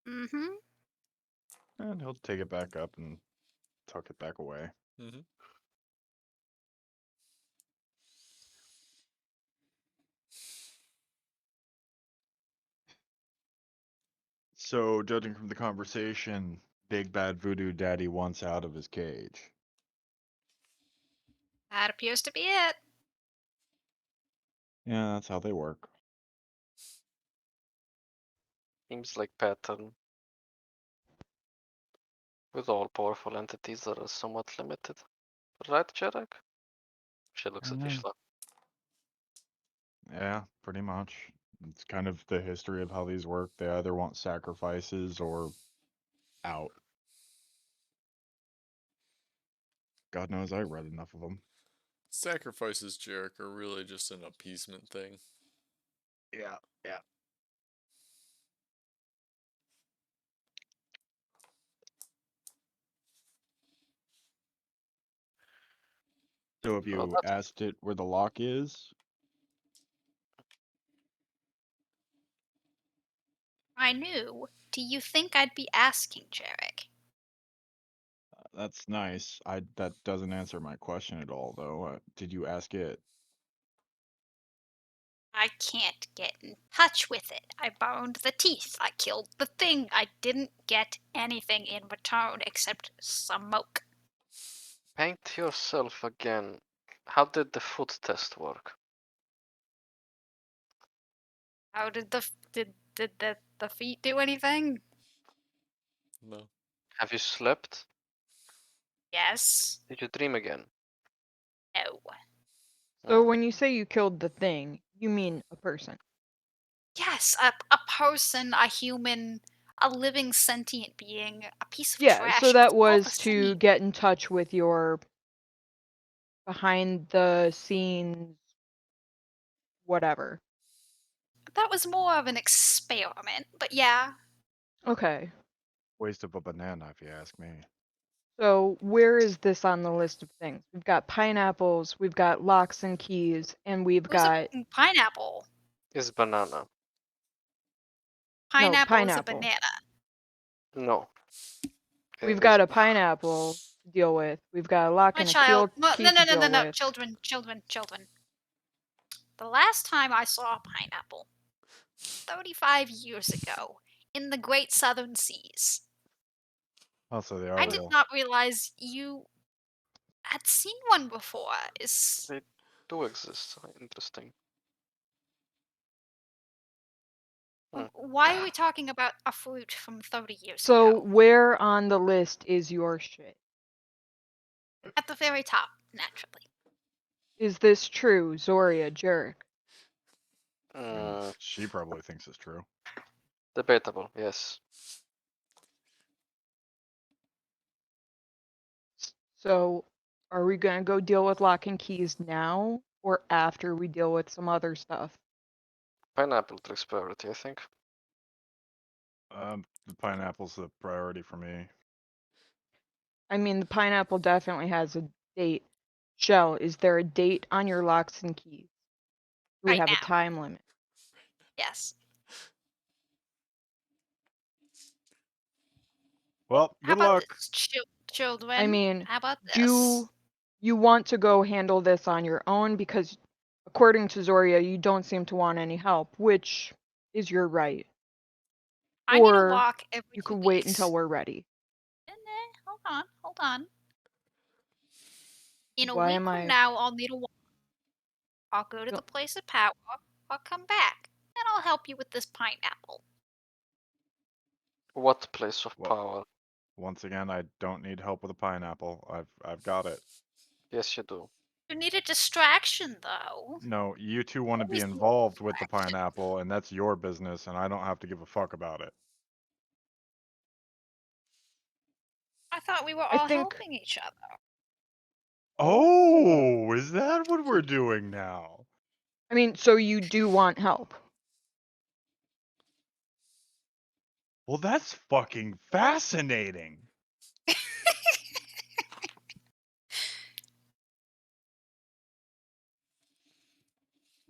Mm-hmm. And he'll take it back up and tuck it back away. Mm-hmm. So, judging from the conversation, Big Bad Voodoo Daddy wants out of his cage. That appears to be it. Yeah, that's how they work. Seems like pattern. With all powerful entities that are somewhat limited. Right, Jarek? She looks at Mhm. Ishla. Yeah, pretty much. It's kind of the history of how these work. They either want sacrifices or out. God knows I read enough of them. Sacrifices, Jarek, are really just an appeasement thing. Yeah, yeah. So have Well, you that's asked it where the lock is? I knew. Do you think I'd be asking, Jarek? That's nice. That doesn't answer my question at all, though. Did you ask it? I can't get in touch with it. I burned the teeth. I killed the thing. I didn't get anything in return except smoke. paint yourself again. How did the foot test work? How did the feet do anything? No. Have you slept? Yes. Did you dream again? No. So Hmm. when you say you killed the thing, you mean a person. Yes, a person, a human, a living sentient being, a piece of Yeah, so trash. It's that all the was to same. get in touch with your behind the scenes whatever. That was more of an experiment, but yeah. Okay. Waste of a banana, if you ask me. So where is this on the list of things? We've got pineapples, we've got locks and keys, and we've Who's a got pineapple? Is banana? no Pineapple is a pineapple. banana. No. We've It is got a pineapple to deal with. We've got a lock My and a child. No, key no, to no, no, no, deal no. with. Children, children, children. The last time I saw a pineapple, 35 years ago, in the Great Southern Seas. Also, they are I did real. not realize you had seen one before. Is They do exist. Interesting. Hmm. why are we talking about a fruit from 30 years So ago? where on the list is your shit? At the very top, naturally. Is this true, Zoria Jurek? And Mm, she probably thinks it's true. debatable, yes. So are we gonna go deal with lock and keys now or after we deal with some other stuff? Pineapple takes priority, I think. The pineapple's the priority for me. I mean, the pineapple definitely has a date. Shell, is there a date on your locks and keys? Do we Right have a now. time limit? Yes. Well, How good about luck. this, children? I mean, How about do this? you want to go handle this on your own? Because according to Zoria, you don't seem to want any help, which is your right. I need a Or walk every you 2 could wait until weeks. we're ready. Hold on, hold on. In a Why week am from I? now, I'll need a walk. I'll go to the Don't- place of power. I'll come back, and I'll help you with this pineapple. What place of Well, power? once again, I don't need help with a pineapple. I've got it. Yes, you do. You need a distraction, though. No, you two want to be Always need a involved with the distraction. pineapple, and that's your business, and I don't have to give a fuck about it. I thought we were I all think helping each other. Oh, is that what we're doing now? I mean, so you do want help. Well, that's fucking fascinating.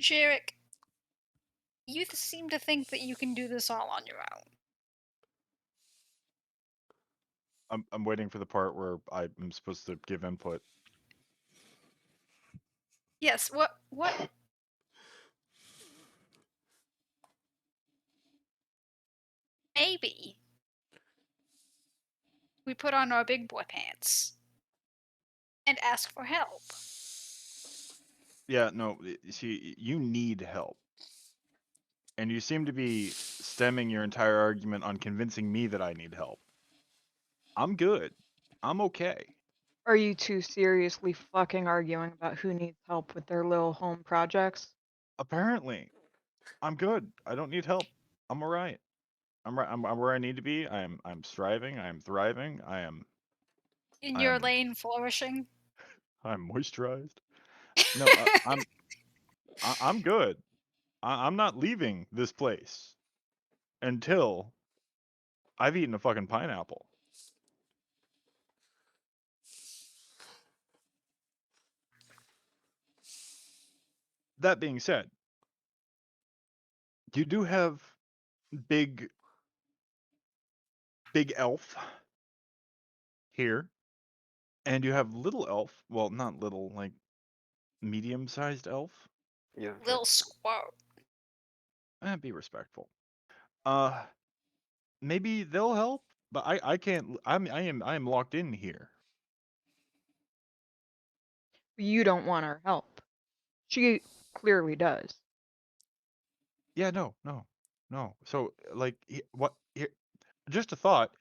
Jarek, you seem to think that you can do this all on your own. I'm waiting for the part where I'm supposed to give input. Yes, what? Maybe we put on our big boy pants and ask for help. Yeah, no, see, you need help. And you seem to be stemming your entire argument on convincing me that I need help. I'm good. I'm okay. Are you two seriously fucking arguing about who needs help with their little home projects? Apparently, I'm good. I don't need help. I'm all right. I'm right. I'm where I need to be. I'm striving. I'm thriving. In your I'm lane, flourishing. I'm moisturized. No, I'm good. I'm not leaving this place until I've eaten a fucking pineapple. That being said, you do have big elf here, and you have little elf. Well, not little, like medium-sized elf. Yeah. Lil squat. Be respectful. Maybe they'll help, but I can't. I am locked in here. You don't want our help. She clearly does. Yeah, no. So like, what? Here, just a thought.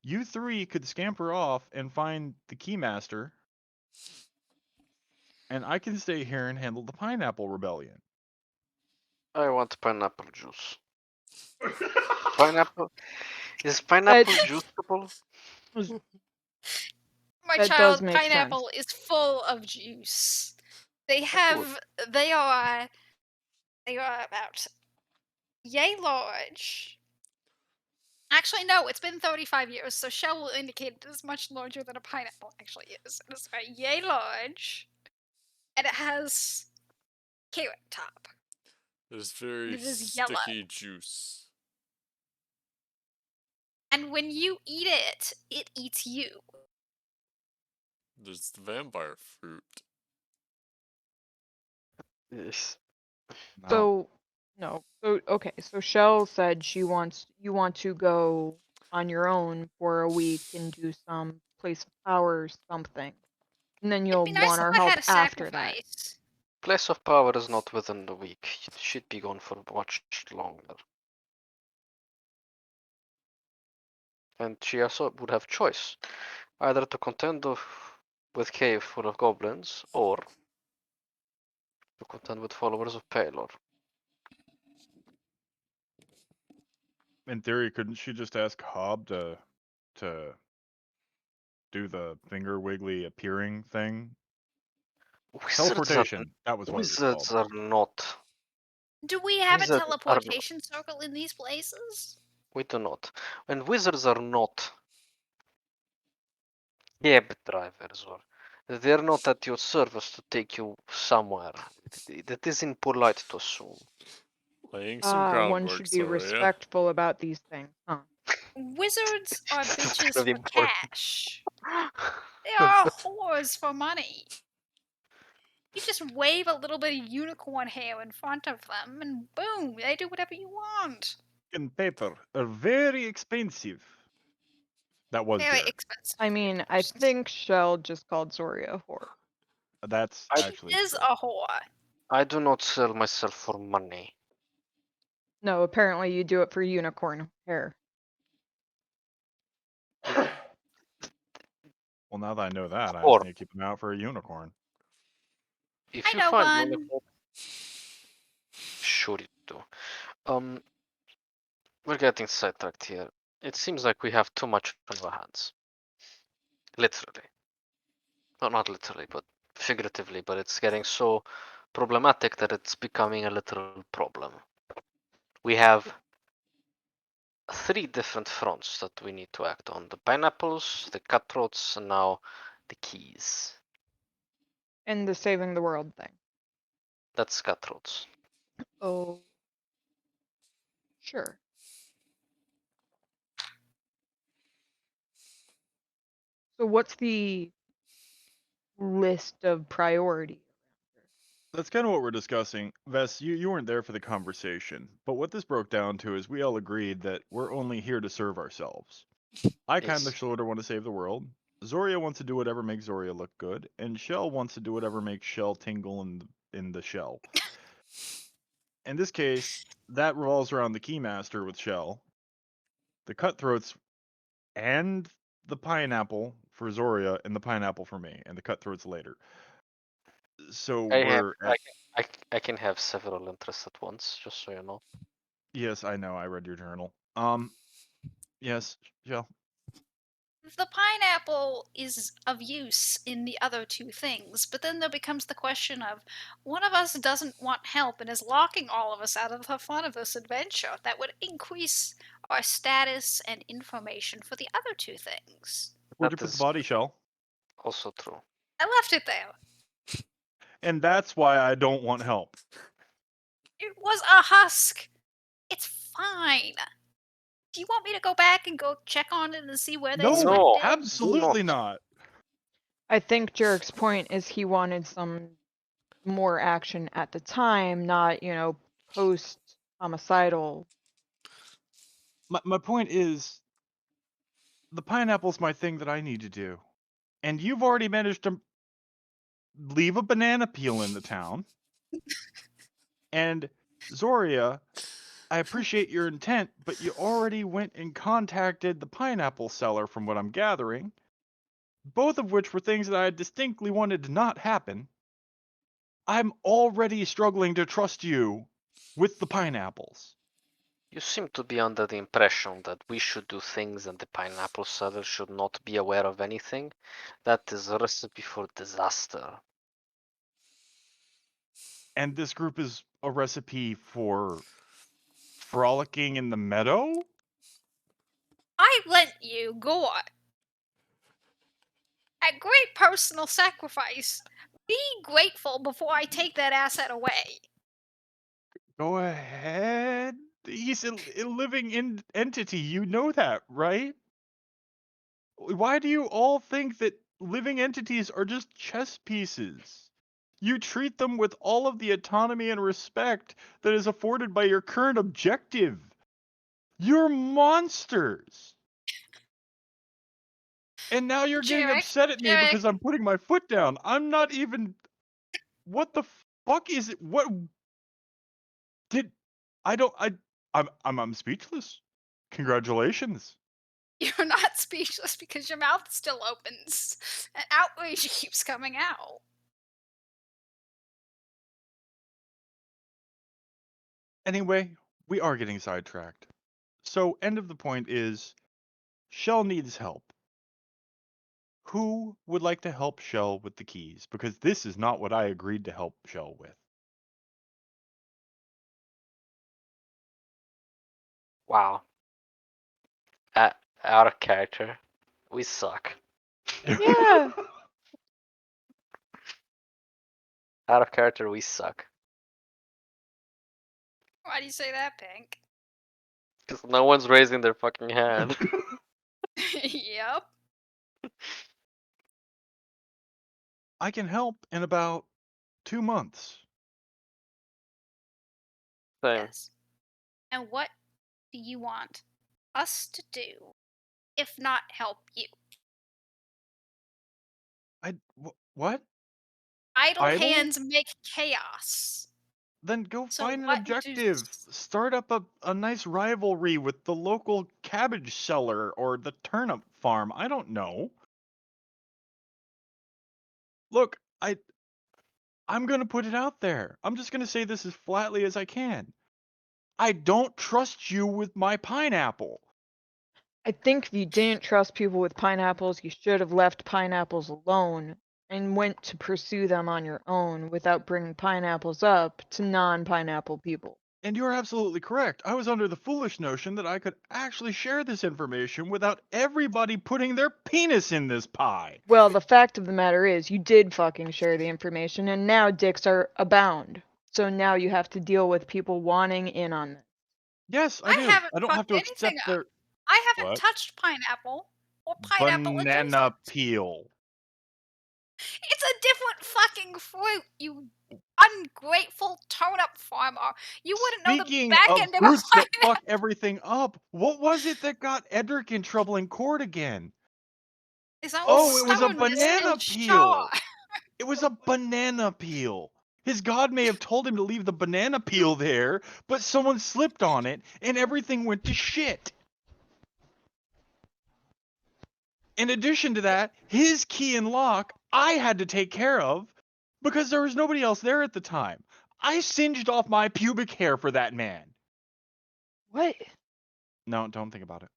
You three could scamper off and find the keymaster, and I can stay here and handle the pineapple rebellion. I want pineapple juice. Pineapple is That, pineapple juiceable? My that does child, make sense. pineapple is full of juice. They Good. have. They are about yay large. Actually, no, it's been 35 years, so Shell will indicate it is much larger than a pineapple actually is. It is about yay large, and it has carrot top. It is And very it is yellow. sticky juice. And when you eat it, it eats you. There's the vampire fruit. Yes. No. So no. So okay. So Shell said you want to go on your own for a week and do some place of power something, and then you'll It'd be nice want if our I help had a after that. sacrifice. Place of power is not within the week. It should be gone for much longer. And she also would have choice, either to contend with cave full of goblins, or to contend with followers of Palor. In theory, couldn't she just ask Hob to do the finger wiggly appearing thing? Teleportation. That was what it was called. Wizards are not. Do we have a Wizards are not. teleportation circle in these places? We do not. And wizards are not cab drivers, or they're not at your service to take you somewhere. That is impolite to assume. Laying some One groundwork, should be so yeah. respectful about these things, huh? Wizards are bitches Really for important. cash. They are whores for money. You just wave a little bit of unicorn hair in front of them, and boom, they do whatever you want. And paper are very expensive. That was Very Derek. expensive. I mean, I think Shell just called Zori a whore. That's I- actually She is true. a whore. I do not sell myself for money. No, apparently you do it for unicorn hair. Well, now that I know that, I Or- just need to keep an eye out for a unicorn. If I you know find one. unicorn, sure you do. We're getting sidetracked here. It seems like we have too much on our hands. Literally. Well, not literally, but figuratively. But it's getting so problematic that it's becoming a literal problem. We have 3 different fronts that we need to act on: the pineapples, the cutthroats, and now the keys. And the saving the world thing. That's cutthroats. Oh. Sure. So what's the list of priority? That's kind of what we're discussing. Vess, you weren't there for the conversation, but what this broke down to is we all agreed that we're only here to serve ourselves. I kind Yes. of sort of want to save the world. Zoria wants to do whatever makes Zoria look good, and Shell wants to do whatever makes Shell tingle in the shell. In this case, that revolves around the Keymaster with Shell, the Cutthroats, and the Pineapple for Zoria, and the Pineapple for me, and the Cutthroats later. So we're at. I can have several interests at once, just so you know. Yes, I know. I read your journal. Yes, Shell. The pineapple is of use in the other two things, but then there becomes the question of one of us doesn't want help and is locking all of us out of the fun of this adventure that would increase our status and information for the other two things. Where'd you That put the is body, Shell? also true. I left it there. And that's why I don't want help. It was a husk. It's fine. Do you want me to go back and go check on it and see where they No, swept No, it? absolutely not. I think Jarek's point is he wanted some more action at the time, not, post homicidal. My point is, the pineapple's my thing that I need to do. And you've already managed to leave a banana peel in the town. And Zoria, I appreciate your intent, but you already went and contacted the pineapple seller from what I'm gathering. Both of which were things that I distinctly wanted to not happen. I'm already struggling to trust you with the pineapples. You seem to be under the impression that we should do things and the pineapple seller should not be aware of anything. That is a recipe for disaster. And this group is a recipe for frolicking in the meadow? I lent you Gore at great personal sacrifice. Be grateful before I take that asset away. Go ahead. He's a living entity. You know that, right? Why do you all think that living entities are just chess pieces? You treat them with all of the autonomy and respect that is afforded by your current objective. You're monsters. And now you're getting Jarek, upset at me Jarek, because I'm putting my foot down. I'm not even. What the fuck is it? What did I don't I'm speechless. Congratulations. you're not speechless because your mouth still opens and outrage keeps coming out. Anyway, we are getting sidetracked. So end of the point is Shell needs help. Who would like to help Shell with the keys? Because this is not what I agreed to help Shell with. Wow. Out of character. We suck. Yeah. Out of character, we suck. Why do you say that, Pink? Because no one's raising their fucking hand. Yep. I can help in about 2 months. Same. Yes. And what do you want us to do if not help you? What? Idle Idle? hands make chaos. Then go So find an what objective. does Start up a nice rivalry with the local cabbage seller or the turnip farm. I don't know. Look, I'm going to put it out there. I'm just going to say this as flatly as I can. I don't trust you with my pineapple. I think if you didn't trust people with pineapples, you should have left pineapples alone. and went to pursue them on your own without bringing pineapples up to non-pineapple people. And you're absolutely correct. I was under the foolish notion that I could actually share this information without everybody putting their penis in this pie. Well, the fact of the matter is, you did fucking share the information, and now dicks are abound. So now you have to deal with people wanting in on this. Yes, I I do. haven't I don't have fucked to anything accept up. their I haven't what? touched pineapple or pineapple adjacent. Banana peel. It's a different fucking fruit, you ungrateful turnip farmer. You wouldn't know the Speaking back of end of a fruits that pineapple. fuck everything up, what was it that got Edric in trouble in court again? His own Oh, it was a stubbornness banana and peel. Shaw. It was a banana peel. His god may have told him to leave the banana peel there, but someone slipped on it and everything went to shit. In addition to that, his key and lock I had to take care of because there was nobody else there at the time. I singed off my pubic hair for that man. What? No, don't think about it.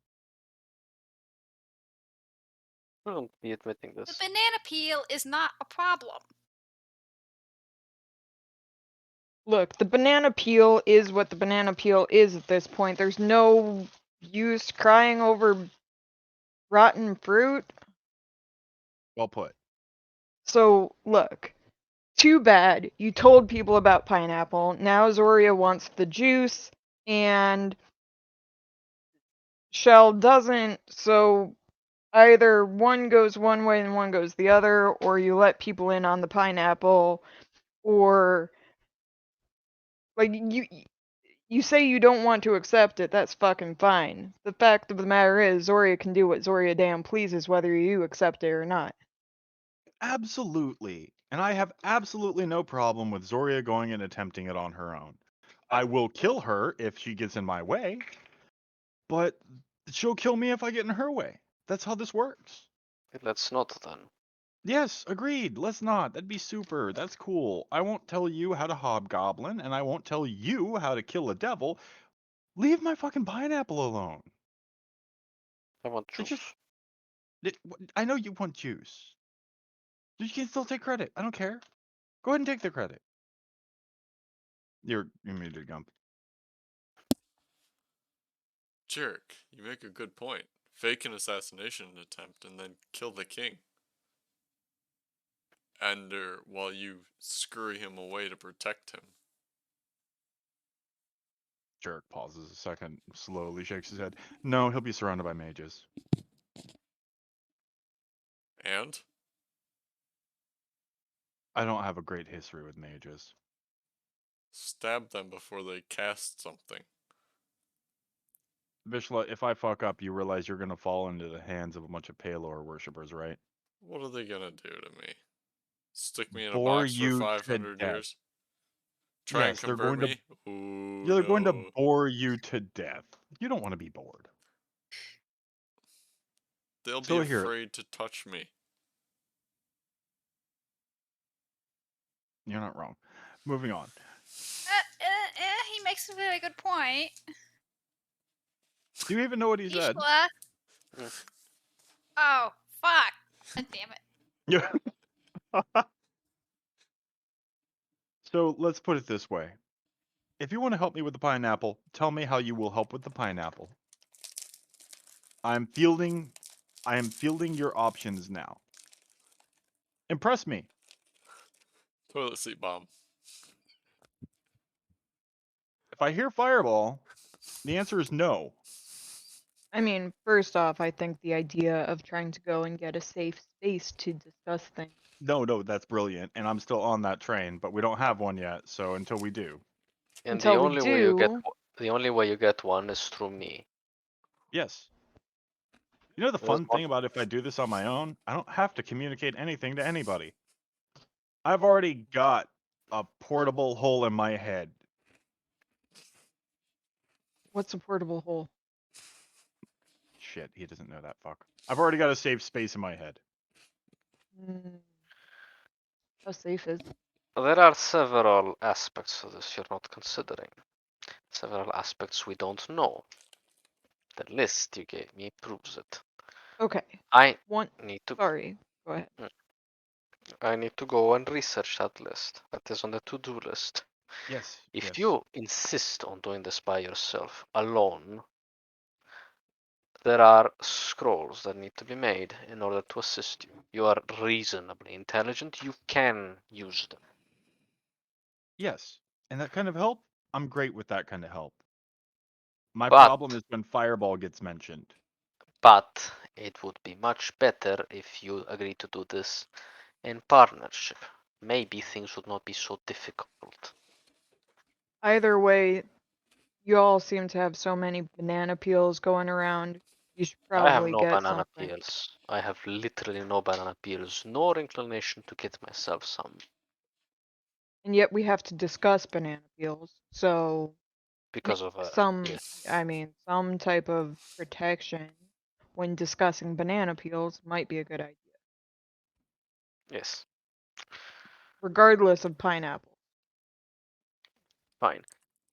I wouldn't be admitting The this. banana peel is not a problem. Look, the banana peel is what the banana peel is at this point. There's no use crying over rotten fruit. Well put. So, look, too bad you told people about pineapple. Now Zoria wants the juice, and Shell doesn't, so either one goes one way and one goes the other, or you let people in on the pineapple, or like you say you don't want to accept it, that's fucking fine. The fact of the matter is, Zoria can do what Zoria damn pleases, whether you accept it or not. Absolutely. And I have absolutely no problem with Zoria going and attempting it on her own. I will kill her if she gets in my way, but she'll kill me if I get in her way. That's how this works. Let's not then. Yes, agreed. Let's not. That'd be super. That's cool. I won't tell you how to hobgoblin, and I won't tell you how to kill a devil. Leave my fucking pineapple alone. I want It juice. just. I know you want juice. You can still take credit. I don't care. Go ahead and take the credit. You're muted, Gump. Jerk, you make a good point. Fake an assassination attempt and then kill the king. And while you scurry him away to protect him. Jerk pauses a second, slowly shakes his head. No, he'll be surrounded by mages. And? I don't have a great history with mages. Stab them before they cast something. Vishla, if I fuck up, you realize you're gonna fall into the hands of a bunch of Palor worshippers, right? What are they gonna do to me? Stick me in a Bore box for you to 500 death. years? Try and Yes, they're convert going to. me? Ooh, They're going to no. bore you to death. You don't want to be bored. They'll be So here, afraid to touch me. you're not wrong. Moving on. He makes a very good point. Do you even know what he said? Ishla. Mm. Oh, fuck. Damn it. Yeah. So let's put it this way. If you want to help me with the pineapple, tell me how you will help with the pineapple. I am fielding your options now. Impress me. Toilet seat bomb. If I hear fireball, the answer is no. I mean, first off, I think the idea of trying to go and get a safe space to discuss things. No, that's brilliant, and I'm still on that train, but we don't have one yet, so until we do. And Until the we only way you get do, the only way you get one is through me. Yes. You know the There's fun one. thing about if I do this on my own? I don't have to communicate anything to anybody. I've already got a portable hole in my head. what's a portable hole? Shit, he doesn't know that fuck. I've already got a safe space in my head. Mm, how safe is it? There are several aspects to this you're not considering. Several aspects we don't know. The list you gave me proves it. Okay, I one. need to. Sorry, go ahead. I need to go and research that list. That is on the to-do list. Yes. If yes. you insist on doing this by yourself, alone, there are scrolls that need to be made in order to assist you. You are reasonably intelligent. You can use them. Yes. And that kind of help, I'm great with that kind of help. My But problem is when Fireball gets mentioned. But it would be much better if you agree to do this in partnership. Maybe things would not be so difficult. Either way, you all seem to have so many banana peels going around. You should I have probably no get banana something. peels. I have literally no banana peels, nor inclination to get myself some. And yet we have to discuss banana peels. So Because of some, yes. I mean, some type of protection when discussing banana peels might be a good idea, Yes. regardless of pineapple. Fine.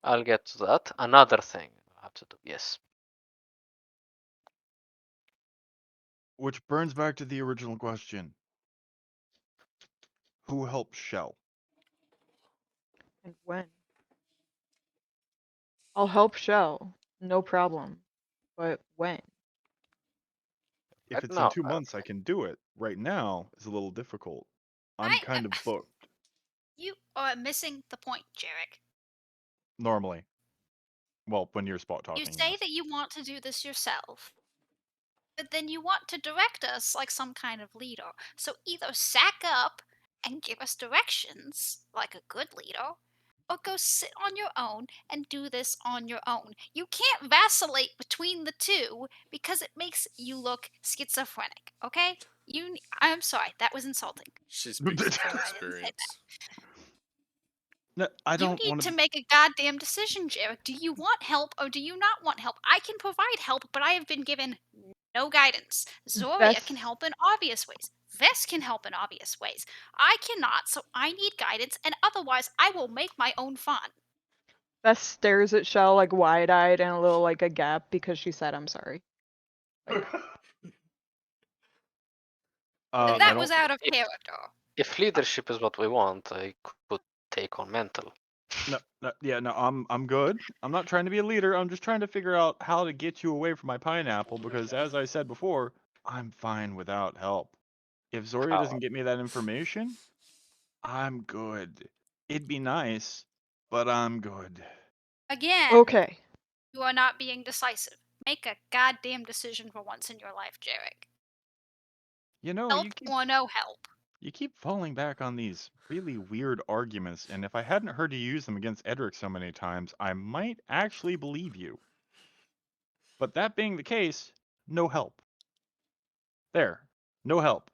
I'll get to that. Another thing I have to do. Yes. Which burns back to the original question. Who helped Shell? And when? I'll help Shell, no problem. But when? If it's in No. 2 months, I can do it. Right now is a little difficult. I'm kind of booked. You are missing the point, Jarek. Normally. Well, when you're spot You talking, say yes. that you want to do this yourself, but then you want to direct us like some kind of leader. So either sack up and give us directions like a good leader, or go sit on your own and do this on your own. You can't vacillate between the two because it makes you look schizophrenic, okay? I'm sorry, that was insulting. She speaks from I didn't say that. experience. No, I You don't need want to to. make a goddamn decision, Jarek. Do you want help or do you not want help? I can provide help, but I have been given no guidance. Zoria can Best help in obvious ways. Vess can help in obvious ways. I cannot, so I need guidance, and otherwise I will make my own fun. Beth stares at Shell like wide-eyed and a little like a gap because she said I'm sorry. Like, I That don't. was out of If, character. if leadership is what we want, I could take on mental. No, no, yeah, no. I'm good. I'm not trying to be a leader. I'm just trying to figure out how to get you away from my pineapple because, as I said before, I'm fine without help. If Zoria How? doesn't get me that information, I'm good. It'd be nice, but I'm good. Again, okay. you are not being decisive. Make a goddamn decision for once in your life, Jarek. You know, Help or no help. you keep falling back on these really weird arguments, and if I hadn't heard you use them against Edric so many times, I might actually believe you. But that being the case, no help. There, no help.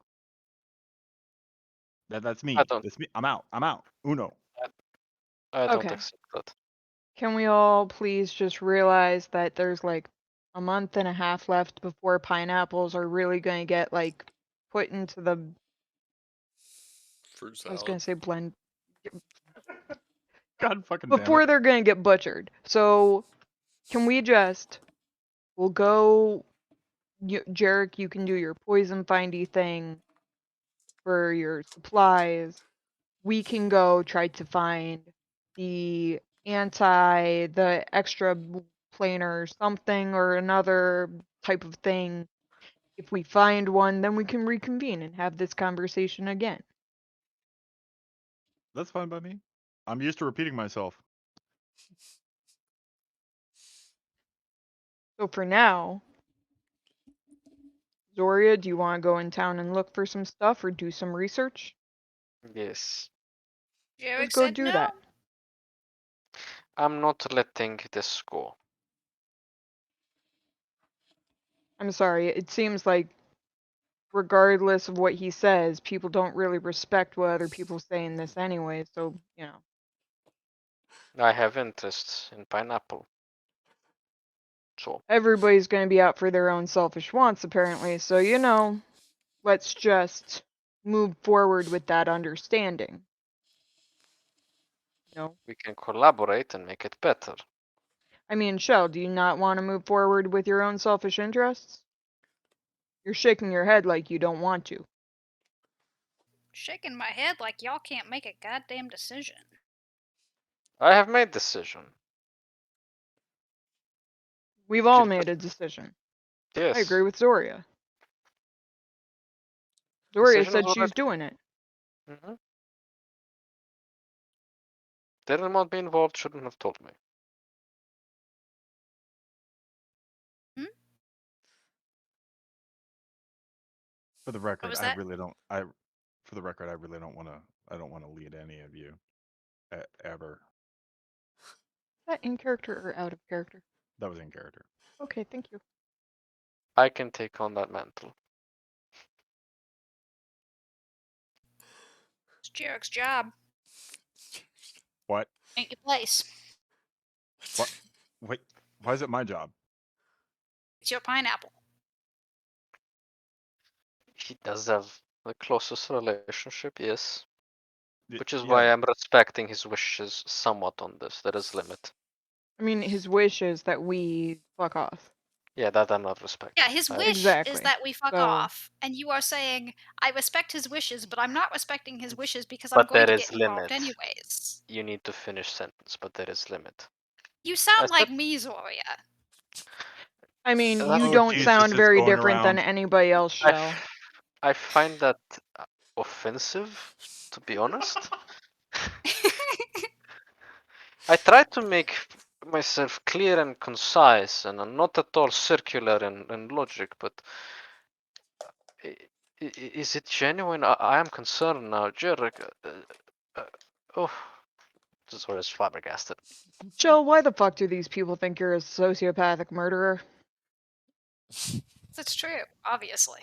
That's I me. don't. That's me. I'm out. I'm out. Uno. I don't Okay. accept that. Can we all please just realize that there's like a month and a half left before pineapples are really going to get like put into the, Fruit I was going salad. to say blend, God fucking damn it. before they're going to get butchered. So can we just, we'll go, Jarek, you can do your poison findy thing for your supplies. We can go try to find the the extra planar something or another type of thing. If we find one, then we can reconvene and have this conversation again. That's fine by me. I'm used to repeating myself. So for now, Zoria, do you want to go in town and look for some stuff or do some research? Yes. Let's Jarek go said do no. that. I'm not letting this go. I'm sorry, it seems like regardless of what he says, people don't really respect what other people say in this anyway, so, you know. I have interests in pineapple. So, Everybody's going to be out for their own selfish wants, apparently, so, you know, let's just move forward with that understanding. No? we can collaborate and make it better. I mean, Shell, do you not want to move forward with your own selfish interests? You're shaking your head like you don't want to. shaking my head like y'all can't make a goddamn decision. I have made decision. We've all She made just- a decision. Yes. I agree with Zoria. Zoria Decision is said already. she's doing it. Mm-hmm. Didn't want to be involved. Shouldn't have told me. For the What record, was I that? really don't. For the record, I really don't want to. I don't want to lead any of you, ever. Is that in character or out of character? That was in character. Okay, thank you. I can take on that mantle. It's Jarek's job. What? Ain't your place. What? Wait. Why is it my job? It's your pineapple. He does have the closest relationship, yes. Which is Yeah, why I'm respecting his wishes somewhat on this. There is limit. I mean, his wish is that we fuck off. Yeah, that I'm not respecting. Yeah, his I- wish Exactly. is that we fuck So- off, and you are saying I respect his wishes, but I'm not respecting his wishes because I'm But going there to is get involved limit. anyways. You need to finish sentence, but there is limit. You sound I like said- me, Zoria. I mean, That's- you Oh, don't Jesus, sound it's very going different than around. anybody else, Shell. I find that offensive, to be honest. I try to make myself clear and concise, and I'm not at all circular and logic, but is it genuine? I am concerned now, Jarek. Oh, just sort of flabbergasted. Shell, why the fuck do these people think you're a sociopathic murderer? That's true, obviously.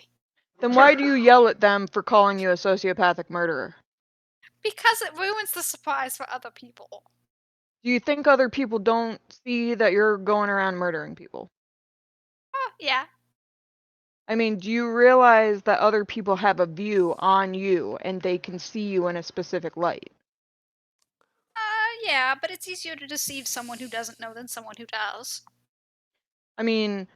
Then why do you yell at them for calling you a sociopathic murderer? Because it ruins the surprise for other people. Do you think other people don't see that you're going around murdering people? Oh, yeah. I mean, do you realize that other people have a view on you and they can see you in a specific light? Yeah, but it's easier to deceive someone who doesn't know than someone who does. I mean,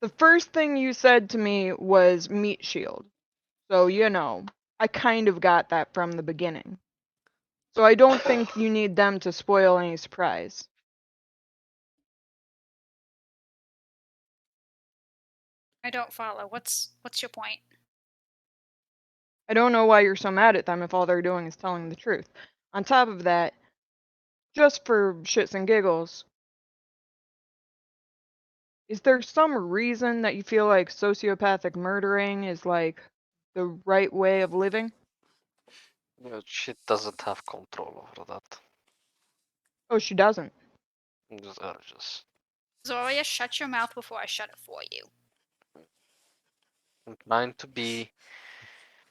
the first thing you said to me was meat shield. So, you know, I kind of got that from the beginning. So I don't think you need them to spoil any surprise. I don't follow. What's your point? I don't know why you're so mad at them if all they're doing is telling the truth. On top of that, just for shits and giggles, is there some reason that you feel like sociopathic murdering is like the right way of living? She doesn't have control over that. Oh, she doesn't. Just urges. Zoria, shut your mouth before I shut it for you. I'm trying to be.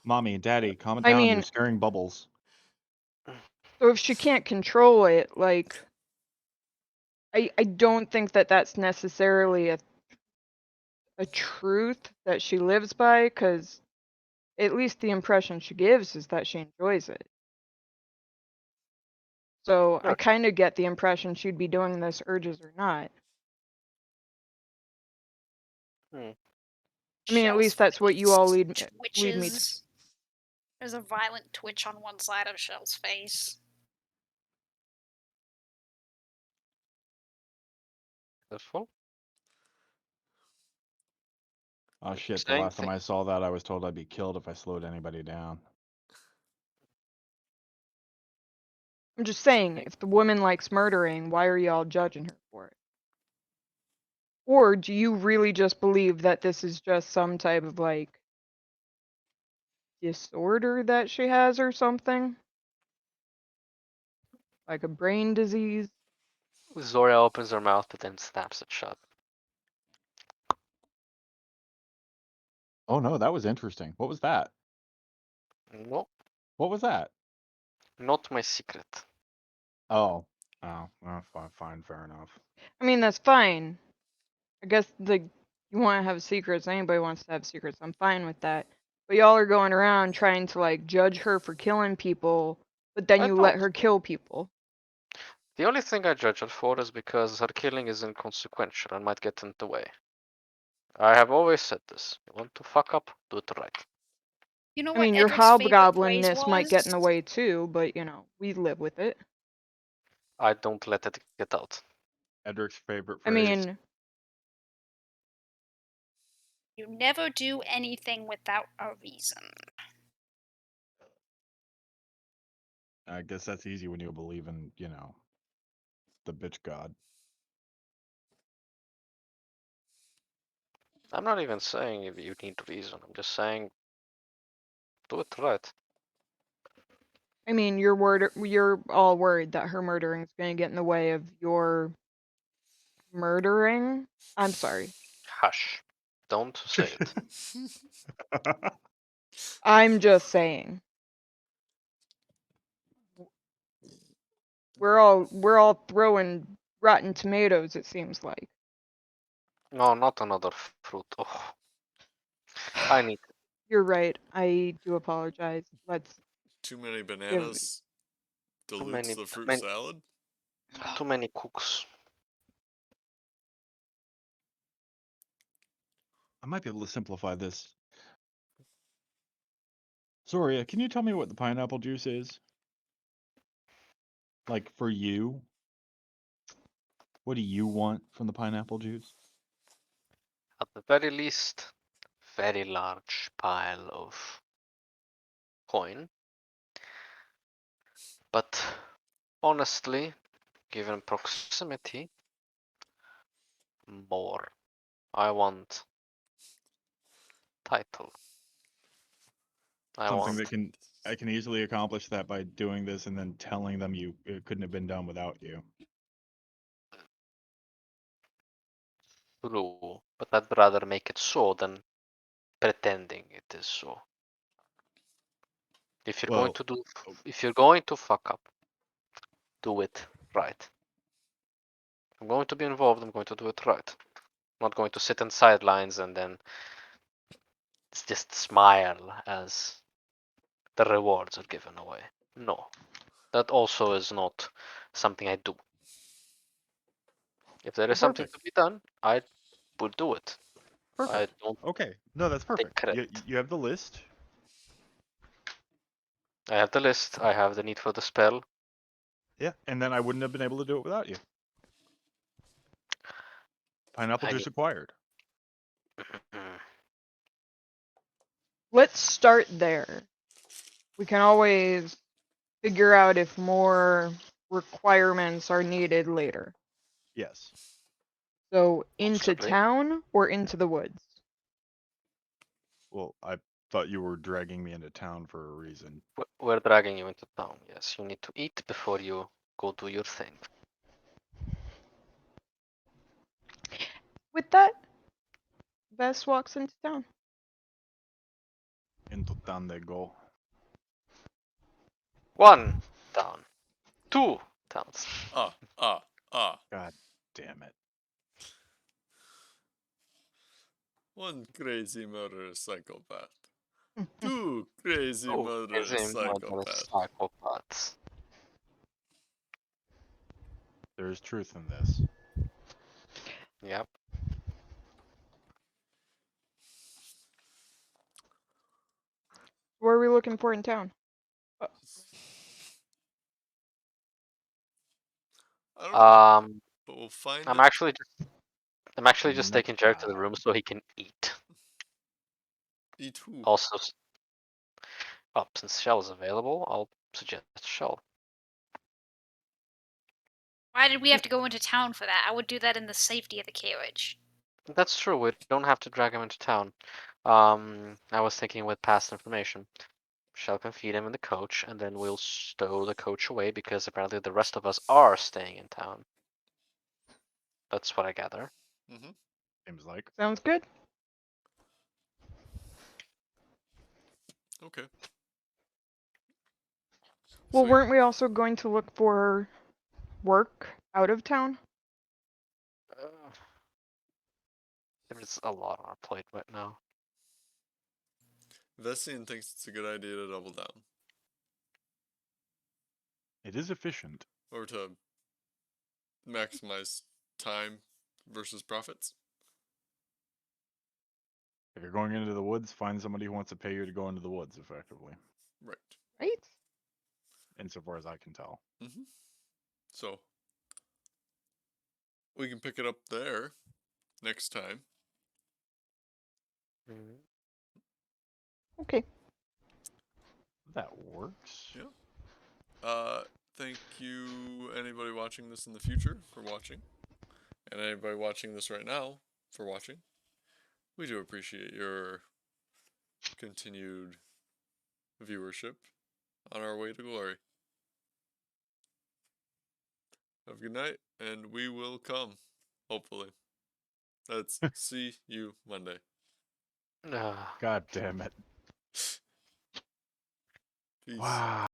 Mommy, Daddy, calm it I down. mean- You're scaring bubbles. So if she can't control it, like, I don't think that that's necessarily a truth that she lives by, because at least the impression she gives is that she enjoys it. So I Okay. kind of get the impression she'd be doing this urges or not. I mean, at Shell's least that's what you all lead me to. twitches. There's a violent twitch on one side of Shell's face. Careful. Oh shit! The Saying last time I saw that, I was told I'd be killed if I slowed anybody down. I'm just saying, if the woman likes murdering, why are y'all judging her for it? Or do you really just believe that this is just some type of like disorder that she has or something? Like a brain disease? Zoria opens her mouth but then snaps it shut. Oh no, that was interesting. What was that? No, What was that? not my secret. Oh. Oh, fine, fair enough. I mean, that's fine. I guess you want to have secrets. Anybody wants to have secrets. I'm fine with that. But y'all are going around trying to like judge her for killing people, but then I you let don't. her kill people. The only thing I judge her for is because her killing is inconsequential and might get in the way. I have always said this. You want to fuck up, do it right. You know I what mean, your Edric's favorite phrase hobgoblinness might get in the was? way too, but we live with it. I don't let it get out. Edric's favorite I phrase. mean, You never do anything without a reason. I guess that's easy when you believe in, the bitch god. I'm not even saying if you need reason. I'm just saying do it right. I mean, you're all worried that her murdering is going to get in the way of your murdering. I'm sorry. Hush. Don't say it. I'm just saying. We're all throwing rotten tomatoes, it seems like. No, not another fruit. Oh, I need You're right. I do apologize. Let's Too many give bananas too dilutes many, the too fruit many, salad. too many cooks. I might be able to simplify this. Zoria, can you tell me what the pineapple juice is? Like, for you? What do you want from the pineapple juice? At the very least, very large pile of coin. But honestly, given proximity, more. I want title. I Something want that I can easily accomplish that by doing this and then telling them it couldn't have been done without you. true, but I'd rather make it so than pretending it is so. If you're going Well, to do, oh, if you're going to fuck up, do it right. I'm going to be involved. I'm going to do it right. I'm not going to sit in sidelines and then just smile as the rewards are given away. No, that also is not something I do. If there is something perfect. to be done, I will do it. I perfect. don't Okay. No, that's take perfect. credit. You have the list. I have the list. I have the need for the spell. Yeah, and then I wouldn't have been able to do it without you. Pineapple I juice need. acquired. Let's start there. We can always figure out if more requirements are needed later. Yes. So, into Possibly. town or into the woods? Well, I thought you were dragging me into town for a reason. We're dragging you into town. Yes, you need to eat before you go do your thing. With that, Vess walks into town. Into town they go. 1 town. 2 towns. Ah, ah, ah. God damn it. One crazy murderous psychopath. Two crazy Oh, murderous is murderous psychopaths. psychopaths. There is truth in this. Yep. What are we looking for in town? I don't know, but we'll find I'm it. actually just taking Jarek to the Mecca. room so he can eat. Eat who? Also, since Shell is available, I'll suggest Shell. Why did we have to go into town for that? I would do that in the safety of the carriage. That's true. We don't have to drag him into town. I was thinking with past information. Shell can feed him in the coach, and then we'll stow the coach away because apparently the rest of us are staying in town. That's what I gather. Mm-hmm. Seems like. Sounds good. Okay. Well, Sweet. weren't we also going to look for work out of town? There's a lot on our plate right now. Vessian thinks it's a good idea to double down. It is efficient. Or to maximize time versus profits. If you're going into the woods, find somebody who wants to pay you to go into the woods, effectively, Right. Right? insofar as I can tell. Mm-hmm. So we can pick it up there next time. Mhm. Okay. That works. Yeah. Thank you, anybody watching this in the future, for watching. And anybody watching this right now for watching. We do appreciate your continued viewership on our way to glory. Have a good night, and we will come, hopefully. Let's see you Monday. Ah. God damn it. Peace. Wow.